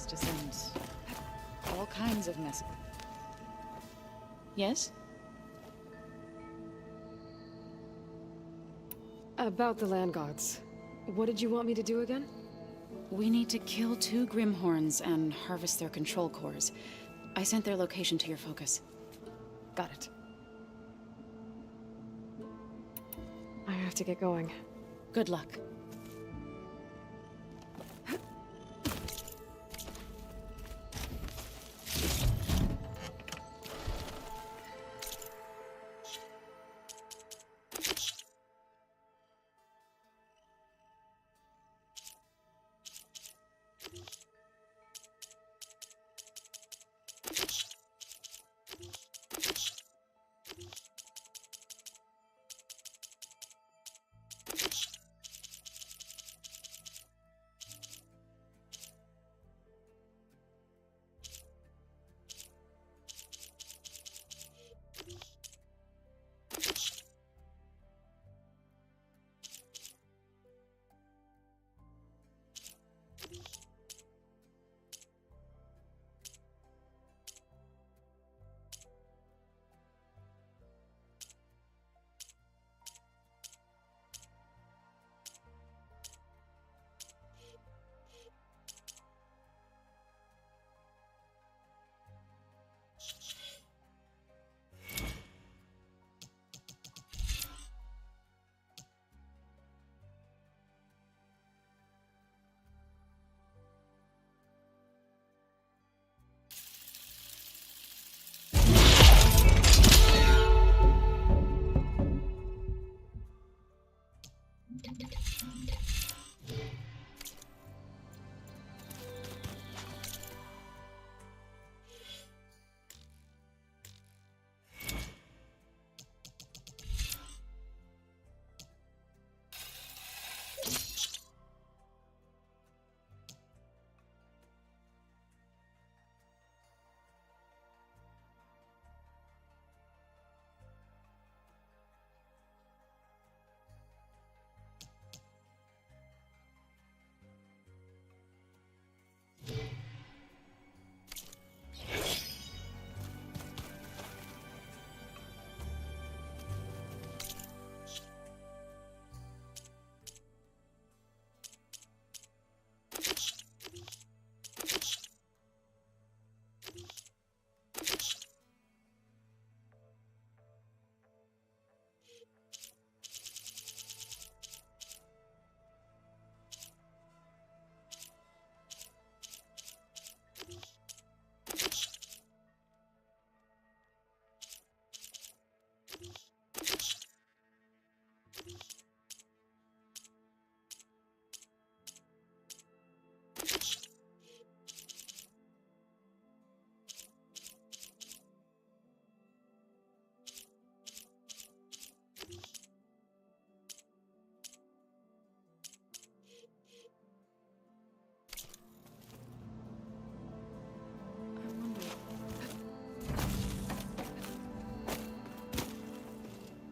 To send all kinds of messages. Yes? About the land gods. What did you want me to do again? We need to kill 2 Grimhorns and harvest their control cores. I sent their location to your focus. Got it. I have to get going. Good luck.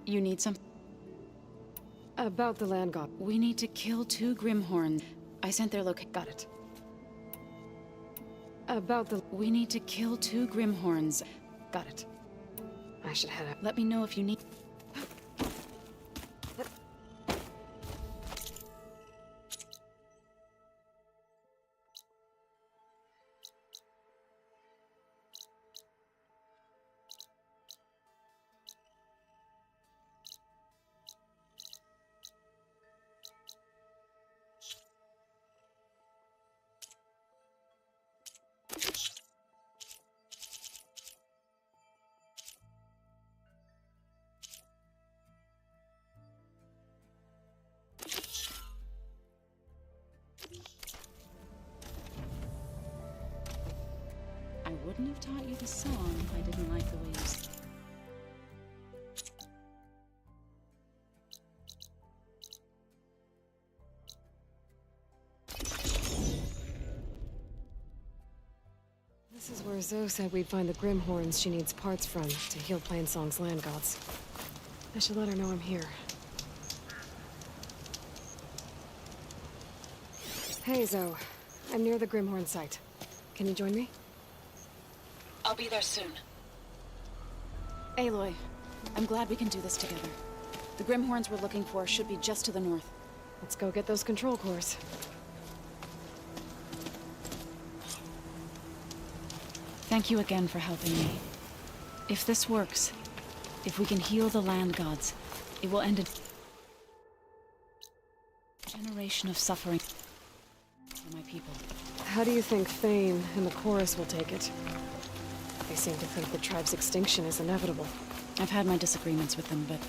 You need some... About the land god. We need to kill 2 Grimhorns. I sent their location. Got it. About the... We need to kill 2 Grimhorns. Got it. I should head up. Let me know if you need... taught you the song if I didn't like the way you This is where Zoe said we'd find the Grimhorns she needs parts from to heal Plainsong's land gods. I should let her know I'm here. Hey, Zoe. I'm near the Grimhorn site. Can you join me? I'll be there soon. Aloy, I'm glad we can do this together. The Grimhorns we're looking for should be just to the north. Let's go get those control cores. Thank you again for helping me. If this works, if we can heal the land gods, it will end a generation of suffering for my people. How do you think Thane and the chorus will take it? They seem to think the tribe's extinction is inevitable. I've had my disagreements with them, but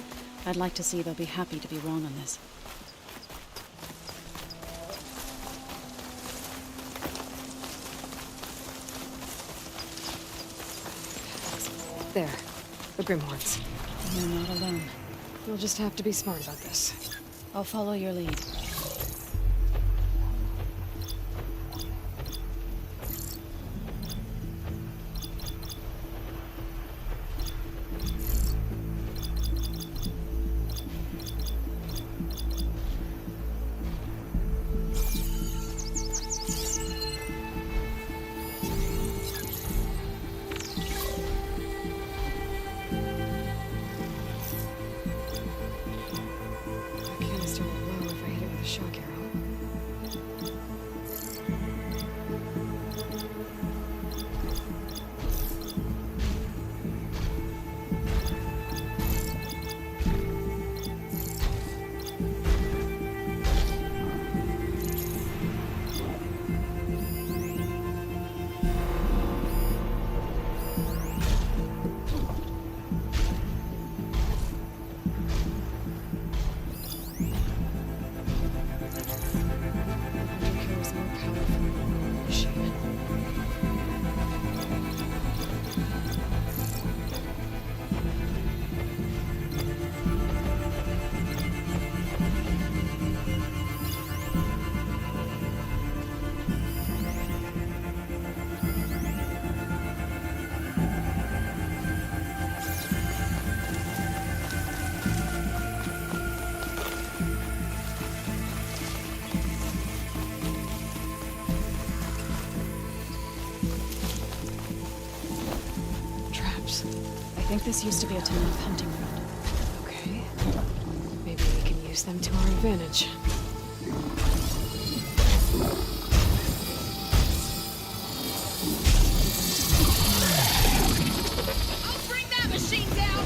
I'd like to see they'll be happy to be wrong on this. There. The Grimhorns. You're not alone. You'll just have to be smart about this. I'll follow your lead. Shock arrow. I think this used to be a town of hunting ground. Okay. Maybe we can use them to our advantage. I'll bring that machine down!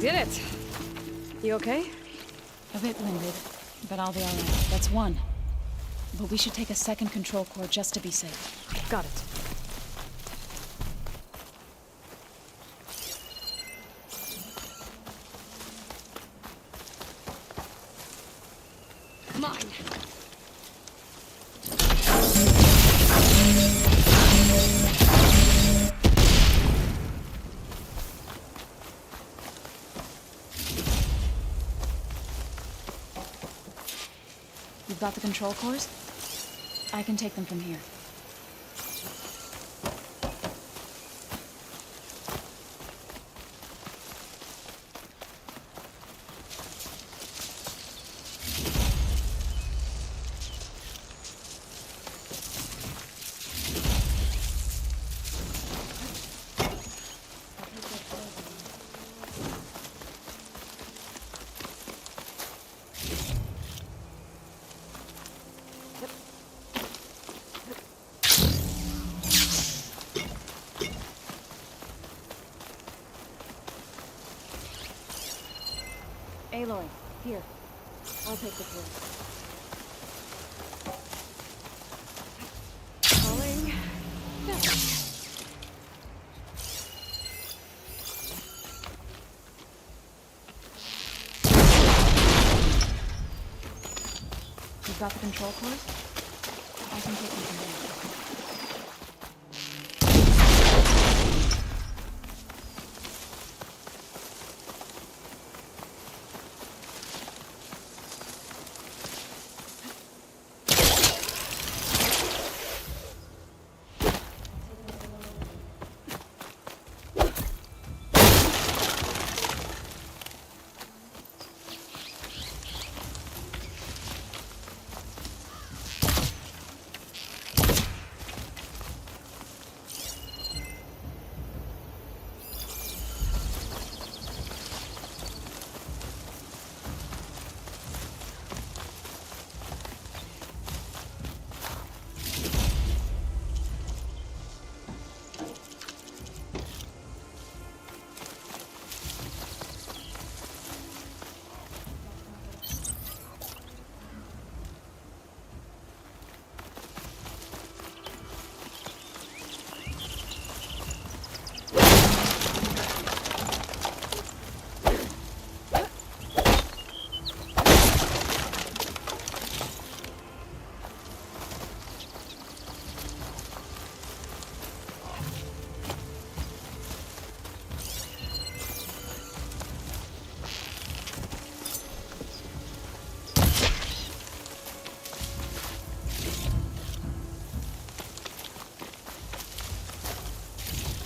did it. You okay? A bit winded, but I'll be alright. That's one. But we should take a second control core just to be safe. Got it. Mine. You've got the control cores? I can take them from here. Aloy, here. I'll take the core. Calling. You've got the control cores? I can take them from here.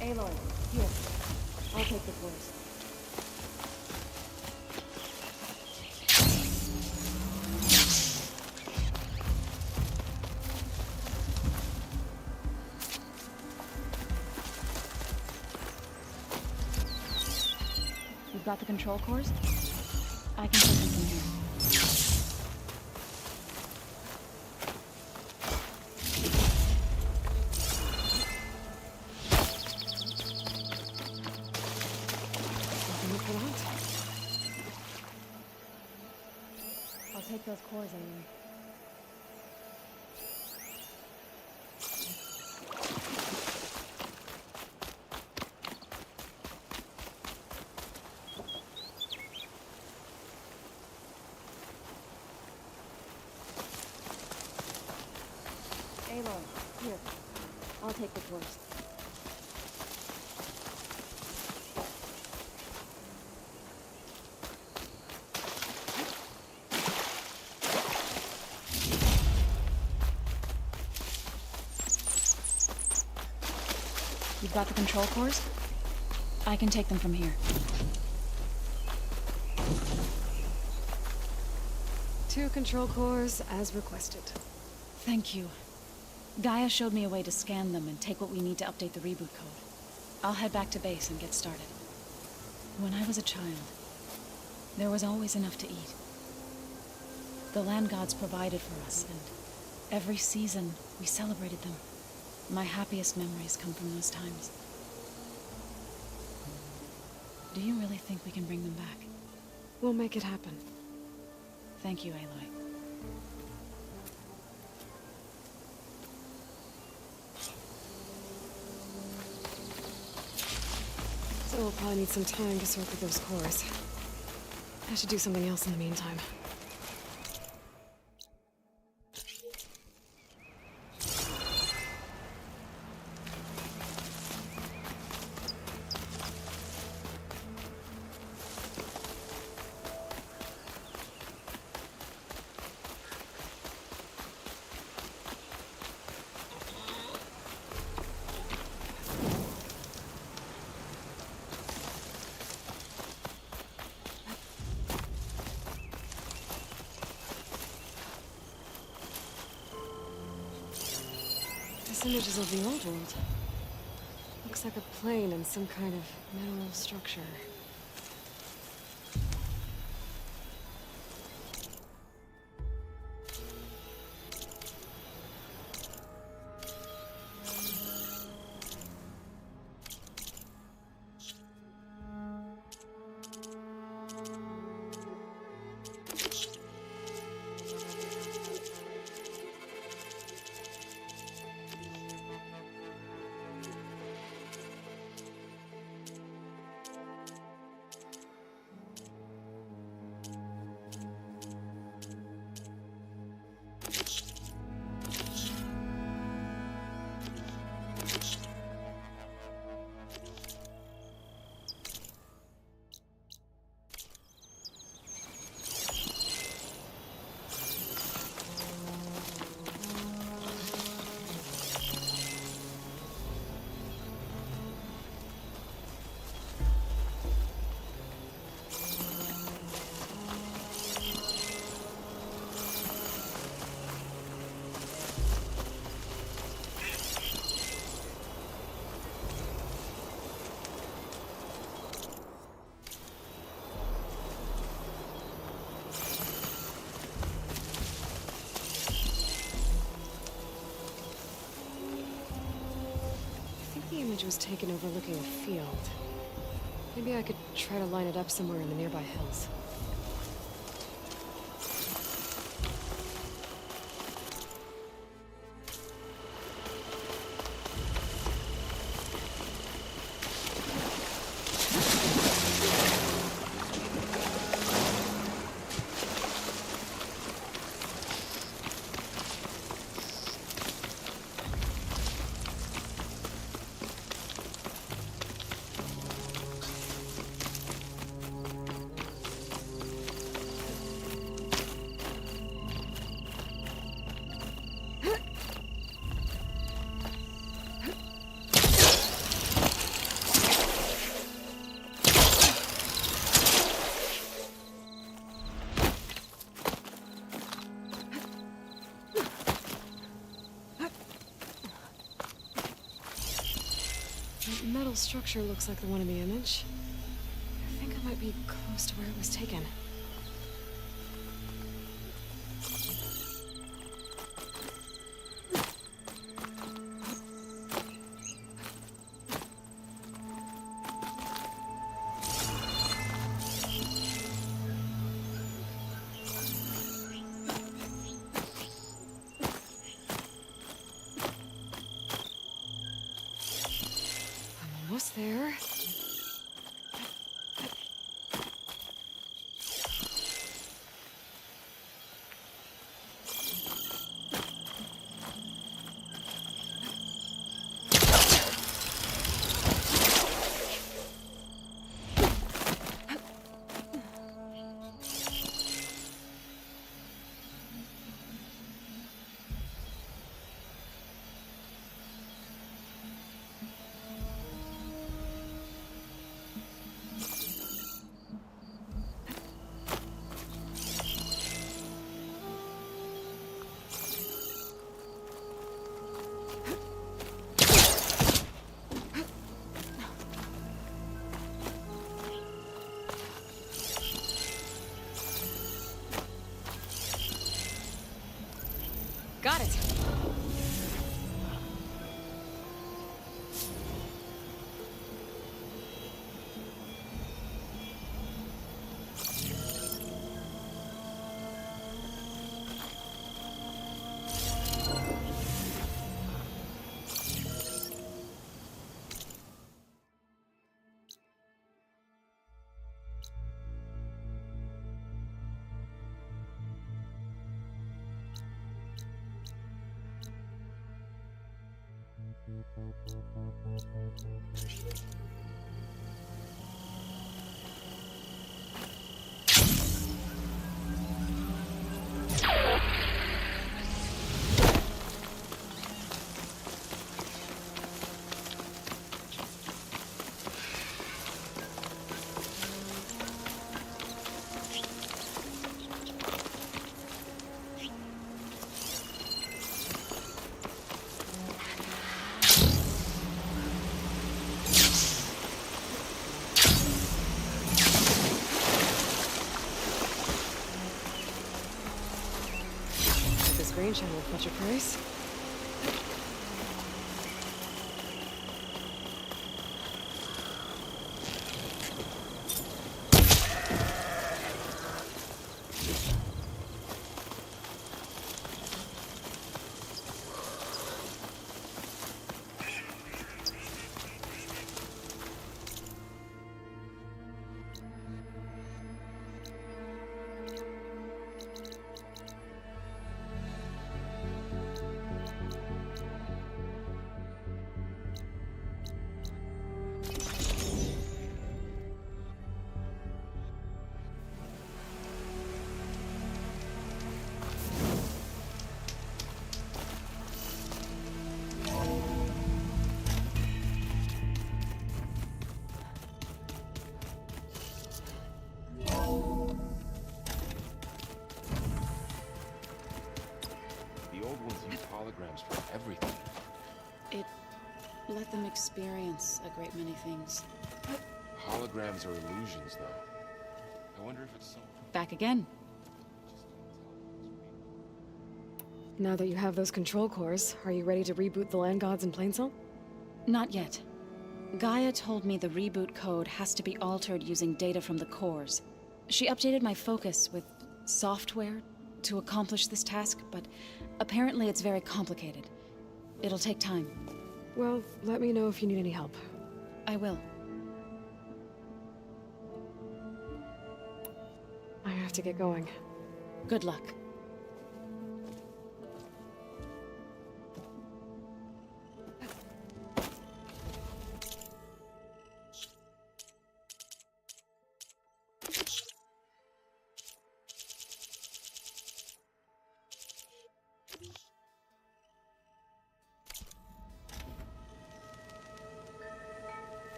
Aloy, here. I'll take the cores. You've got the control cores? I can take them from here. I'll take those cores, Aloy. Aloy, here. I'll take the cores. You've got the control cores? I can take them from here. 2 control cores as requested. Thank you. Gaia showed me a way to scan them and take what we need to update the reboot code. I'll head back to base and get started. When I was a child, there was always enough to eat. The land gods provided for us, and every season we celebrated them. My happiest memories come from those times. Do you really think we can bring them back? We'll make it happen. Thank you, Aloy. So we'll probably need some time to sort through those cores. I should do something else in the meantime. This image is of the old world. Looks like a plane and some kind of metal structure. The image was taken overlooking a field. Maybe I could try to line it up somewhere in the nearby hills. That metal structure looks like the one in the image. I think I might be close to where it was taken. Almost there. This grain channel much a price. The old ones use holograms for everything. It let them experience a great many things. Holograms are illusions, though. I wonder if it's so... Back again. Now that you have those control cores, are you ready to reboot the land gods in Plainsong? Not yet. Gaia told me the reboot code has to be altered using data from the cores. She updated my focus with software to accomplish this task, but apparently it's very complicated. It'll take time. Well, let me know if you need any help. I will. I have to get going. Good luck.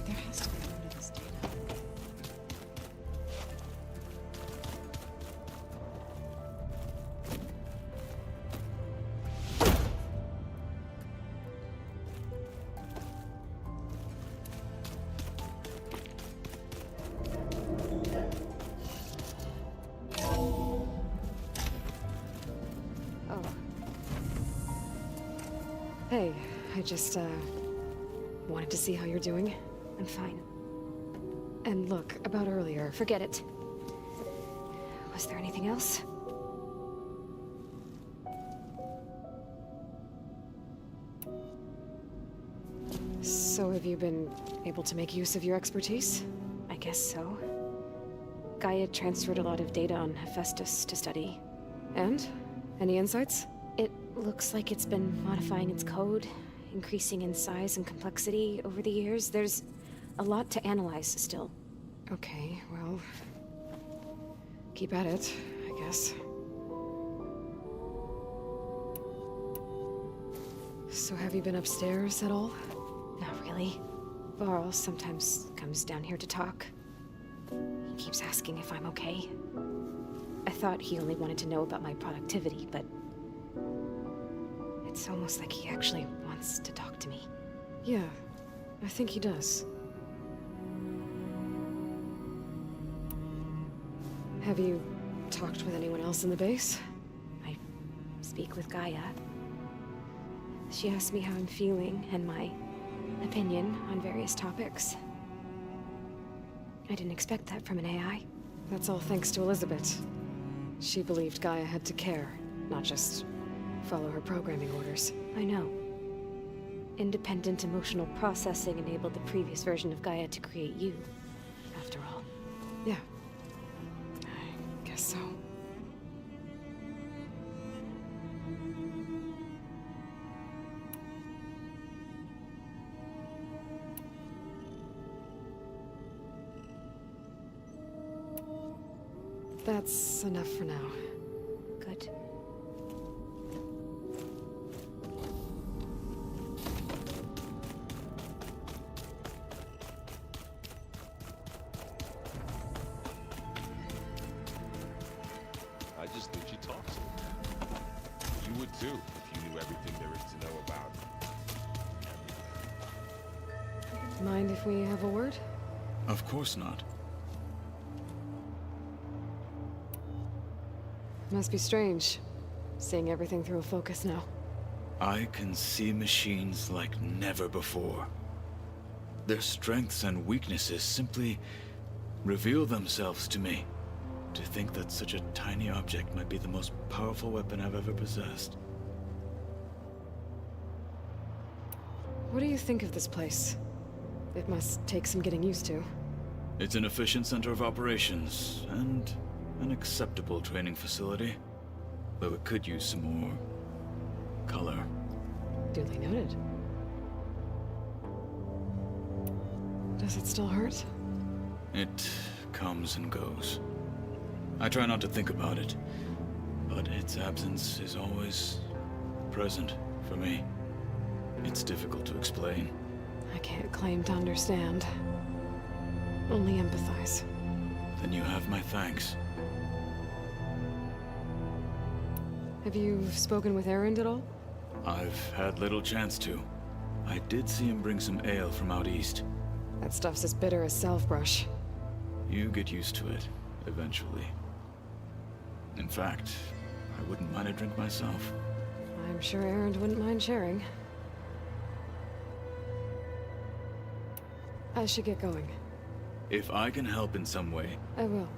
There has to be more to this data. Oh. Hey, I just, wanted to see how you're doing. I'm fine. And look, about earlier. Forget it. Was there anything else? So have you been able to make use of your expertise? I guess so. Gaia transferred a lot of data on Hephaestus to study. And? Any insights? It looks like it's been modifying its code, increasing in size and complexity over the years. There's a lot to analyze still. Okay, well... keep at it, I guess. So have you been upstairs at all? Not really. Varl sometimes comes down here to talk. He keeps asking if I'm okay. I thought he only wanted to know about my productivity, but... it's almost like he actually wants to talk to me. Yeah, I think he does. Have you talked with anyone else in the base? I speak with Gaia. She asked me how I'm feeling and my opinion on various topics. I didn't expect that from an AI. That's all thanks to Elizabeth. She believed Gaia had to care, not just follow her programming orders. I know. Independent emotional processing enabled the previous version of Gaia to create you. after all. Yeah. I guess so. That's enough for now. Good. I just think she talks. You would too, if you knew everything there is to know about everything. Mind if we have a word? Of course not. Must be strange, seeing everything through a focus now. I can see machines like never before. Their strengths and weaknesses simply reveal themselves to me. To think that such a tiny object might be the most powerful weapon I've ever possessed. What do you think of this place? It must take some getting used to. It's an efficient center of operations, and an acceptable training facility. Though it could use some more color. Duly noted. Does it still hurt? It comes and goes. I try not to think about it, but its absence is always present for me. It's difficult to explain. I can't claim to understand. Only empathize. Then you have my thanks. Have you spoken with Erend at all? I've had little chance to. I did see him bring some ale from out east. That stuff's as bitter as self-brush. You get used to it, eventually. In fact, I wouldn't mind a drink myself. I'm sure Erend wouldn't mind sharing. I should get going. If I can help in some way... I will.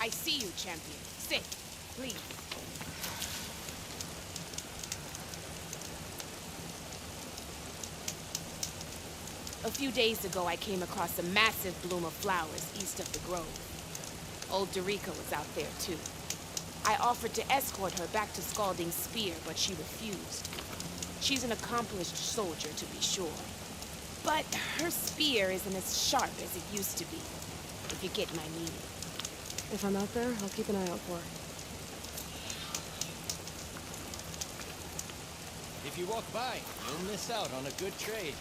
I see you, champion. Sit, please. A few days ago, I came across a massive bloom of flowers east of the grove. Old Dorica was out there, too. I offered to escort her back to Scalding's Spear, but she refused. She's an accomplished soldier, to be sure. But her spear isn't as sharp as it used to be, if you get my meaning. If I'm out there, I'll keep an eye out for her. If you walk by, you'll miss out on a good trade.